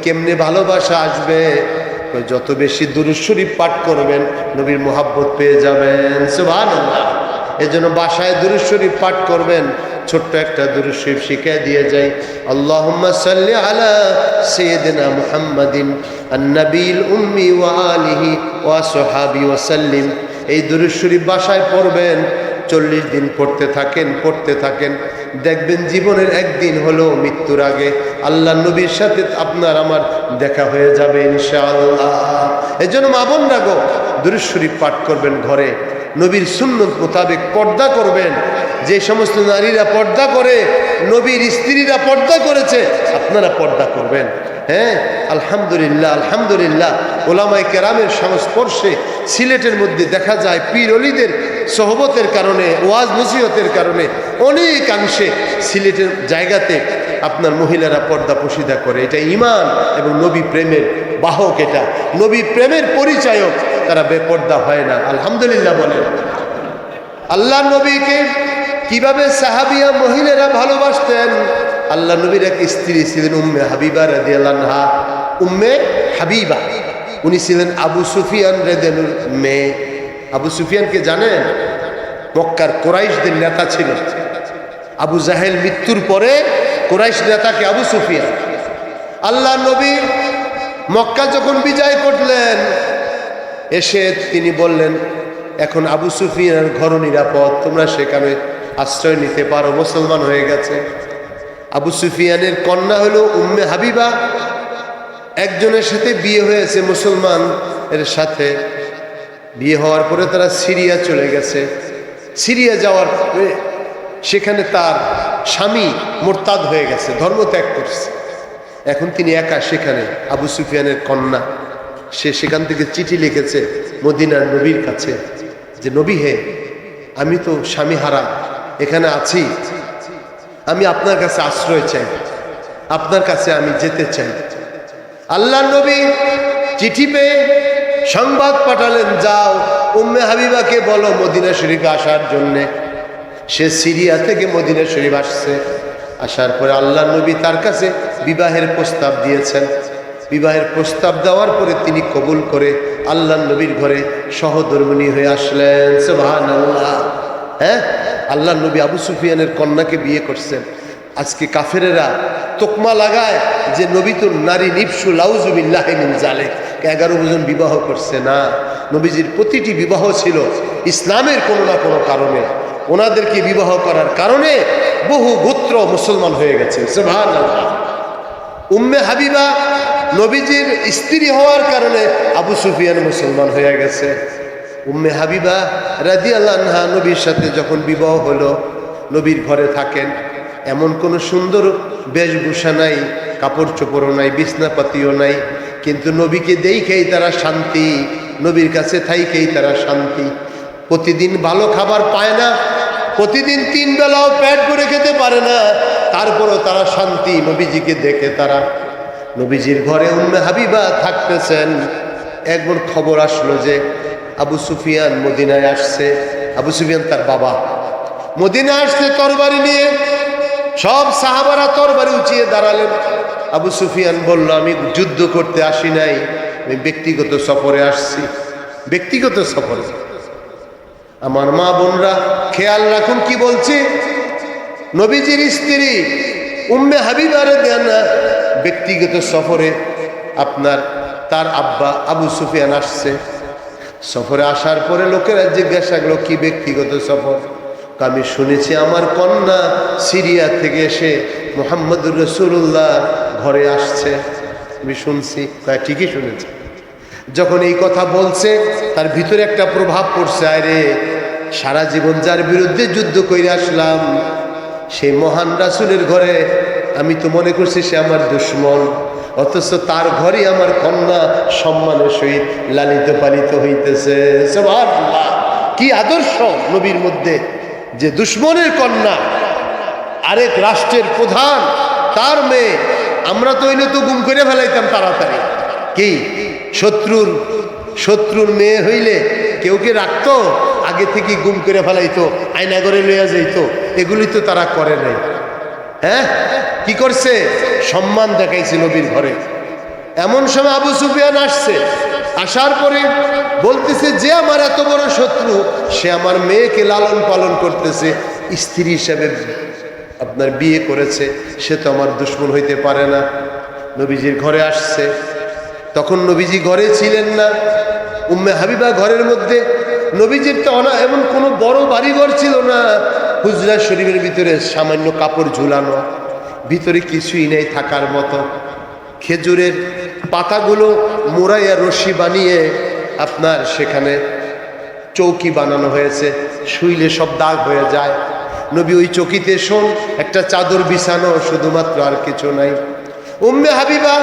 কেমনে ভালোবাসা আসবে? যত বেশি দুরূদ শরীফ পাঠ করবেন, নবীর মুহাব্বত পেয়ে যাবেন। সুবহানাল্লাহ। এজন্য বাসায় দুরূদ শরীফ পাঠ করবেন। ছোট্ট একটা দুরূদ শরীফ শিখিয়ে দিয়ে যাই, আল্লাহুম্মা সাল্লি আলা সাইয়্যিদিনা মুহাম্মাদিন আন-নবিয়্যিল উম্মি ওয়া আলিহি ওয়া সাহবিহি ওয়া সাল্লিম। এই দুরূদ শরীফ বাসায় পড়বেন, 40 দিন পড়তে থাকেন, দেখবেন জীবনের একদিন হলেও মৃত্যুর আগে আল্লাহ নবীর সাথে আপনার আমার দেখা হয়ে যাবে ইনশাআল্লাহ। এজন্য মা বোনরা গো, দুরূদ শরীফ পাঠ করবেন ঘরে, নবীর সুন্নত মোতাবেক পর্দা করবেন। যে সমস্ত নারীরা পর্দা করে, নবীর স্ত্রীরা পর্দা করেছে, আপনারা পর্দা করবেন। হ্যাঁ, আলহামদুলিল্লাহ আলহামদুলিল্লাহ, ওলামায়ে কেরামের সংস্পর্শে সিলেটের মধ্যে দেখা যায় পীর অলিদের সোহবতের কারণে, ওয়াজ নসিহতের কারণে অনেকাংশে সিলেটের জায়গাতে আপনার মহিলারা পর্দা পশিদা করে। এটা ঈমান এবং নবী প্রেমের বাহক, এটা নবী প্রেমের পরিচায়ক, তারা বেপর্দা হয় না। আলহামদুলিল্লাহ বলেন। আল্লাহ নবীকে কিভাবে সাহাবিয়া মহিলারা ভালোবাসতেন। আল্লাহ নবীর এক স্ত্রী ছিলেন উম্মে হাবিবা রাদিয়াল্লাহু আনহা। উম্মে হাবিবা উনি ছিলেন আবু সুফিয়ান রাদিয়াল্লাহু মেয়ে। আবু সুফিয়ানকে জানেন? মক্কার কুরাইশদের নেতা ছিলেন। আবু জাহেল মৃত্যুর পরে কুরাইশ নেতাকে আবু সুফিয়ান। আল্লাহ নবী মক্কা যখন বিজয় করলেন, এসে তিনি বললেন, এখন আবু সুফিয়ানের ঘর নিরাপদ, তোমরা সেখানে আশ্রয় নিতে পারো, মুসলমান হয়ে গেছে। আবু সুফিয়ানের কন্যা হলো উম্মে হাবিবা, একজনের সাথে বিয়ে হয়েছে, মুসলমান এর সাথে বিয়ে হওয়ার পরে তারা সিরিয়া চলে গেছে। সিরিয়া যাওয়ার পরে সেখানে তার স্বামী মোরতাদ হয়ে গেছে, ধর্ম ত্যাগ করছে। এখন তিনি একা সেখানে, আবু সুফিয়ানের কন্যা, সে সেখান থেকে চিঠি লিখেছে মদিনার নবীর কাছে যে, নবী হে, আমি তো স্বামী হারা এখানে আছি, আমি আপনার কাছে আশ্রয় চাই, আপনার কাছে আমি যেতে চাই। আল্লাহ নবী চিঠি পেয়ে সংবাদ পাঠালেন, যাও উম্মে হাবিবাকে বলো মদিনা শরীফে আসার জন্যে। সে সিরিয়া থেকে মদিনা শরীফ আসছে। আসার পরে আল্লাহ নবী তার কাছে বিবাহের প্রস্তাব দিয়েছেন। বিবাহের প্রস্তাব দেওয়ার পরে তিনি কবুল করে আল্লাহ নবীর ঘরে সহধর্মিণী হয়ে আসলেন। সুবহানাল্লাহ। হ্যাঁ, আল্লাহ নবী আবু সুফিয়ানের কন্যাকে বিয়ে করছেন। আজকে কাফেরেরা তোকমা লাগায় যে নবী তো নারী নিপসু, লাউজুবিল্লাহি মিন যালিক, 11 জন বিবাহ করছে না। নবীজির প্রতিটি বিবাহ ছিল ইসলামের কোনো না কোনো কারণে। ওনাদেরকে বিবাহ করার কারণে বহু গোত্র মুসলমান হয়ে গেছে। সুবহানাল্লাহ। উম্মে হাবিবা নবীজির স্ত্রী হওয়ার কারণে আবু সুফিয়ান মুসলমান হয়ে গেছে। উম্মে হাবিবা রাদিয়াল্লাহু আনহা নবীর সাথে যখন বিবাহ হলো, নবীর ঘরে থাকেন, এমন কোনো সুন্দর বেশভূষা নাই, কাপড় চোপড়ও নাই, বিছনাপাতিও নাই, কিন্তু নবীকে দেখেই তারা শান্তি, নবীর কাছে থাইকেই তারা শান্তি। প্রতিদিন ভালো খাবার পায় না, প্রতিদিন 3 বেলাও পেট ভরে খেতে পারে না, তারপরও তারা শান্তি নবীজিকে দেখে। তারা নবীজির ঘরে উম্মে হাবিবা থাকতেছেন। একবার খবর আসলো যে আবু সুফিয়ান মদিনায় আসছে। আবু সুফিয়ান তার বাবা মদিনায় আসছে তরবারি নিয়ে। সব সাহাবারা তরবারি উঁচিয়ে দাঁড়ালেন। আবু সুফিয়ান বলল, আমি যুদ্ধ করতে আসি নাই, আমি ব্যক্তিগত সফরে আসছি। ব্যক্তিগত সফরে। আমার মা বোনরা খেয়াল রাখুন কি বলছি। নবীজির স্ত্রী উম্মে হাবিবা রাদিয়াল্লাহু আনহা ব্যক্তিগত সফরে, আপনার তার আব্বা আবু সুফিয়ান আসছে। সফরে আসার পরে লোকেরা জিজ্ঞাসা করলো, কি ব্যক্তিগত সফর? আমি শুনেছি আমার কন্যা সিরিয়া থেকে এসে মুহাম্মদুর রাসূলুল্লাহ ঘরে আসছে। আমি শুনছি। ঠিকই শুনেছি। যখন এই কথা বলছে, তার ভিতরে একটা প্রভাব পড়ছে, আরে সারা জীবন যার বিরুদ্ধে যুদ্ধ করে আসলাম, সেই মহান রাসূলের ঘরে আমি তো মনে করছি সে আমার দুশমন, অথচ তার ঘরে আমার কন্যা সম্মানের সহিত লালিত পালিত হইতেছে। সুবহানাল্লাহ। কি আদর্শ নবীর মধ্যে, যে দুশমনের কন্যা, আরেক রাষ্ট্রের প্রধান, তার মেয়ে। আমরা তো হইলে তো গুম করে ফেলাইতাম তাড়াতাড়ি। কি শত্রুর মেয়ে হইলে কেউ কে রাখতো? আগে থেকে গুম করে ফেলাইতো, আয়না করে লইয়া যাইতো। এগুলি তো তারা করে নাই। হ্যাঁ, কি করছে? সম্মান দেখাইছে নবীর ঘরে। এমন সময় আবু সুফিয়ান আসছে। আসার পরে বলতেছে, যে আমার এত বড় শত্রু, সে আমার মেয়েকে লালন পালন করতেছে, স্ত্রী হিসাবে আপনার বিয়ে করেছে, সে তো আমার দুশমন হইতে পারে না। নবীজির ঘরে আসছে। তখন নবীজি ঘরে ছিলেন না। উম্মে হাবিবা ঘরের মধ্যে নবীজির তো এমন কোনো বড় বাড়িঘর ছিল না, হুজরা শরীফের ভিতরে সামান্য কাপড় ঝুলানো, ভিতরে কিছুই নেই থাকার মতো। খেজুরের পাতাগুলো মোড়াইয়া রশি বানিয়ে আপনার সেখানে চৌকি বানানো হয়েছে, শুইলে সব দাগ হয়ে যায়। নবী ওই চৌকিতে শোন একটা চাদর বিছানো, শুধুমাত্র আর কিছু নাই। উম্মে হাবিবা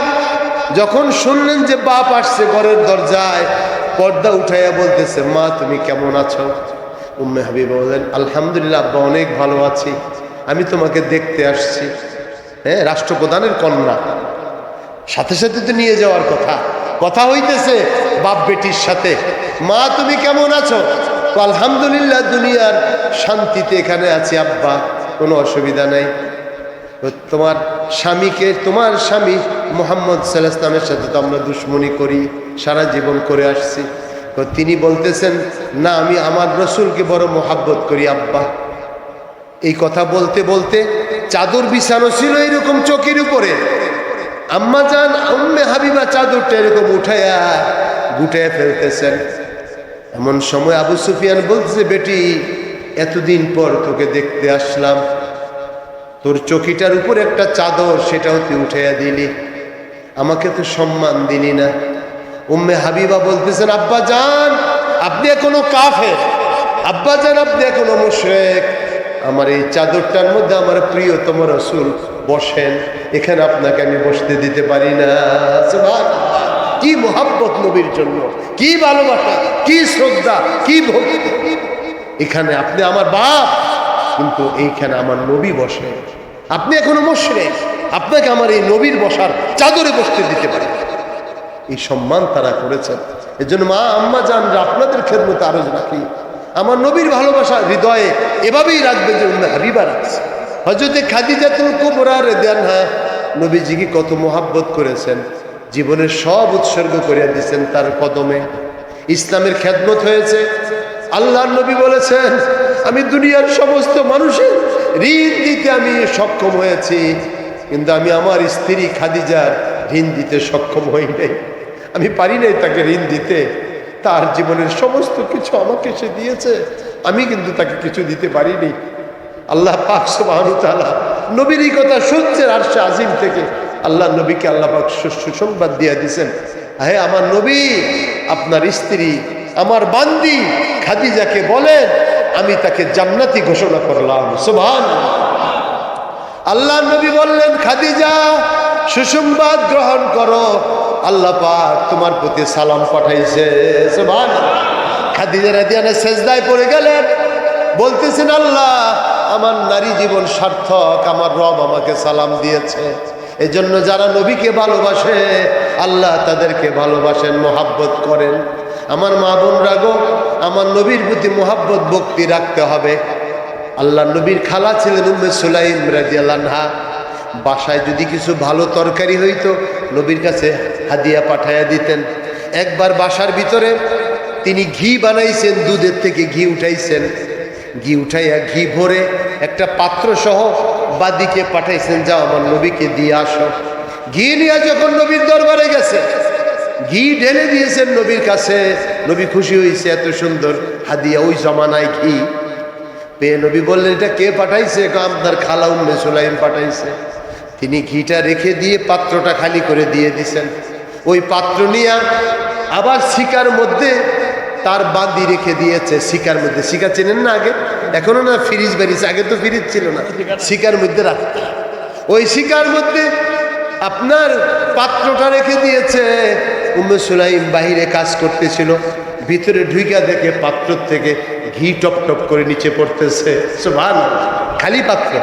যখন শুনলেন যে বাপ আসছে ঘরের দরজায়, পর্দা উঠাইয়া বলতেছে, মা তুমি কেমন আছো? উম্মে হাবিবা বললেন, আলহামদুলিল্লাহ আব্বা অনেক ভালো আছি, আমি তোমাকে দেখতে আসছি। হ্যাঁ, রাষ্ট্রপ্রধানের কন্যা, সাথে সাথে তো নিয়ে যাওয়ার কথা, কথা হইতেছে বাপ বেটির সাথে। মা তুমি কেমন আছো? আলহামদুলিল্লাহ দুনিয়ার শান্তিতে এখানে আছি আব্বা, কোনো অসুবিধা নাই। তোমার স্বামীকে, তোমার স্বামী মুহাম্মদ সাল্লাল্লাহু আলাইহি ওয়াসাল্লামের সাথে তো আমরা দুশ্মনী করি, সারা জীবন করে আসছি। তো তিনি বলতেছেন, না আমি আমার রসুলকে বড় মোহাব্বত করি আব্বা। এই কথা বলতে বলতে চাদর বিছানো ছিল এরকম চৌকির উপরে, আম্মা জান উম্মে হাবিবা চাদরটা এরকম উঠাইয়া গুটাইয়া ফেলতেছেন। এমন সময় আবু সুফিয়ান বলতেছে, বেটি এতদিন পর তোকে দেখতে আসলাম, তোর চকিটার উপর একটা চাদর সেটাও তুই উঠাইয়া দিলি, আমাকে তো সম্মান দিলি না। উম্মে হাবিবা বলতেছেন, আব্বা জান আপনি এখনো কাফের, আব্বা জান আপনি এখনো মুশরিক, আমার এই চাদরটার মধ্যে আমার প্রিয়তম রাসূল বসেন, এখানে আপনাকে আমি বসতে দিতে পারি না। সুবহানাল্লাহ, কি মোহাব্বত নবীর জন্য, কি ভালোবাসা, কি শ্রদ্ধা, কি ভক্তি। এখানে আপনি আমার বাপ, কিন্তু এইখানে আমার নবী বসে, আপনি এখনো মুশরিক, আপনাকে আমার এই নবীর বসার চাদরে বসতে দিতে পারি। এই সম্মান তারা করেছেন। এর জন্য মা আম্মা জানরা আপনাদের খেদমতে আরো রাখি, আমার নবীর ভালোবাসা হৃদয়ে এভাবেই রাখবে যে উম্মে হাবিবা রাখছে। হযরতে খাদিজাতুল কুবরা রাদিয়াল্লাহু আনহা নবীজিকে কত মোহাব্বত করেছেন, জীবনের সব উৎসর্গ করে দিয়েছেন তার কদমে। ইসলামের খেদমত হয়েছে। আল্লাহর নবী বলেছেন, আমি দুনিয়ার সমস্ত মানুষের ঋণ দিতে আমি সক্ষম হয়েছি, কিন্তু আমি আমার স্ত্রী খাদিজার ঋণ দিতে সক্ষম হই নাই, আমি পারি নাই তাকে ঋণ দিতে। তার জীবনের সমস্ত কিছু আমাকে সে দিয়েছে, আমি কিন্তু তাকে কিছু দিতে পারিনি। আল্লাহ পাক সুবহানাহু ওয়া তাআলা নবীর এই কথা শুনছেন আরশে আজিম থেকে, আল্লাহ নবীকে আল্লাহ পাক সুসংবাদ দিয়ে দিয়েছেন, হে আমার নবী আপনার স্ত্রী আমার বান্দি খাদিজাকে বলেন আমি তাকে জান্নাতি ঘোষণা করলাম। সুবহানাল্লাহ। আল্লাহ নবী বললেন, খাদিজা সুসংবাদ গ্রহণ করো, আল্লাহ পাক তোমার প্রতি সালাম পাঠাইছে। সুবহানাল্লাহ। খাদিজা রাদিয়াল্লাহু আনহা সেজদায় পড়ে গেলেন, বলতেছেন, আল্লাহ আমার নারী জীবন সার্থক, আমার রব আমাকে সালাম দিয়েছে। এজন্য যারা নবীকে ভালোবাসে আল্লাহ তাদেরকে ভালোবাসেন, মোহাব্বত করেন। আমার মা বোন রাগো, আমার নবীর প্রতি মোহাব্বত ভক্তি রাখতে হবে। আল্লাহ নবীর খালা ছিলেন উম্মে সুলাইম রাদিয়াল্লাহু আনহা, বাসায় যদি কিছু ভালো তরকারি হইতো নবীর কাছে হাদিয়া পাঠাইয়া দিতেন। একবার বাসার ভিতরে তিনি ঘি বানাইছেন, দুধের থেকে ঘি উঠাইছেন, ঘি উঠাইয়া ঘি ভরে একটা পাত্র সহ বাদিকে পাঠাইছেন, যাও আমার নবীকে দিয়ে আসো। ঘি নিয়ে যখন নবীর দরবারে গেছে, ঘি ঢেলে দিয়েছেন নবীর কাছে, নবী খুশি হয়েছে, এত সুন্দর হাদিয়া, ওই জমানায় ঘি পেয়ে নবী বললেন, এটা কে পাঠাইছে? আপনার খালা উম্মে সুলাইম পাঠাইছে। তিনি ঘিটা রেখে দিয়ে পাত্রটা খালি করে দিয়ে দিছেন। ওই পাত্র নিয়ে আবার শিকার মধ্যে তার বাঁধি রেখে দিয়েছে, শিকার মধ্যে। শিকা চেনেন না? আগে এখনো না ফ্রিজ বেরিয়েছে, আগে তো ফ্রিজ ছিল না, শিকার মধ্যে রাখতে। ওই শিকার মধ্যে আপনার পাত্রটা রেখে দিয়েছে। উম্মে সুলাইম বাহিরে কাজ করতেছিল, ভিতরে ঢুইকা দেখে পাত্র থেকে ঘি টপ টপ করে নিচে পড়তেছে। সুবহানাল্লাহ। খালি পাত্র,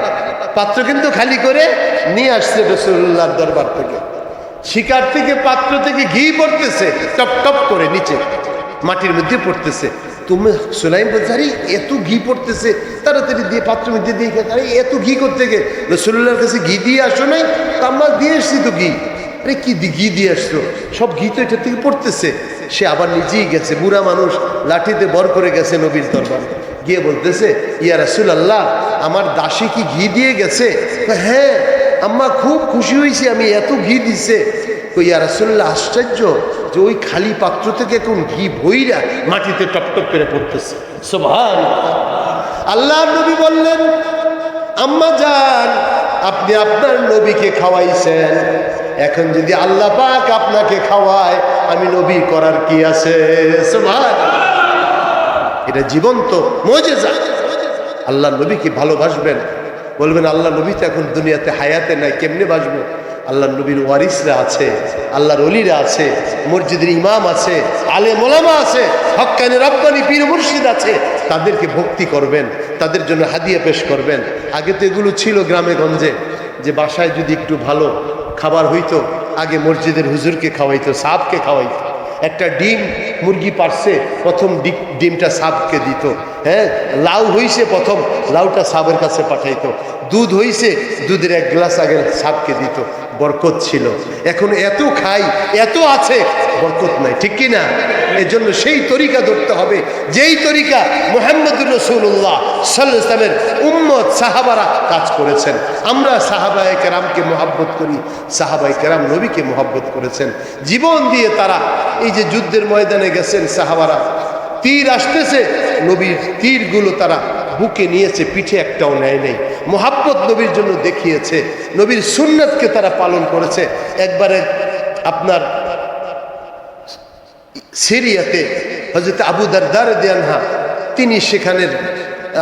পাত্র কিন্তু খালি করে নিয়ে আসছে রাসূলুল্লাহর দরবার থেকে। শিকার থেকে পাত্র থেকে ঘি পড়তেছে টপ টপ করে নিচে মাটির মধ্যে পড়তেছে। তুমি সুলাইম বলছে, আরে এত ঘি পড়তেছে, তাড়াতাড়ি দিয়ে পাত্রের মধ্যে দিয়ে খেতে, আরে এত ঘি করতে গে রাসূলুল্লাহর কাছে ঘি দিয়ে আসো নাই? আমরা দিয়ে এসছি তো ঘি। আরে কি ঘি দিয়ে আসছো? সব ঘি তো এটার থেকে পড়তেছে। সে আবার নিজেই গেছে, বুড়া মানুষ, লাঠিতে বর করে গেছে নবীর দরবারে, গিয়ে বলতেছে, ইয়া রাসূলুল্লাহ আমার দাসী কি ঘি দিয়ে গেছে? হ্যাঁ আম্মা খুব খুশি হয়েছি, আমি এত ঘি দিছে। ইয়া রাসূলুল্লাহ আশ্চর্য, যে ওই খালি পাত্র থেকে এখন ঘি ভইরা মাটিতে টপটপ করে পড়তেছে। সুবহানাল্লাহ। আল্লাহর নবী বললেন, আম্মা জান, আপনি আপনার নবীকে খাওয়াইছেন, এখন যদি আল্লাহ পাক আপনাকে খাওয়ায় আমি নবী করার কি আছে? সুবহানাল্লাহ। এটা জীবন্ত মুজিজা। আল্লাহ নবীকে ভালোবাসবেন, বলবেন আল্লাহ নবী তো এখন দুনিয়াতে হায়াতে নাই, কেমনে বাসবো? আল্লাহ নবীর ওয়ারিসরা আছে, আল্লাহর ওলিরা আছে, মসজিদের ইমাম আছে, আলেম ওলামা আছে, হক্কানি রব্বানি পীর মুর্শিদ আছে, তাদেরকে ভক্তি করবেন, তাদের জন্য হাদিয়া পেশ করবেন। আগে তো এগুলো ছিল গ্রামে গঞ্জে, যে বাসায় যদি একটু ভালো খাবার হইতো, আগে মসজিদের হুজুরকে খাওয়াইতো, সাহাবকে খাওয়াইতো। একটা ডিম মুরগি পারছে, প্রথম ডিমটা সাবকে দিত। হ্যাঁ, লাউ হইছে, প্রথম লাউটা সাবের কাছে পাঠাইতো। দুধ হইছে, দুধের এক গ্লাস আগে সাবকে দিত। বরকত ছিল। এখন এত খাই, এত আছে, বরকত নাই, ঠিক কি না? এর জন্য সেই তরিকা ধরতে হবে যেই তরিকা মুহাম্মদুর রাসূলুল্লাহ সাল্লাল্লাহু আলাইহি ওয়াসাল্লামের উম্মত সাহাবারা কাজ করেছেন। আমরা সাহাবায়ে কেরামকে মহব্বত করি, সাহাবায়ে কেরাম নবীকে মহব্বত করেছেন। জীবন দিয়ে তারা এই যে যুদ্ধের ময়দানে গেছেন, সাহাবারা তীর আসতেছে, নবীর তীরগুলো তারা বুকে নিয়েছে, পিঠে একটাও নেয় নেই। মহাব্বত নবীর জন্য দেখিয়েছে, নবীর সুন্নাতকে তারা পালন করেছে। একবারে আপনার সিরিয়াতে হযরত আবু দারদা রাদিয়াল্লাহু আনহু, তিনি সেখানের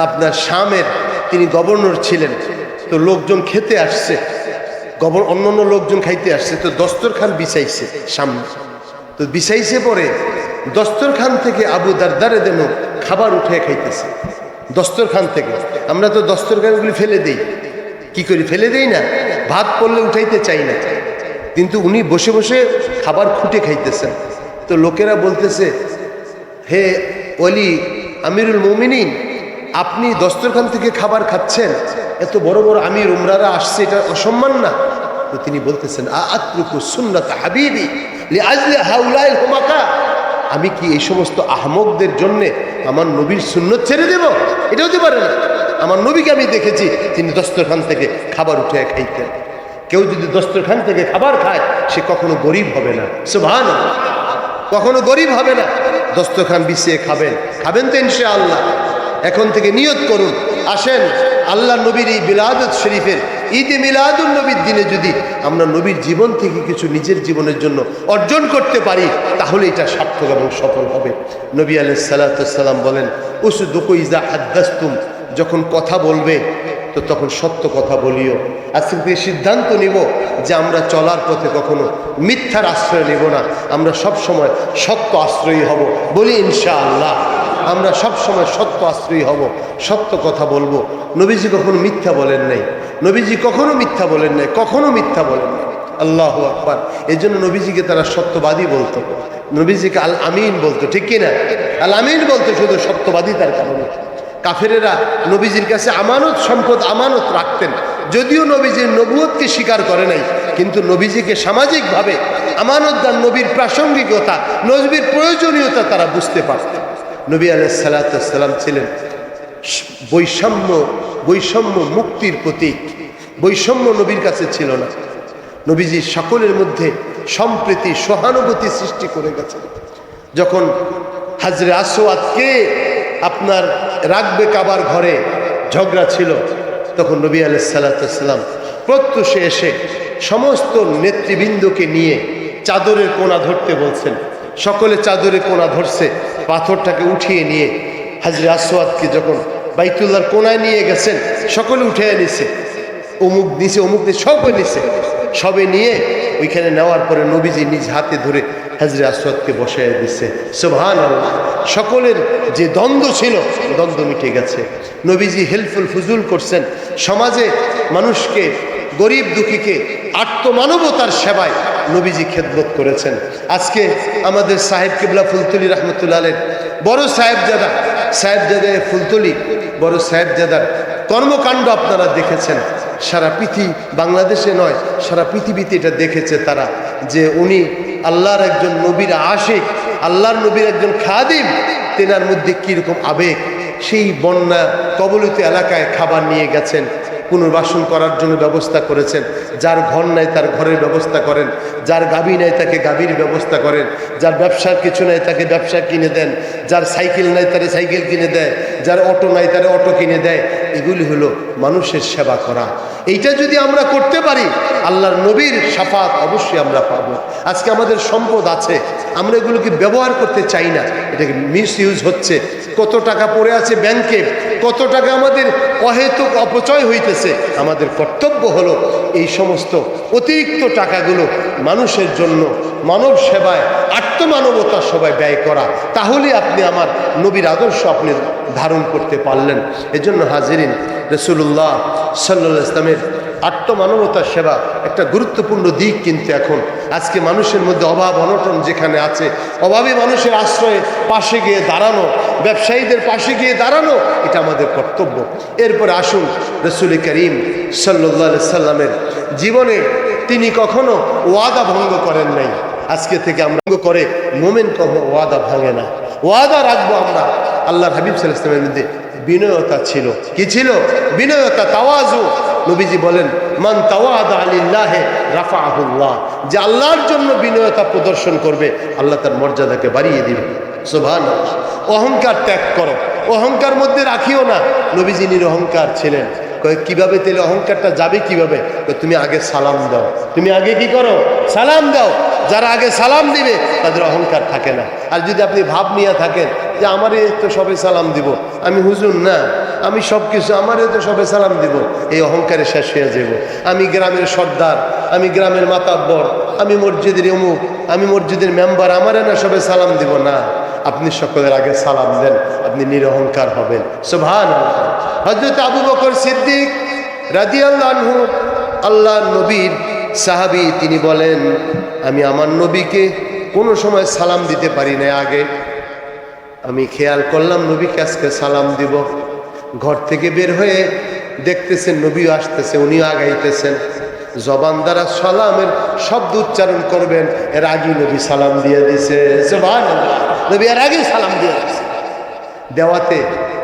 আপনার শামের তিনি গভর্নর ছিলেন। তো লোকজন খেতে আসছে, অন্যান্য লোকজন খাইতে আসছে, তো দস্তরখান বিছাইছে সামনে। তো বিছাইছে পরে দস্তরখান থেকে আবু দারদা রাদিয়াল্লাহু আনহু খাবার উঠে খাইতেছে দস্তরখান থেকে। আমরা তো দস্তরখানগুলি ফেলে দেই, কি করি? ফেলে দেই না, ভাত পড়লে উঠাইতে চাই না, কিন্তু উনি বসে বসে খাবার খুঁটে খাইতেছেন। তো লোকেরা বলতেছে, হে ওলি আমিরুল মুমিনিন, আপনি দস্তরখান থেকে খাবার খাচ্ছেন, এত বড় বড় আমির উমরারা আসছে, এটা অসম্মান না? তো তিনি বলতেছেন, আতরুকু সুন্নাত হাবিবি লিআজলি হাউলাইল হুমাকা, আমি কি এই সমস্ত আহমকদের জন্যে আমার নবীর সুন্নত ছেড়ে দেব? এটা হতে পারে না। আমার নবীকে আমি দেখেছি তিনি দস্তরখান থেকে খাবার উঠে খাইতেন। কেউ যদি দস্তরখান থেকে খাবার খায়, সে কখনো গরিব হবে না। সুবহানাল্লাহ। কখনো গরিব হবে না। দস্তরখান বিছিয়ে খাবেন, খাবেন তো ইনশাআল্লাহ। এখন থেকে নিয়ত করুন, আসেন আল্লাহ নবীর এই মিলাদুত শরীফের ঈদে মিলাদুন নবীর দিনে যদি আমরা নবীর জীবন থেকে কিছু নিজের জীবনের জন্য অর্জন করতে পারি, তাহলে এটা সার্থক এবং সফল হবে। নবী আলাইহিস সালাতু ওয়াস সালাম বলেন, উসদুকু ইযা হাদ্দাসতুম, যখন কথা বলবে তো তখন সত্য কথা বলিও। আজকে থেকে সিদ্ধান্ত নিব যে আমরা চলার পথে কখনো মিথ্যার আশ্রয় নেব না, আমরা সব সময় সত্য আশ্রয়ী হব। বলি ইনশাআল্লাহ, আমরা সব সময় সত্য আশ্রয়ী হব, সত্য কথা বলবো। নবীজি কখনো মিথ্যা বলেন নাই, নবীজি কখনো মিথ্যা বলেন নাই, কখনো মিথ্যা বলেন নাই। আল্লাহু আকবার। এই জন্য নবীজিকে তারা সত্যবাদী বলতো, নবীজিকে আল আমিন বলতো, ঠিক কিনা? আল আমিন বলতো শুধু সত্যবাদী তার কারণে। কাফেরেরা নবীজির কাছে আমানত সম্পদ আমানত রাখতেন, যদিও নবীজির নবুয়তকে স্বীকার করে নাই, কিন্তু নবীজিকে সামাজিকভাবে আমানতদার, নবীর প্রাসঙ্গিকতা, নবীর প্রয়োজনীয়তা তারা বুঝতে পারতেন। নবী আলাইহিস সালাতু ওয়াস সালাম ছিলেন বৈষম্য মুক্তির প্রতীক। বৈষম্য নবীর কাছে ছিল না। নবীজি সকলের মধ্যে সম্প্রীতি, সহানুভূতি সৃষ্টি করে গেছেন। যখন হাজরে আসওয়াদকে আপনার রাখবে কাবার ঘরে ঝগড়া ছিল, তখন নবী আলাইহিস সালাতু ওয়াস সালাম প্রত্যুষে এসে সমস্ত নেতৃবৃন্দকে নিয়ে চাদরের কোনা ধরতে বলছেন। সকলে চাদরের কোনা ধরছে, পাথরটাকে উঠিয়ে নিয়ে হাজরে আসওয়াদকে যখন বাইতুল্লাহর কোনায় নিয়ে গেছেন, সকলে উঠে নিছে, অমুক নিচে, অমুক নিচে, সবে নিছে, সবে নিয়ে ওইখানে নেওয়ার পরে নবীজি নিজ হাতে ধরে হাজরে আসওয়াদকে বসায় দিচ্ছে। সুবহানাল্লাহ। সকলের যে দ্বন্দ্ব ছিল, দ্বন্দ্ব মিটে গেছে। নবীজি হেল্পফুল ফুজুল করছেন, সমাজে মানুষকে, গরিব দুঃখীকে আত্মমানবতার সেবায় নবীজি খেদমত করেছেন। আজকে আমাদের সাহেব কিবলা ফুলতলি রহমতুল্লাহ আলাইহির বড় সাহেবজাদা ফুলতলি বড় সাহেবজাদার কর্মকাণ্ড আপনারা দেখেছেন। সারা পৃথিবী, বাংলাদেশে নয়, সারা পৃথিবীতে এটা দেখেছে তারা, যে উনি আল্লাহর একজন নবীর আশিক, আল্লাহর নবীর একজন খাদিম, তেনার মধ্যে কীরকম আবেগ। সেই বন্যা কবলিত এলাকায় খাবার নিয়ে গেছেন, পুনর্বাসন করার জন্য ব্যবস্থা করেছেন। যার ঘর নাই তার ঘরের ব্যবস্থা করেন, যার গাভী নাই তাকে গাভীর ব্যবস্থা করেন, যার ব্যবসার কিছু নাই তাকে ব্যবসা কিনে দেন, যার সাইকেল নাই তারে সাইকেল কিনে দেয়, যার অটো নাই তারে অটো কিনে দেয়। এগুলি হলো মানুষের সেবা করা। এইটা যদি আমরা করতে পারি আল্লাহর নবীর শাফাত অবশ্যই আমরা পাবো। আজকে আমাদের সম্পদ আছে, আমরা এগুলোকে ব্যবহার করতে চাই না, এটাকে মিস ইউজ হচ্ছে। কত টাকা পড়ে আছে ব্যাংকে, কত টাকা আমাদের অহেতুক অপচয় হইতেছে। আমাদের কর্তব্য হলো এই সমস্ত অতিরিক্ত টাকাগুলো মানুষের জন্য, মানব সেবায়, আত্মমানবতা সবাই ব্যয় করা। তাহলে আপনি আমার নবীর আদর্শ আপনি ধারণ করতে পারলেন। এজন্য হাজিরিন, রাসূলুল্লাহ সাল্লাল্লাহু আলাইহি ওয়াসাল্লামের আত্মমানবতার সেবা একটা গুরুত্বপূর্ণ দিক। কিন্তু এখন আজকে মানুষের মধ্যে অভাব অনটন যেখানে আছে, অভাবী মানুষের আশ্রয়ে পাশে গিয়ে দাঁড়ানো, ব্যবসায়ীদের পাশে গিয়ে দাঁড়ানো, এটা আমাদের কর্তব্য। এরপরে আসুন রাসূল করিম সাল্লাল্লাহু আলাইহি সাল্লামের জীবনে তিনি কখনো ওয়াদা ভঙ্গ করেন নাই। আজকে থেকে আমরা ভঙ্গ করে মুমিন কখনো ওয়াদা ভাঙে না, ওয়াদা রাখবো আমরা। আল্লাহর হাবিব সাল্লাল্লাহু আলাইহি ওয়াসাল্লামের মধ্যে বিনয়তা ছিল। কি ছিল? বিনয়তা, তাওয়াজু। নবীজি বলেন, মান তাওয়াদা লিল্লাহি রাফাআহুল্লাহ, যে আল্লাহর জন্য বিনয়তা প্রদর্শন করবে আল্লাহ তার মর্যাদাকে বাড়িয়ে দিবে। সুবহানাল্লাহ। অহংকার ত্যাগ করো, অহংকার মধ্যে রাখিও না। নবীজি নিরহংকার ছিলেন। কিভাবে? তাহলে অহংকারটা যাবে কিভাবে? তুমি আগে সালাম দাও। তুমি আগে কি করো? সালাম দাও। যারা আগে সালাম দিবে তাদের অহংকার থাকে না। আর যদি আপনি ভাব নিয়ে থাকেন যে আমারে তো সবে সালাম দিব, আমি হুজুর না, আমি সব কিছু, আমারে তো সবে সালাম দিব, এই অহংকারে শেষ হয়ে যাব। আমি গ্রামের সর্দার, আমি গ্রামের মাতাব্বর, আমি মসজিদের অমুক, আমি মসজিদের মেম্বার, আমারে না সবে সালাম দিব না। আপনি সকলের আগে সালাম দেন, আপনি নিরহংকার হবেন। সুবহানাল্লাহ। হযরত আবু বকর সিদ্দিক রাদিয়াল্লাহু আনহু, আল্লাহ নবীর সাহাবী, তিনি বলেন, আমি আমার নবীকে কোনো সময় সালাম দিতে পারি না। আগে আমি খেয়াল করলাম নবীকে আজকে সালাম দিব। ঘর থেকে বের হয়ে দেখতেছেন নবী আসতেছে, উনিও আগাইতেছেন। জবান দ্বারা সালামের শব্দ উচ্চারণ করবেন, এর আগে নবী সালাম দিয়ে দিছে। সুবহানাল্লাহ। নবী এর আগে সালাম দিয়ে দিছে। দেওয়াতে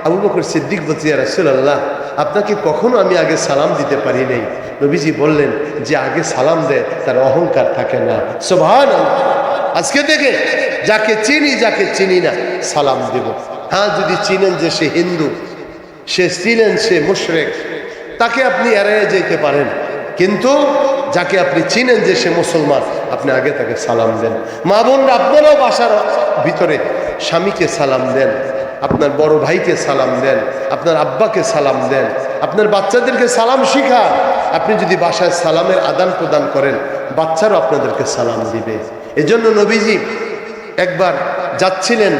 আবু বকর সিদ্দিক বলছে, ইয়া রাসূলুল্লাহ, আপনাকে কখনো আমি আগে সালাম দিতে পারি নাই। নবীজি বললেন, যে আগে সালাম দেয় তার অহংকার থাকে না। সুবহানাল্লাহ। আজকে থেকে যাকে চিনি যাকে চিনি না সালাম দেব। হ্যাঁ, যদি চিনেন যে সে হিন্দু, সে চিনেন সে মুশরিক, তাকে আপনি এড়িয়ে যেতে পারেন। কিন্তু যাকে আপনি চিনেন যে সে মুসলমান, আপনি আগে তাকে সালাম দেন। মা বোনরা, আপনারাও বাসার ভিতরে স্বামীকে সালাম দেন, আপনার বড় ভাইকে সালাম দেন, আপনার আব্বাকে সালাম দেন, আপনার বাচ্চাদেরকে সালাম শিখা। আপনি যদি বাসায় সালামের আদান প্রদান করেন, বাচ্চারাও আপনাদেরকে সালাম দিবে। এজন্য নবীজি একবার যাচ্ছিলেন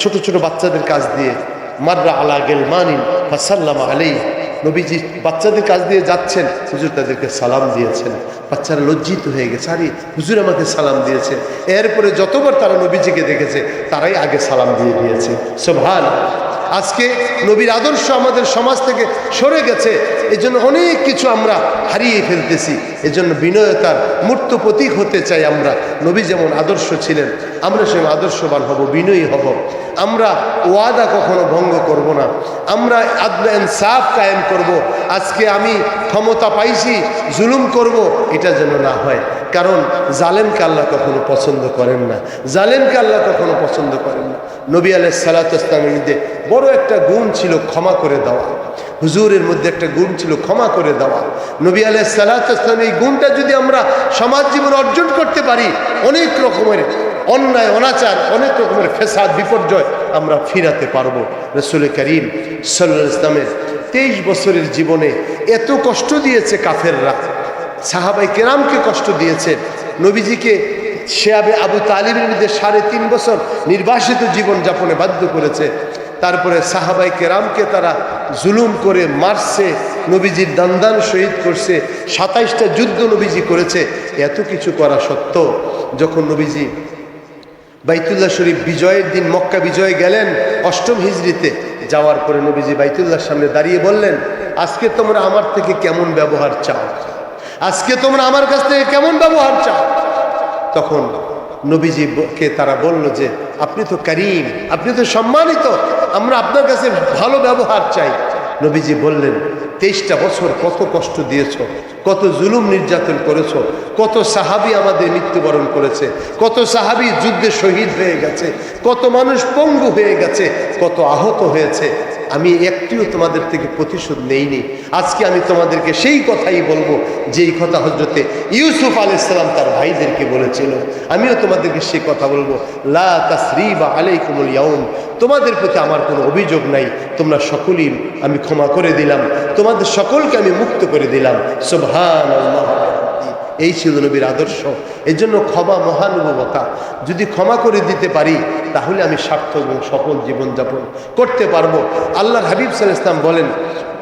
ছোট ছোট বাচ্চাদের কাছ দিয়ে, মাররা আলা গিলমানিন ফাসাল্লামা আলাইহি। নবীজি বাচ্চাদের কাছ দিয়ে যাচ্ছেন, হুজুর তাদেরকে সালাম দিয়েছেন। বাচ্চারা লজ্জিত হয়ে গেছে, আরে হুজুর আমাকে সালাম দিয়েছে। এরপরে যতবার তারা নবীজিকে দেখেছে তারাই আগে সালাম দিয়ে দিয়েছে। সুবহানাল্লাহ। আজকে নবীর আদর্শ আমাদের সমাজ থেকে সরে গেছে, এজন্য অনেক কিছু আমরা হারিয়ে ফেলতেছি। এজন্য বিনয়তার মূর্ত প্রতীক হতে চাই আমরা। নবী যেমন আদর্শ ছিলেন, আমরা সেরকম আদর্শবান হব, বিনয়ী হব। আমরা ওয়াদা কখনো ভঙ্গ করব না, আমরা আদল ইনসাফ কায়েম করব। আজকে আমি ক্ষমতা পাইছি, জুলুম করব, এটা যেন না হয়। কারণ জালেমকে আল্লাহ কখনো পছন্দ করেন না, জালেমকে আল্লাহ কখনো পছন্দ করেন না। নবী আলাইহিস সালাতু ওয়াস সালামের মধ্যে বড় একটা গুণ ছিল ক্ষমা করে দেওয়া। হুজুরের মধ্যে একটা গুণ ছিল ক্ষমা করে দেওয়া। নবী আলাইহিস সালাতু ওয়াস সালাম এই গুণটা যদি আমরা সমাজ জীবনে অর্জন করতে পারি, অনেক রকমের অন্যায় অনাচার, অনেক রকমের ফেসাদ বিপর্যয় আমরা ফিরাতে পারবো। রাসূল করিম সাল্লাল্লাহু আলাইহি ওয়াসাল্লামের 23 বছরের জীবনে এত কষ্ট দিয়েছে কাফেররা, সাহাবায়ে কেরামকে কষ্ট দিয়েছে। নবীজিকে শিয়াবে আবু তালিবের মধ্যে 3.5 বছর নির্বাসিত জীবন যাপনে বাধ্য করেছে। তারপরে সাহাবায়ে কেরামকে তারা জুলুম করে মারছে, নবীজির দান শহীদ করছে, 27টা যুদ্ধ নবীজি করেছে। এত কিছু করা সত্ত্বেও যখন নবীজি বাইতুল্লাহ শরীফ বিজয়ের দিন মক্কা বিজয়ে গেলেন 8ম হিজরিতে, যাওয়ার পরে নবীজি বাইতুল্লাহর সামনে দাঁড়িয়ে বললেন, আজকে তোমরা আমার থেকে কেমন ব্যবহার চাও? আজকে তোমরা আমার কাছ থেকে কেমন ব্যবহার চাও? তখন নবীজিকে তারা বলল যে আপনি তো করিম, আপনি তো সম্মানিত, আমরা আপনার কাছে ভালো ব্যবহার চাই। নবীজি বললেন 23টা বছর কত কষ্ট দিয়েছ, কত জুলুম নির্যাতন করেছ, কত সাহাবী আমাদের মৃত্যুবরণ করেছে, কত সাহাবী যুদ্ধে শহীদ হয়ে গেছে, কত মানুষ পঙ্গু হয়ে গেছে, কত আহত হয়েছে। আমি একটিও তোমাদের থেকে প্রতিশোধ নেইনি। আজকে আমি তোমাদেরকে সেই কথাই বলবো যেই কথা হযরতে ইউসুফ আলাইহিস সালাম তার ভাইদেরকে বলেছিল। আমিও তোমাদেরকে সেই কথা বলবো, লা তাসরিবা আলাইকুমুল ইয়াউম, তোমাদের প্রতি আমার কোনো অভিযোগ নাই, তোমরা সকলেই আমি ক্ষমা করে দিলাম, তোমাদের সকলকে আমি মুক্ত করে দিলাম। সুবহানাল্লাহ। এই ছিল নবীর আদর্শ। এই জন্য ক্ষমা মহানুভবতা। যদি ক্ষমা করে দিতে পারি তাহলে আমি সার্থক এবং সফল জীবনযাপন করতে পারবো। আল্লাহর হাবিব সাল্লাল্লাহু আলাইহি ওয়াসাল্লাম বলেন,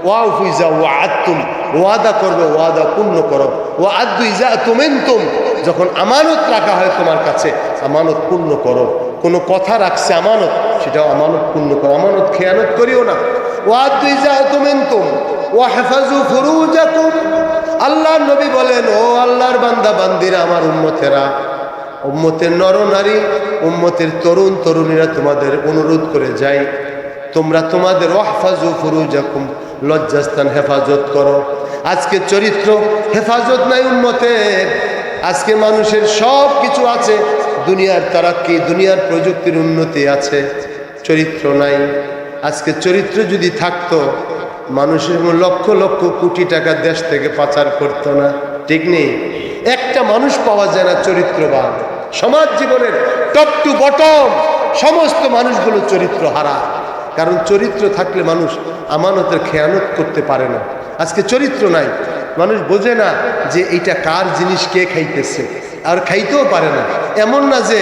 ওয়াউফু ইযা ওয়াআদতুম, ওয়াদা করবে, ওয়াদা পূর্ণ করো। ওয়াআদু ইযা তুমিনতুম, যখন আমানত রাখা হয় তোমার কাছে, আমানত পূর্ণ করো। কোনো কথা রাখছে আমানত, সেটাও আমানত পূর্ণ করো, আমানত খেয়ানত করিও না। ওয়াআদু ইযা তুমিনতুম ওয়াহফাজু ফুরুজাকুম। আল্লাহর নবী বলেন, ও আল্লাহর বান্দা বান্দিরা, আমার উম্মতেরা, উম্মতের নরনারী, উম্মতের তরুণ তরুণীরা, তোমাদের অনুরোধ করে যাই, তোমরা তোমাদের ওয়াহফাজু ফুরুজাকুম, লজ্জাস্থান হেফাজত করো। আজকে চরিত্র হেফাজত নাই উম্মতের। আজকে মানুষের সব কিছু আছে, দুনিয়ার তারাক্কি, দুনিয়ার প্রযুক্তির উন্নতি আছে, চরিত্র নাই। আজকে চরিত্র যদি থাকতো, মানুষের লক্ষ লক্ষ কোটি টাকা দেশ থেকে পাচার করতো না। ঠিক নেই? একটা মানুষ পাওয়া যায় না চরিত্রবান। সমাজ জীবনের টপ টু বটম সমস্ত মানুষগুলো চরিত্র হারা। কারণ চরিত্র থাকলে মানুষ আমানতের খেয়ানত করতে পারে না। আজকে চরিত্র নাই, মানুষ বোঝে না যে এইটা কার জিনিস, কে খাইতেছে, আর খাইতেও পারে না। এমন না যে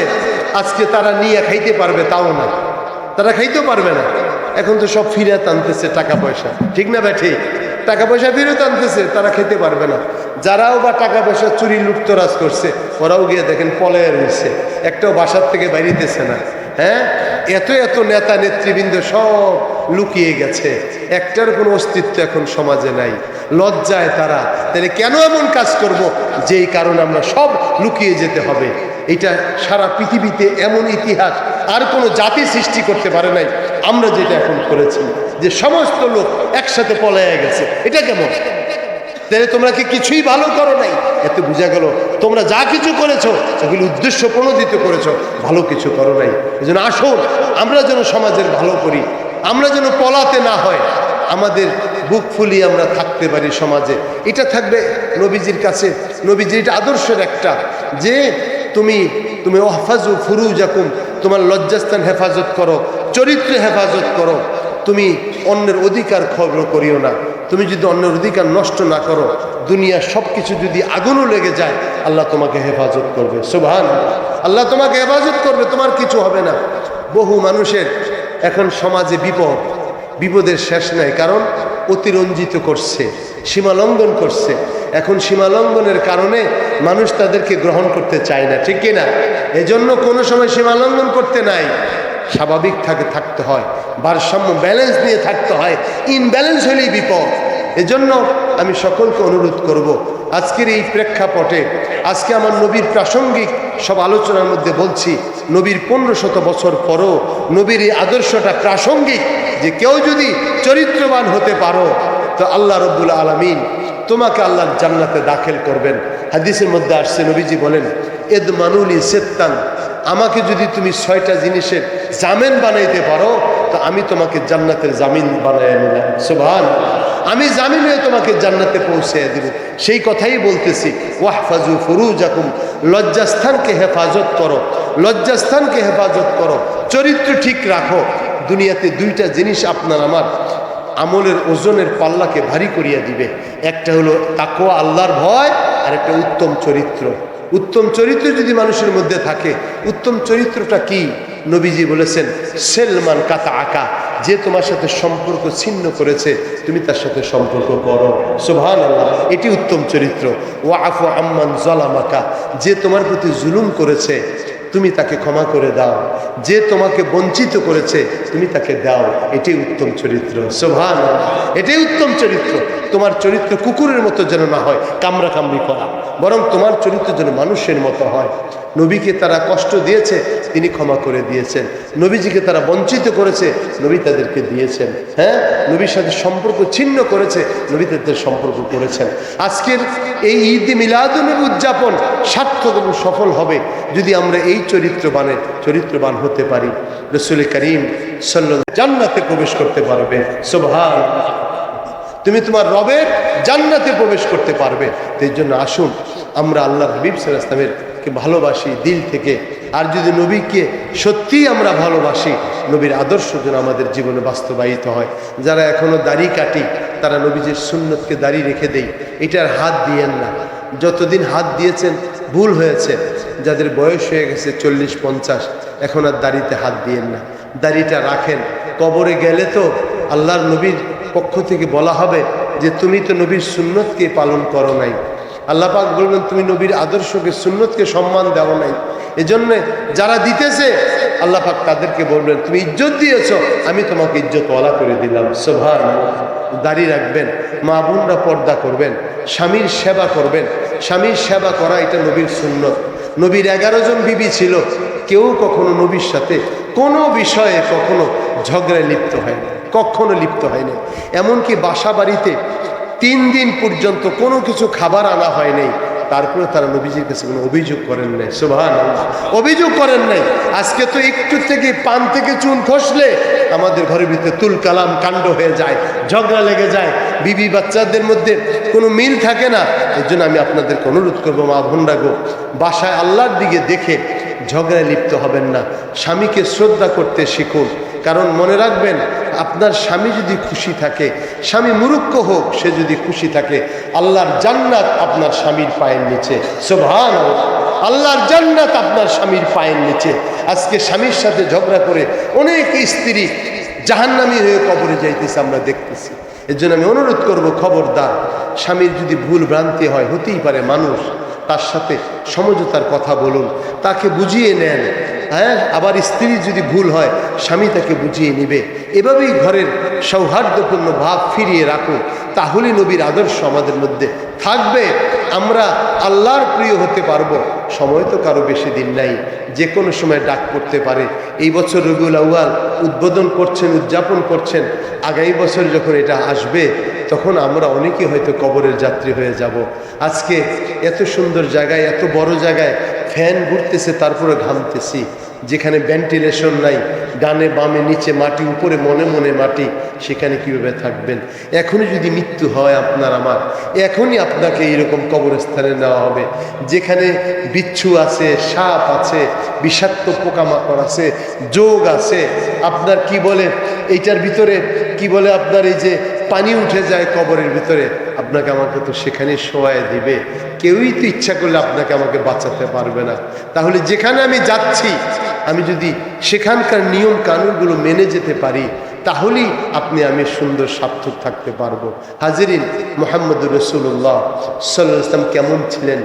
আজকে তারা নিয়ে খাইতে পারবে, তাও না, তারা খাইতেও পারবে না। এখন তো সব ফিরত আনতেছে টাকা পয়সা, ঠিক না ভাই? ঠিক, টাকা পয়সা ফিরত আনতেছে, তারা খেতে পারবে না। যারাও বা টাকা পয়সা চুরি লুটতরাজ করছে, ওরাও গিয়ে দেখেন পলায়ে রয়েছে, একটাও বাসার থেকে বাইরেতেছে না। হ্যাঁ, এত এত নেতা নেতৃবৃন্দ সব লুকিয়ে গেছে, একটার কোনো অস্তিত্ব এখন সমাজে নাই। লজ্জায় তারা, তাহলে কেন এমন কাজ করব যেই কারণে আমরা সব লুকিয়ে যেতে হবে? এটা সারা পৃথিবীতে এমন ইতিহাস আর কোনো জাতি সৃষ্টি করতে পারে নাই আমরা যেটা এখন করেছি, যে সমস্ত লোক একসাথে পলায়ে গেছে। এটা কেমন? তাহলে তোমরা কি কিছুই ভালো করো নাই? এতে বোঝা গেল তোমরা যা কিছু করেছো সেগুলি উদ্দেশ্য প্রণোদিত করেছো, ভালো কিছু করো নাই। এই জন্য আসুন আমরা যেন সমাজের ভালো করি, আমরা যেন পলাতে না হয়, আমাদের বুক ফুলিয়ে আমরা থাকতে পারি সমাজে। এটা থাকবে নবীজির কাছে। নবীজির এটা আদর্শের একটা, যে তুমি ওয়াহফাজু ফুরুজাকুম, তোমার লজ্জাস্থান হেফাজত করো, চরিত্র হেফাজত করো। তুমি অন্যের অধিকার খর্ব করিও না। তুমি যদি অন্যের অধিকার নষ্ট না করো, দুনিয়ার সব কিছু যদি আগুনও লেগে যায়, আল্লাহ তোমাকে হেফাজত করবে। সুবহানাল্লাহ, আল্লাহ তোমাকে হেফাজত করবে, তোমার কিছু হবে না। বহু মানুষের এখন সমাজে বিপদের শেষ নাই, কারণ অতিরঞ্জিত করছে, সীমালঙ্ঘন করছে। এখন সীমালঙ্ঘনের কারণে মানুষ তাদেরকে গ্রহণ করতে চায় না, ঠিক কিনা? এজন্য কোনো সময় সীমালঙ্ঘন করতে নাই, স্বাভাবিক থাকতে হয়, ভারসাম্য ব্যালেন্স নিয়ে থাকতে হয়। ইনব্যালেন্স হলেই বিপদ। এজন্য আমি সকলকে অনুরোধ করব, আজকের এই প্রেক্ষাপটে আজকে আমার নবীর প্রাসঙ্গিক সব আলোচনার মধ্যে বলছি, নবীর 1500 বছর পরও নবীর এই আদর্শটা প্রাসঙ্গিক, যে কেউ যদি চরিত্রবান হতে পারো তো আল্লাহ রব্বুল আলামিন তোমাকে আল্লাহর জান্নাতে দাখিল করবেন। হাদিসের মধ্যে আসছে, নবীজি বলেন, এদ মানুলি সেত্তান, আমাকে যদি তুমি 6টা জিনিসের জামিন বানাইতে পারো তো আমি তোমাকে জান্নাতের জামিন বানাই নিলাম। সুবহানাল্লাহ, আমি জামিন হয়ে তোমাকে জান্নাতে পৌঁছে দেব। সেই কথাই বলতেছি, ওয়াহফাজু ফুরুজাকুম, লজ্জাস্থানকে হেফাজত করো, লজ্জাস্থানকে হেফাজত করো, চরিত্র ঠিক রাখো। দুনিয়াতে 2টা জিনিস আপনার আমার আমলের ওজনের পাল্লাকে ভারী করিয়া দিবে। একটা হলো তাকওয়া, আল্লাহর ভয়, আর একটা উত্তম চরিত্র। উত্তম চরিত্র যদি মানুষের মধ্যে থাকে, উত্তম চরিত্রটা কি? নবীজি বলেছেন, সেলমান কাতা আকা, যে তোমার সাথে সম্পর্ক ছিন্ন করেছে তুমি তার সাথে সম্পর্ক করো। সুবহানাল্লাহ, এটি উত্তম চরিত্র। ওয়াফু আম্মান যালামাকা, যে তোমার প্রতি জুলুম করেছে তুমি তাকে ক্ষমা করে দাও, যে তোমাকে বঞ্চিত করেছে তুমি তাকে দাও। এটাই উত্তম চরিত্র। সুবহানাল্লাহ, এটাই উত্তম চরিত্র। তোমার চরিত্র কুকুরের মতো যেন না হয় কামড়া কামড়ি করা, বরং তোমার চরিত্র যেন মানুষের মতো হয়। নবীকে তারা কষ্ট দিয়েছে, তিনি ক্ষমা করে দিয়েছেন। নবীজিকে তারা বঞ্চিত করেছে, নবী তাদেরকে দিয়েছেন। হ্যাঁ, নবীর সাথে সম্পর্ক ছিন্ন করেছে, নবী তাদের সম্পর্ক করেছেন। আজকের এই ঈদ মিলাদুন্নবী উদযাপন সার্থক এবং সফল হবে যদি আমরা এই চরিত্রবান হতে পারি। রাসূল করিম সাল্লাল্লাহু আলাইহি ওয়াসাল্লাম জান্নাতে প্রবেশ করতে পারবে। সুবহানাল্লাহ, তুমি তোমার রবের জান্নাতে প্রবেশ করতে পারবে। এই জন্য আসুন আমরা আল্লাহর হাবিব সাল্লাল্লাহু আলাইহি ওয়াসাল্লামকে ভালোবাসি দিল থেকে। আর যদি নবীকে সত্যিই আমরা ভালোবাসি, নবীর আদর্শ যেন আমাদের জীবনে বাস্তবায়িত হয়। যারা এখনো দাড়ি কাটি, তারা নবীজির সুন্নতকে দাড়ি রেখে দেই, এটার হাত দিয়েন না। যতদিন হাত দিয়েছেন ভুল হয়েছে। যাদের বয়স হয়ে গেছে 40-50, এখন আর দাড়িতে হাত দিয়েন না, দাড়িটা রাখেন। কবরে গেলে তো আল্লাহর নবীর পক্ষ থেকে বলা হবে যে তুমি তো নবীর সুন্নতকে পালন করো নাই। আল্লাহ পাক বলবেন তুমি নবীর আদর্শকে সুন্নতকে সম্মান দাও নাই। এজন্য যারা দিতেছে আল্লাহ পাক তাদেরকে বলবেন তুমি ইজ্জত দিয়েছো, আমি তোমাকে ইজ্জতওয়ালা করে দিলাম। সুবহানাল্লাহ, দাড়ি রাখবেন, মা বোনরা পর্দা করবেন, স্বামীর সেবা করবেন। স্বামীর সেবা করা এটা নবীর সুন্নত। নবীর 11 জন বিবি ছিল, কেউ কখনো নবীর সাথে কোনো বিষয়ে কখনো ঝগড়ায় লিপ্ত হয়নি, কখনো লিপ্ত হয়নি। এমনকি বাসা বাড়িতে 3 দিন পর্যন্ত কোনো কিছু খাবার আনা হয় নাই, তারপরে তারা নবীজির কাছে কোনো অভিযোগ করেন নাই। সুবহানাল্লাহ, অভিযোগ করেন নাই। আজকে তো একটু থেকে পান থেকে চুন খসলে আমাদের ঘরের ভিতরে তুল কালাম কাণ্ড হয়ে যায়, ঝগড়া লেগে যায়, বিবি বাচ্চাদের মধ্যে কোনো মিল থাকে না। এর জন্য আমি আপনাদেরকে অনুরোধ করবো, মা বোনরা গো, বাসায় আল্লাহর দিকে দেখে ঝগড়ায় লিপ্ত হবেন না। স্বামীকে শ্রদ্ধা করতে শিখুন। কারণ মনে রাখবেন, আপনার স্বামী যদি খুশি থাকে, স্বামী মুরুক্ষ হোক, সে যদি খুশি থাকে, আল্লাহর জান্নাত আপনার স্বামীর পায়ের নিচে। সুবহানাল্লাহ, আল্লাহর জান্নাত আপনার স্বামীর পায়ের নিচে। আজকে স্বামীর সাথে ঝগড়া করে অনেক স্ত্রী জাহান্নামী হয়ে কবরে যাইতেছে, আমরা দেখতেছি। এর জন্য আমি অনুরোধ করব, খবরদার, স্বামীর যদি ভুল ভ্রান্তি হয়, হতেই পারে মানুষ, তার সাথে সমঝোতার কথা বলুন, তাকে বুঝিয়ে নেন। হ্যাঁ, আবার স্ত্রীর যদি ভুল হয়, স্বামী তাকে বুঝিয়ে নেবে। এভাবেই ঘরের সৌহার্দ্যপূর্ণ ভাব ফিরিয়ে রাখুন, তাহলেই নবীর আদর্শ আমাদের মধ্যে থাকবে। আমরা আল্লাহর প্রিয় হতে পারবো। সময় তো কারো বেশি দিন নাই, যে কোনো সময় ডাক পড়তে পারে। এই বছর রবিউল আউয়াল উদ্বোধন করছেন, উদযাপন করছেন। আগামী বছর যখন এটা আসবে, তখন আমরা অনেকেই হয়তো কবরের যাত্রী হয়ে যাব। আজকে এত সুন্দর জায়গায়, এত বড় জায়গায় ফ্যান ঘুরতেছে, তারপরে ঘামতেছি। যেখানে ভেন্টিলেশন নাই, ডানে বামে নিচে মাটি, উপরে মনে মনে মাটি, সেখানে কীভাবে থাকবেন? এখনই যদি মৃত্যু হয় আপনার আমার, এখনই আপনাকে এইরকম কবরস্থানে নেওয়া হবে, যেখানে বিচ্ছু আছে, সাপ আছে, বিষাক্ত পোকামাকড় আছে, যোগ আছে, আপনার কি বলে এইটার ভিতরে কি বলে, আপনার এই যে পানি উঠে যায় কবরের ভিতরে, আপনাকে আমাকে তো সেখানে শোয়ায় দিবে। কেউই তো ইচ্ছা করলে আপনাকে আমাকে বাঁচাতে পারবে না। তাহলে যেখানে আমি যাচ্ছি, আমি যদি সেখানকার নিয়ম কানুনগুলো মেনে যেতে পারি, তাহলেই আপনি আমি সুন্দর সার্থক থাকতে পারবো। হাজিরিন, মুহাম্মদুর রাসূলুল্লাহ সাল্লাল্লাহু আলাইহি ওয়াসাল্লাম কেমন ছিলেন,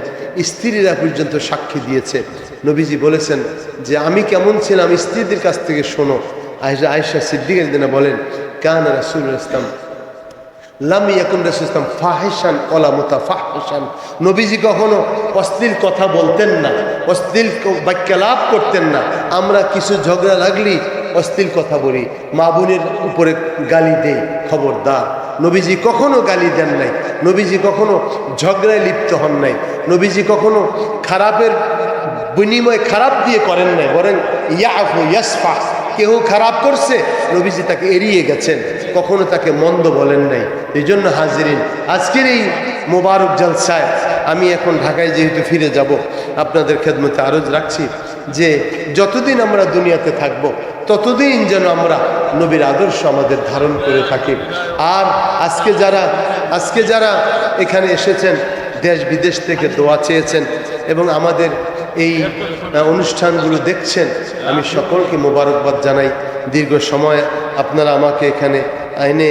স্ত্রীরা পর্যন্ত সাক্ষী দিয়েছে। নবীজি বলেছেন যে আমি কেমন ছিলাম, স্ত্রীদের কাছ থেকে শোনো। আয়েশা সিদ্দিকা রাদিয়াল্লাহু আনহা বলেন, কানা রাসূলুল্লাহ সাল্লাল্লাহু আলাইহি ওয়াসাল্লাম লাম ইয়াকুন রাসূলুল্লাহ ফাহিশান ওয়ালা মুতাফাহিশান। নবীজি কখনো অশ্লীল কথা বলতেন না, অশ্লীল বাক্যালাপ করতেন না। আমরা কিছু ঝগড়া লাগলি অশ্লীল কথা বলি, মা বোনের উপরে গালি দেই, খবরদার। নবীজি কখনো গালি দেন নাই, নবীজি কখনো ঝগড়ায় লিপ্ত হন নাই, নবীজি কখনো খারাপের বিনিময় খারাপ দিয়ে করেন নাই, বরং ইয়াফু ইয়াসফা। কেউ খারাপ করছে, নবীজি তাকে এড়িয়ে গেছেন, কখনো তাকে মন্দ বলেন নাই। এই জন্য হাজিরিন, আজকের এই মোবারক জলসায় আমি এখন ঢাকায় যেহেতু ফিরে যাব, আপনাদের খেদমতে আরজ রাখছি যে যতদিন আমরা দুনিয়াতে থাকব, ততদিন যেন আমরা নবীর আদর্শ আমাদের ধারণ করে থাকি। আর আজকে যারা এখানে এসেছেন, দেশ বিদেশ থেকে দোয়া চেয়েছেন এবং আমাদের এই অনুষ্ঠানগুলো দেখছেন, আমি সকলকে মোবারকবাদ জানাই। দীর্ঘ সময় আপনারা আমাকে এখানে আইনে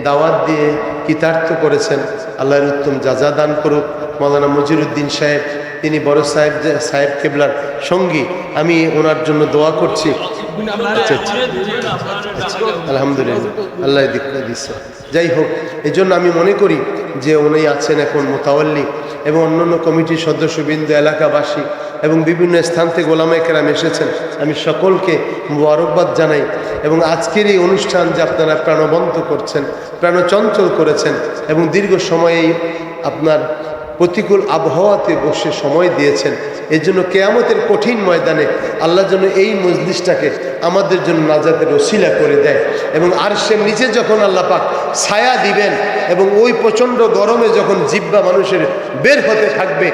দাওয়াত দিয়ে কৃতার্থ করেছেন। আল্লাহর উত্তম জাযা দান করুক। মাওলানা মজিরুদ্দিন সাহেব তিনি বড় সাহেব কেবলার সঙ্গী। আমি ওনার জন্য দোয়া করছি। আচ্ছা আচ্ছা, আলহামদুলিল্লাহ, আল্লাহ দিচ্ছে। যাই হোক, এই জন্য আমি মনে করি যে উনি আছেন এখন মোতাওয়াল্লি এবং অন্যান্য কমিটির সদস্যবৃন্দ, এলাকাবাসী এবং বিভিন্ন স্থান থেকে ওলামায়ে কেরাম এসেছেন। আমি সকলকে মুবারকবাদ জানাই এবং আজকের এই অনুষ্ঠান যে আপনারা প্রাণবন্ত করছেন, প্রাণচঞ্চল করেছেন এবং দীর্ঘ সময়ে আপনার প্রতিকূল আবহাওয়াতে বসে সময় দিয়েছেন, এর জন্য কেয়ামতের কঠিন ময়দানে আল্লাহ যেন এই মজলিসটাকে আমাদের জন্য নাজাতের ওসিলা করে দেয় এবং আরশের নিচে যখন আল্লাহ পাক ছায়া দিবেন এবং ওই প্রচণ্ড গরমে যখন জিহ্বা মানুষের বের হতে থাকবে,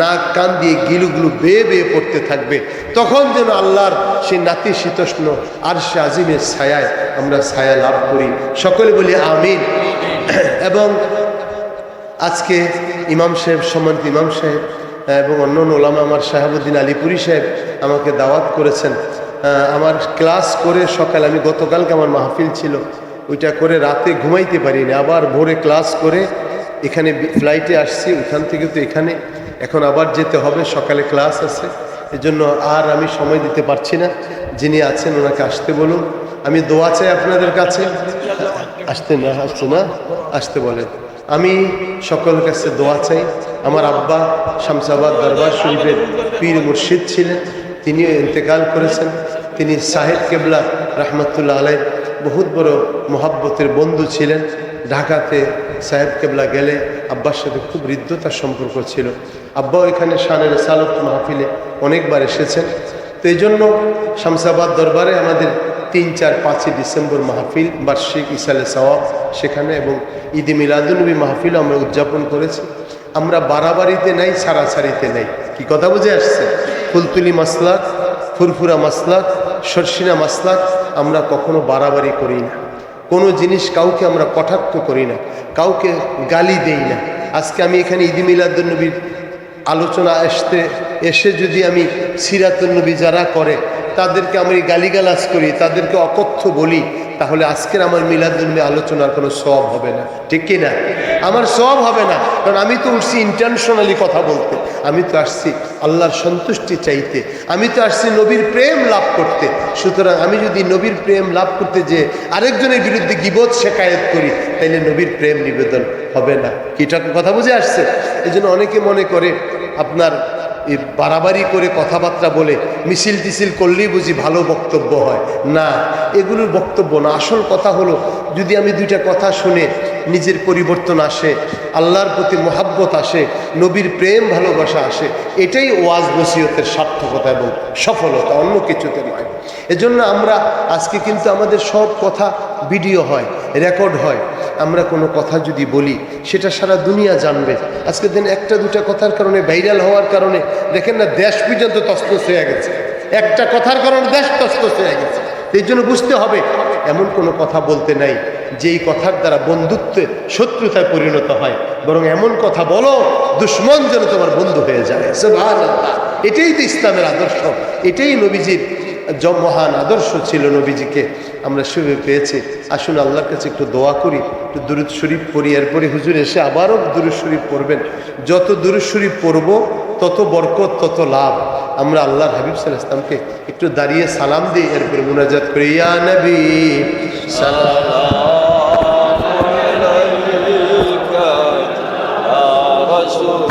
নাক কান দিয়ে গিলুগুলো বেয়ে বেয়ে পড়তে থাকবে, তখন যেন আল্লাহর সেই নাতিশীতোষ্ণ আরশে আজিমের ছায়ায় আমরা ছায়া লাভ করি। সকলে বলি আমিন। এবং আজকে ইমাম সাহেব, সম্মানিত ইমাম সাহেব এবং অন্যান্য ওলামা, আমার শাহাবুদ্দিন আলীপুরি সাহেব আমাকে দাওয়াত করেছেন। আমার ক্লাস করে সকালে, আমি গতকালকে আমার মাহফিল ছিল, ওইটা করে রাতে ঘুমাইতে পারিনি, আবার ভোরে ক্লাস করে এখানে ফ্লাইটে আসছি, ওইখান থেকে তো এখানে এখন আবার যেতে হবে, সকালে ক্লাস আছে, এজন্য আর আমি সময় দিতে পারছি না। যিনি আছেন ওনাকে আসতে বলুন। আমি দোয়া চাই আপনাদের কাছে। আসতে আসতে বলেন। আমি সকলের কাছে দোয়া চাই। আমার আব্বা শামসাবাদ দরবার শরীফের পীর মুর্শিদ ছিলেন, তিনিও ইন্তেকাল করেছেন। তিনি সাহেব কেবলা রহমতুল্লাহ আলাইহ বহুত বড় মোহাব্বতের বন্ধু ছিলেন। ঢাকাতে সাহেব কেবলা গেলে আব্বার সাথে খুব হৃদ্যতার সম্পর্ক ছিল। আব্বাও এখানে শানের সালত মাহফিলে অনেকবার এসেছেন। তো এই জন্য শামসাবাদ দরবারে আমাদের 3, 4, 5 ডিসেম্বর মাহফিল, বার্ষিক ইসালে সওয়াব সেখানে, এবং ঈদে মিলাদুন্নবী মাহফিল আমরা উদযাপন করেছি। আমরা বাড়াবাড়িতে নাই, ছাড়াছাড়িতে নাই। কি কথা বুঝে আসছে? ফুলতুলি মাসলাক, ফুরফুরা মাসলাক, সরসিনা মাসলাক, আমরা কখনো বাড়াবাড়ি করি না। কোনো জিনিস কাউকে আমরা কটাক্ষ করি না, কাউকে গালি দেই না। আজকে আমি এখানে ঈদে মিলাদুন্নবীর আলোচনা এসে যদি আমি সিরাতুন্নবী যারা করে তাদেরকে আমি গালিগালাজ করি, তাদেরকে অকথ্য বলি, তাহলে আজকের আমার মিলাদুন্নবী আলোচনার কোনো সওয়াব হবে না। ঠিক কি না? আমার সওয়াব হবে না, কারণ আমি তো উঠছি ইন্টেনশনালি কথা বলতে। আমি তো আসছি আল্লাহর সন্তুষ্টি চাইতে, আমি তো আসছি নবীর প্রেম লাভ করতে। সুতরাং আমি যদি নবীর প্রেম লাভ করতে যে আরেকজনের বিরুদ্ধে গীবত শেকায়েত করি, তাইলে নবীর প্রেম নিবেদন হবে না। কিটা কথা বুঝে আসছে? এই জন্য অনেকে মনে করে আপনার বাড়াবাড়ি করে কথাবার্তা বলে মিছিল টিছিল করলেই বুঝি ভালো বক্তব্য হয়। না, এগুলোর বক্তব্য না। আসল কথা হলো, যদি আমি দুইটা কথা শুনে নিজের পরিবর্তন আসে, আল্লাহর প্রতি মহাব্বত আসে, নবীর প্রেম ভালোবাসা আসে, এটাই ওয়াজ নসিহতের সার্থকতা এবং সফলতা, অন্য কিছুতে নয়। এজন্য আমরা আজকে কিন্তু আমাদের সব কথা ভিডিও হয়, রেকর্ড হয়। আমরা কোনো কথা যদি বলি সেটা সারা দুনিয়া জানবে। আজকে দিন একটা দুটা কথার কারণে, ভাইরাল হওয়ার কারণে দেখেন না, দেশ পর্যন্ত তছনছ হয়ে গেছে। একটা কথার কারণে দেশ তছনছ হয়ে গেছে। এই জন্য বুঝতে হবে, এমন কোনো কথা বলতে নাই যেই কথার দ্বারা বন্ধুত্বে শত্রুতায় পরিণত হয়, বরং এমন কথা বলো দুশ্মন যেন তোমার বন্ধু হয়ে যায়। সুবহানাল্লাহ। এটাই তো ইসলামের আদর্শ, এটাই নবীজির মহান আদর্শ ছিল। নবীজিকে আমরা শুভে পেয়েছি। আসুন আল্লাহর কাছে একটু দোয়া করি, একটু দুরূদ শরীফ পড়ি। এরপরে হুজুর এসে আবারও দুরূদ শরীফ পড়বেন। যত দুরূদ শরীফ পড়ব তত বরকত, তত লাভ। আমরা আল্লাহর হাবিব সাল্লাল্লাহু আলাইহি ওয়াসাল্লামকে একটু দাঁড়িয়ে সালাম দিই, এরপরে মুনাজাত করি। ইয়া নবী সাল্লাল্লাহু আলাইকা ইয়া রাসূল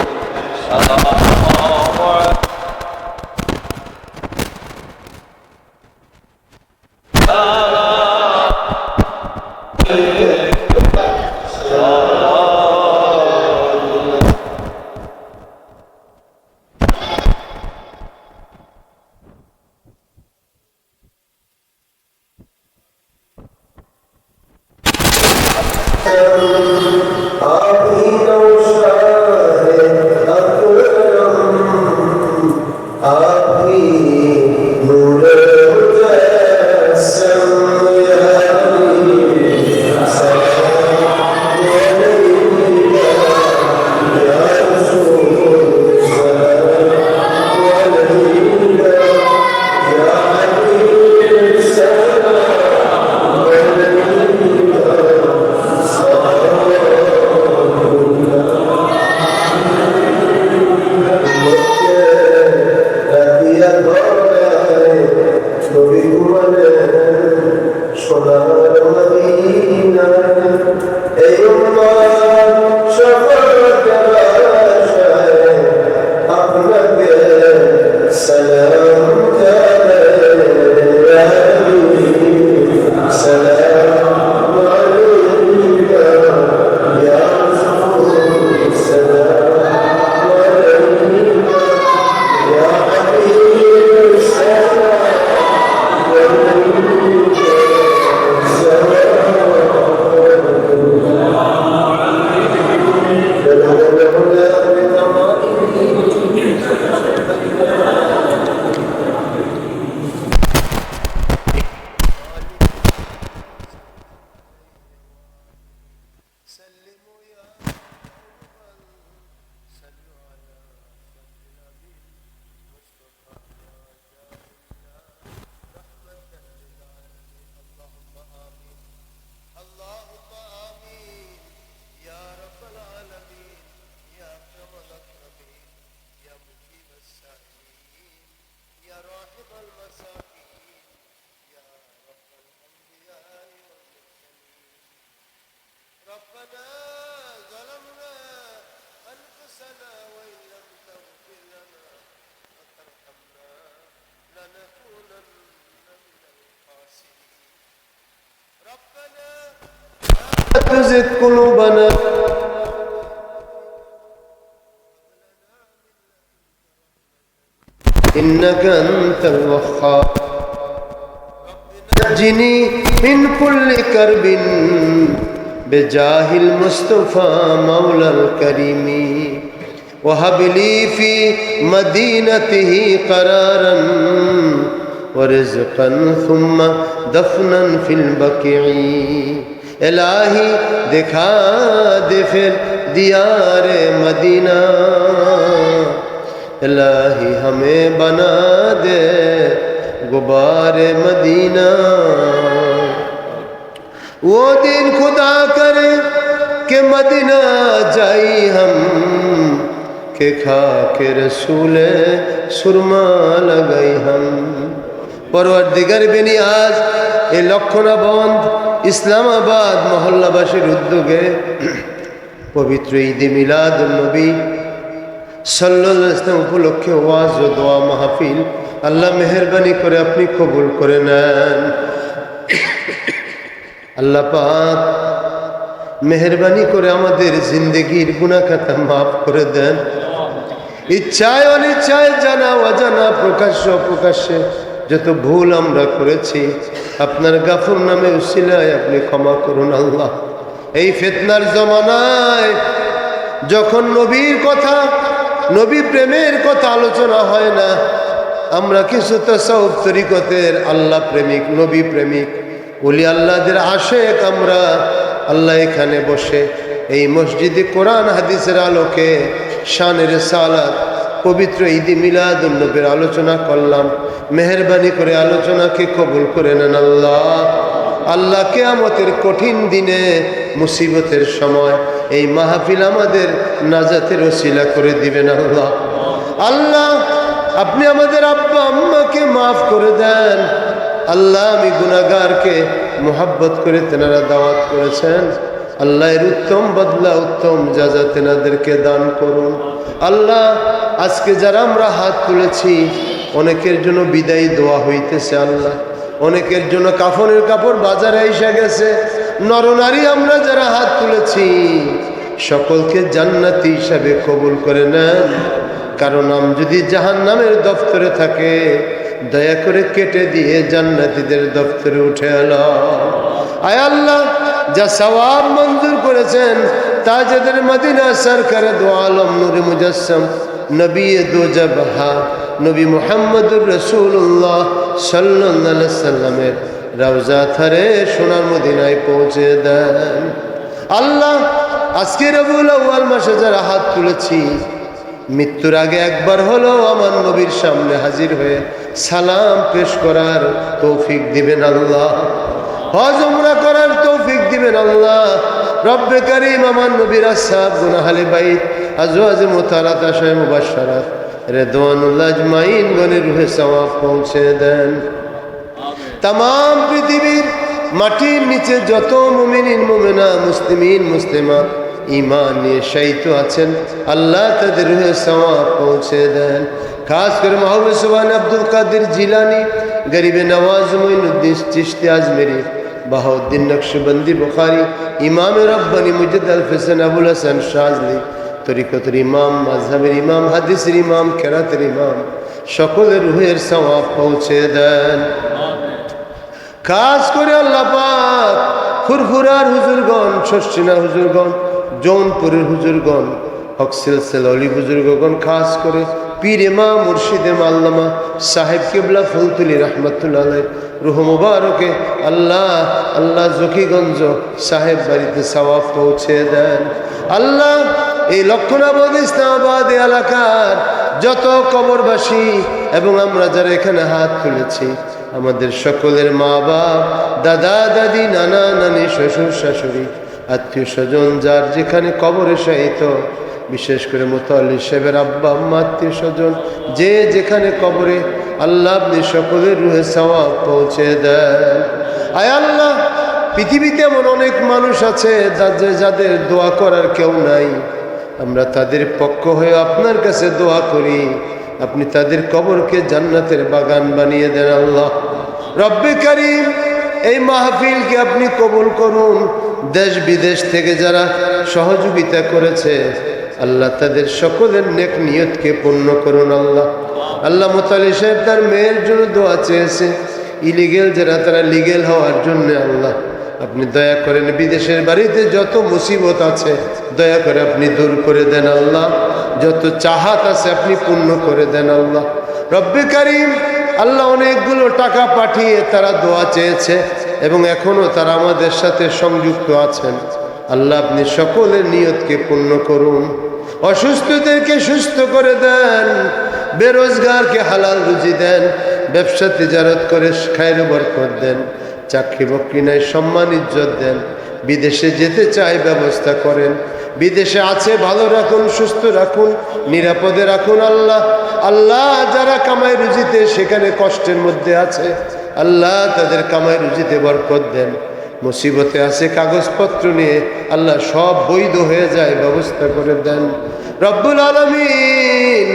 تزغ قلوبنا إنك أنت الوهاب نجني من كل كرب بجاه المصطفى مولى الكريم وهب لي في مدينته قرارا ورزقا ثم دفنا في البقيع الہی دکھا دے پھر دیار مدینہ الہی ہمیں بنا دے غبار مدینہ وہ دن خدا کرے کہ مدینہ جائی ہم کہ کھا کے رسول سرما لگائی ہم পরওয়ারদিগার বেনিয়াজ এই লক্ষণা বন্ধ ইসলামাবাদ মহল্লাবাসীর উদ্যোগে পবিত্র ঈদে মিলাদুন নবী সাল্লাল্লাহু আলাইহি ওয়াসাল্লাম উপলক্ষে ওয়াজ ও দোয়া মাহফিল আল্লাহ মেহেরবানি করে আপনি কবুল করে নেন। আল্লাহ পাক মেহেরবানি করে আমাদের জিন্দেগির গুনাহ খাতা মাফ করে দেন। ইচ্ছায় অনিচ্ছায় জানা অজানা প্রকাশ্য প্রকাশ্যে যত ভুল আমরা করেছি আপনার গাফুর নামে উসিলায় আপনি ক্ষমা করুন আল্লাহ। এই ফিতনার জমানায় যখন নবীর কথা নবী প্রেমের কথা আলোচনা হয় না, আমরা কিছু তাসাউফ তরিকতের আল্লাহ প্রেমিক নবী প্রেমিক ওলি আল্লাহদের আশেক আমরা আল্লাহ এখানে বসে এই মসজিদে কোরআন হাদিসের আলোকে শানের সালাত পবিত্র ঈদে মিলাদুন নবীর আলোচনা করলাম। মেহেরবানি করে আলোচনাকে কবুল করে নেন আল্লাহ। আল্লাহ কিয়ামতের কঠিন দিনে মুসিবতের সময় এই মাহফিল আমাদের নাজাতের ওসিলা করে দিবেন আল্লাহ। আল্লাহ আপনি আমাদের আব্বা আম্মাকে মাফ করে দেন আল্লাহ। আমি গুনাহগারকে মোহাব্বত করে তেনারা দাওয়াত করেছেন আল্লাহ, এর উত্তম বদলা উত্তম জাযা তেনাদেরকে দান করুন আল্লাহ। আজকে যারা আমরা হাত তুলেছি অনেকের জন্য বিদায়ী দোয়া হইতেছে আল্লাহ, অনেকের জন্য কাফনের কাপড় বাজারে এসে গেছে। নরনারী আমরা যারা হাত তুলেছি সকলকে জান্নাতি হিসাবে কবুল করে নেন। কারণ নাম যদি জাহান্নামের দফতরে থাকে দয়া করে কেটে দিয়ে জান্নাতীদের দফতরে উঠে এলো। আয় আল্লাহ যা সওয়াব মঞ্জুর করেছেন তাজেদের মদিনা সরকার দো আলম নূরে মুজাসসাম নবী দো জবহা নবী মুহাম্মদুর রাসূলুল্লাহ সাল্লাল্লাহু আলাইহি ওয়াসাল্লামের রওজা থারে সোনার মদিনায় পৌঁছে দেন আল্লাহ। আজকে রবিউল আউয়াল মাসে যারা হাত তুলেছি মৃত্যুর আগে একবার হলো আমার নবীর সামনে হাজির হয়ে সালাম পেশ করার তৌফিক দিবেন আল্লাহ। হজ উমরা করার তৌফিক দিবেন আল্লাহ। রব্বে কারীম আমার নবীর আসহাব গুনাহালে বাইত আজওয়াজ মুতাহারাত আশায়ে মুবাশশারাত রিদওয়ানুল্লাহ আজমাইন গণের রূহে সওয়াব পৌঁছে দেন। তামাম পৃথিবীর মাটির নিচে যত মুমিনিন মুমিনা মুসলিমিন মুসলিমাত ঈমান নিয়ে শায়িত আছেন আল্লাহ তাদের রূহে সওয়াব পৌঁছে দেন। খাস করে মাহবুব সুবহান আব্দুল কাদের জিলানী, গরিবে নওয়াজ মুঈনুদ্দিন চিশতি আজমেরি, বাহাউদ্দিন নকশবন্দি বুখারী, ইমাম রব্বানী মুজদ্দিদ আল হোসেন আবুল হাসান শাযলি, তরিকতের ইমাম, মাযহাবের ইমাম, হাদিসের ইমাম, কেরাতের ইমাম সকলের রূহের সওয়াব পৌঁছে দেন। খাস করে আল্লাহ পাক ফুরফুরার হুজুরগণ, শর্ষিনার হুজুরগণ, জৌনপুরের হুজুরগণ, হক সিলসিলা ওলি বুজুর্গগণ, খাস করে পীর ইমাম মুর্শিদ আল্লামা সাহেব কিবলা ফুলতুলি রহমতুল্লাহ আলাইহি রূহ মুবারকে আল্লাহ আল্লাহ জকিগঞ্জ সাহেব বাড়িতে সওয়াব পৌঁছে দেন আল্লাহ। এই লক্ষণাবাদ ইসলামাবাদ এলাকার যত কবরবাসী এবং আমরা যারা এখানে হাত তুলেছি আমাদের সকলের মা বাপ, দাদা দাদি, নানা নানি, শ্বশুর শাশুড়ি, আত্মীয় স্বজন যার যেখানে কবরে শায়িত বিশেষ করে মুতাল্লি সাহেবের আব্বা আম্মা আত্মীয় স্বজন যে যেখানে কবরে, আল্লাহ আপনি সকলের রুহে সওয়াব পৌঁছে দেন। আয় আল্লাহ, পৃথিবীতে এমন অনেক মানুষ আছে যাদের দোয়া করার কেউ নাই, আমরা তাদের পক্ষ হয়ে আপনার কাছে দোয়া করি, আপনি তাদের কবরকে জান্নাতের বাগান বানিয়ে দেন। আল্লাহ রব্বে কারীম, এই মাহফিলকে আপনি কবুল করুন। দেশ বিদেশ থেকে যারা সহযোগিতা করেছে, আল্লাহ তাদের সকলের নেক নিয়তকে পূর্ণ করুন। আল্লাহ আল্লাহ মুতাল্লি সাহেব তার মেয়ের জন্য দোয়া চেয়েছে, ইলিগেল যারা তারা লিগেল হওয়ার জন্য আল্লাহ আপনি দয়া করেন। বিদেশের বাড়িতে যত মুসিবত আছে দয়া করে আপনি দূর করে দেন। আল্লাহ যত চাহাত আছে আপনি পূর্ণ করে দেন। আল্লাহ রব্বে কারীম, আল্লাহ অনেকগুলো টাকা পাঠিয়ে তারা দোয়া চেয়েছে এবং এখনো তারা আমাদের সাথে সংযুক্ত আছেন। আল্লাহ আপনি সকলের নিয়তকে পূর্ণ করুন। অসুস্থদেরকে সুস্থ করে দেন, বেরোজগারকে হালাল রুজি দেন, ব্যবসা তিজারত করে খায়ের বরকত দেন, চাকরি বাকরি নাই সম্মান ইজ্জত দেন। বিদেশে যেতে চাই ব্যবস্থা করেন, বিদেশে আছে ভালো রাখুন, সুস্থ রাখুন, নিরাপদে রাখুন। আল্লাহ আল্লাহ যারা কামাই রুজিতে সেখানে কষ্টের মধ্যে আছে, আল্লাহ তাদের কামাই রুজিতে বরকত দেন। মুসিবতে আছে কাগজপত্র নিয়ে, আল্লাহ সব বৈধ হয়ে যায় ব্যবস্থা করে দেন। রব্বুল আলামিন,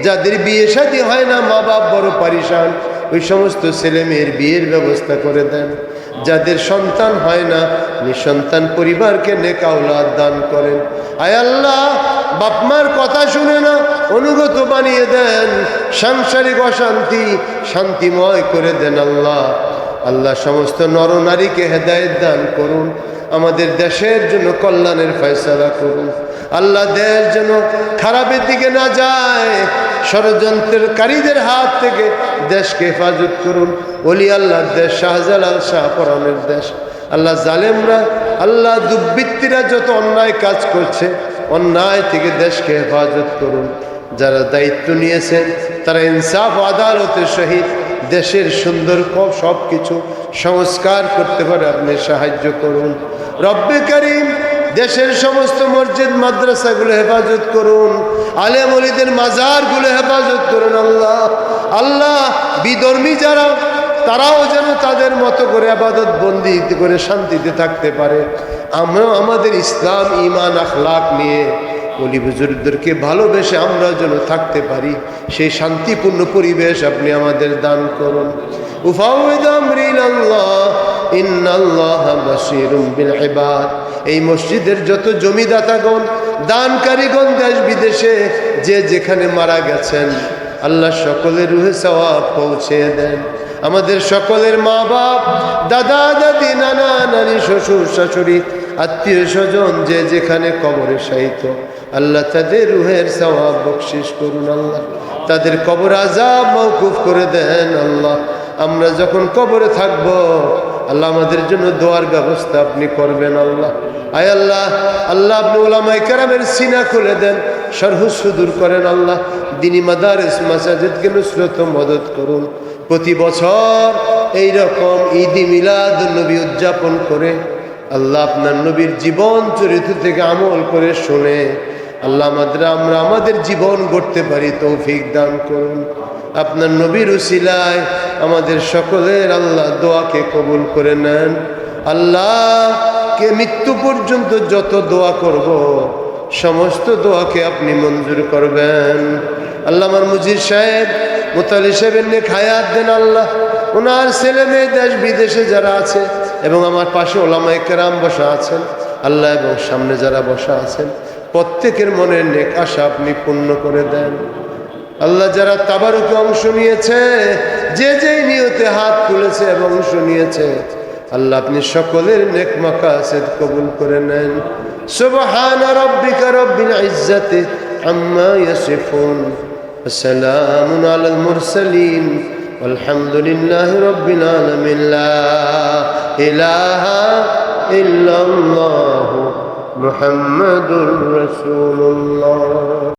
যাদের বিয়ে শাদী হয় না, মা বাপ বড় পারিশান, ওই সমস্ত ছেলে মেয়ের বিয়ের ব্যবস্থা করে দেন। যাদের সন্তান হয় না, নিঃসন্তান পরিবারকে নেক আওলাদ দান করেন। আয় আল্লাহ, বাপমার কথা শুনে না অনুগত বানিয়ে দেন, সাংসারিক অশান্তি শান্তিময় করে দেন। আল্লাহ আল্লাহ সমস্ত নরনারীকে হেদায়েত দান করুন, আমাদের দেশের জন্য কল্যাণের ফয়সালা করুন। আল্লাহ দেশ যেন খারাপের দিকে না যায়, ষড়যন্ত্রকারীদের হাত থেকে দেশকে হেফাজত করুন। ওলি আল্লাহর দেশ, শাহজালাল শাহপরানের দেশ। আল্লাহ জালেমরা, আল্লাহ দুর্বৃত্তিরা যত অন্যায় কাজ করছে, অন্যায় থেকে দেশকে হেফাজত করুন। যারা দায়িত্ব নিয়েছেন তারা ইনসাফ ও আদালতের সহিত দেশের সুন্দর সব কিছু সংস্কার করতে পারে আপনি সাহায্য করুন। রব্বে কারীম, দেশের সমস্ত মসজিদ মাদ্রাসাগুলো হেফাজত করুন, আলেম ওলিদের মাজারগুলো হেফাজত করুন। আল্লাহ আল্লাহ, বিধর্মী যারা তারাও যেন তাদের মতো করে ইবাদত বন্দি করে শান্তিতে থাকতে পারে। আমরাও আমাদের ইসলাম ঈমান আখলাক নিয়ে ওলি বুজুর্গদেরকে ভালোবেসে আমরা যেন থাকতে পারি, সেই শান্তিপূর্ণ পরিবেশ আপনি আমাদের দান করুন। উফাউযু আমরি ইলাল্লাহ, ইন্নাল্লাহা বাশীরুম বিল ইবাদ। এই মসজিদের যত জমিদাতাগণ, দানকারীগণ দেশ বিদেশে যে যেখানে মারা গেছেন, আল্লাহ সকলের রুহে সওয়াব পৌঁছে দেন। আমাদের সকলের মা বাপ, দাদা দাদি, নানা নানি, শ্বশুর শাশুড়ি, আত্মীয় স্বজন যে যেখানে কবরে শায়িত, আল্লাহ তাদের রুহের সওয়াব বকশিশ করুন। আল্লাহ তাদের কবর আযাব মওকুফ করে দেন। আল্লাহ আমরা যখন কবরে থাকব, আল্লাহ আমাদের জন্য দোয়ার ব্যবস্থা আপনি করবেন। আল্লাহ আয় আল্লাহ, আল্লাহ আপনি উলামায়ে কেরামের সিনা খুলে দেন, শরহ সুদূর করেন। আল্লাহ দ্বীনি মাদারিস মাসাজিদকে নুসরত মদদ করুন। প্রতি বছর এইরকম ঈদ মিলাদ নবী উদযাপন করে, আল্লাহ আপনার নবীর জীবন চরিত্র থেকে আমল করে শুনে আল্লাহ আমরা আমাদের জীবন গড়তে পারি তৌফিক দান করুন। আপনার নবীর উসিলায় আমাদের সকলের আল্লাহ দোয়াকে কবুল করে নেন। আল্লাহকে মৃত্যু পর্যন্ত যত দোয়া করব, সমস্ত দোয়াকে আপনি মঞ্জুর করবেন। আল্লাহ আমার মুজির সাহেব, মুতাল্লি সাহেবের নেক হায়াত দেন। আল্লাহ ওনার ছেলে মেয়ে দেশ বিদেশে যারা আছে এবং আমার পাশে উলামায়ে কেরাম বসা আছেন, আল্লাহ এবং সামনে যারা বসা আছেন, প্রত্যেকের মনের নেক আশা আপনি পূর্ণ করে দেন। আল্লাহ যারা তাবারুকে অংশ নিয়েছে, যে যেই নিয়তে হাত তুলেছে এবং অংশ নিয়েছে, আল্লাহ আপনি সকলের নেক মাকাসিদ কবুল করে নেন। সুবহানা রাব্বিকা রাব্বিল ইজ্জাতি আম্মা ইয়াসিফুন, সালামুন আলাল মুরসালিন, আলহামদুলিল্লাহি রাব্বিল আলামিন। লা ইলাহা ইল্লাল্লাহু মুহাম্মাদুর রাসূলুল্লাহ।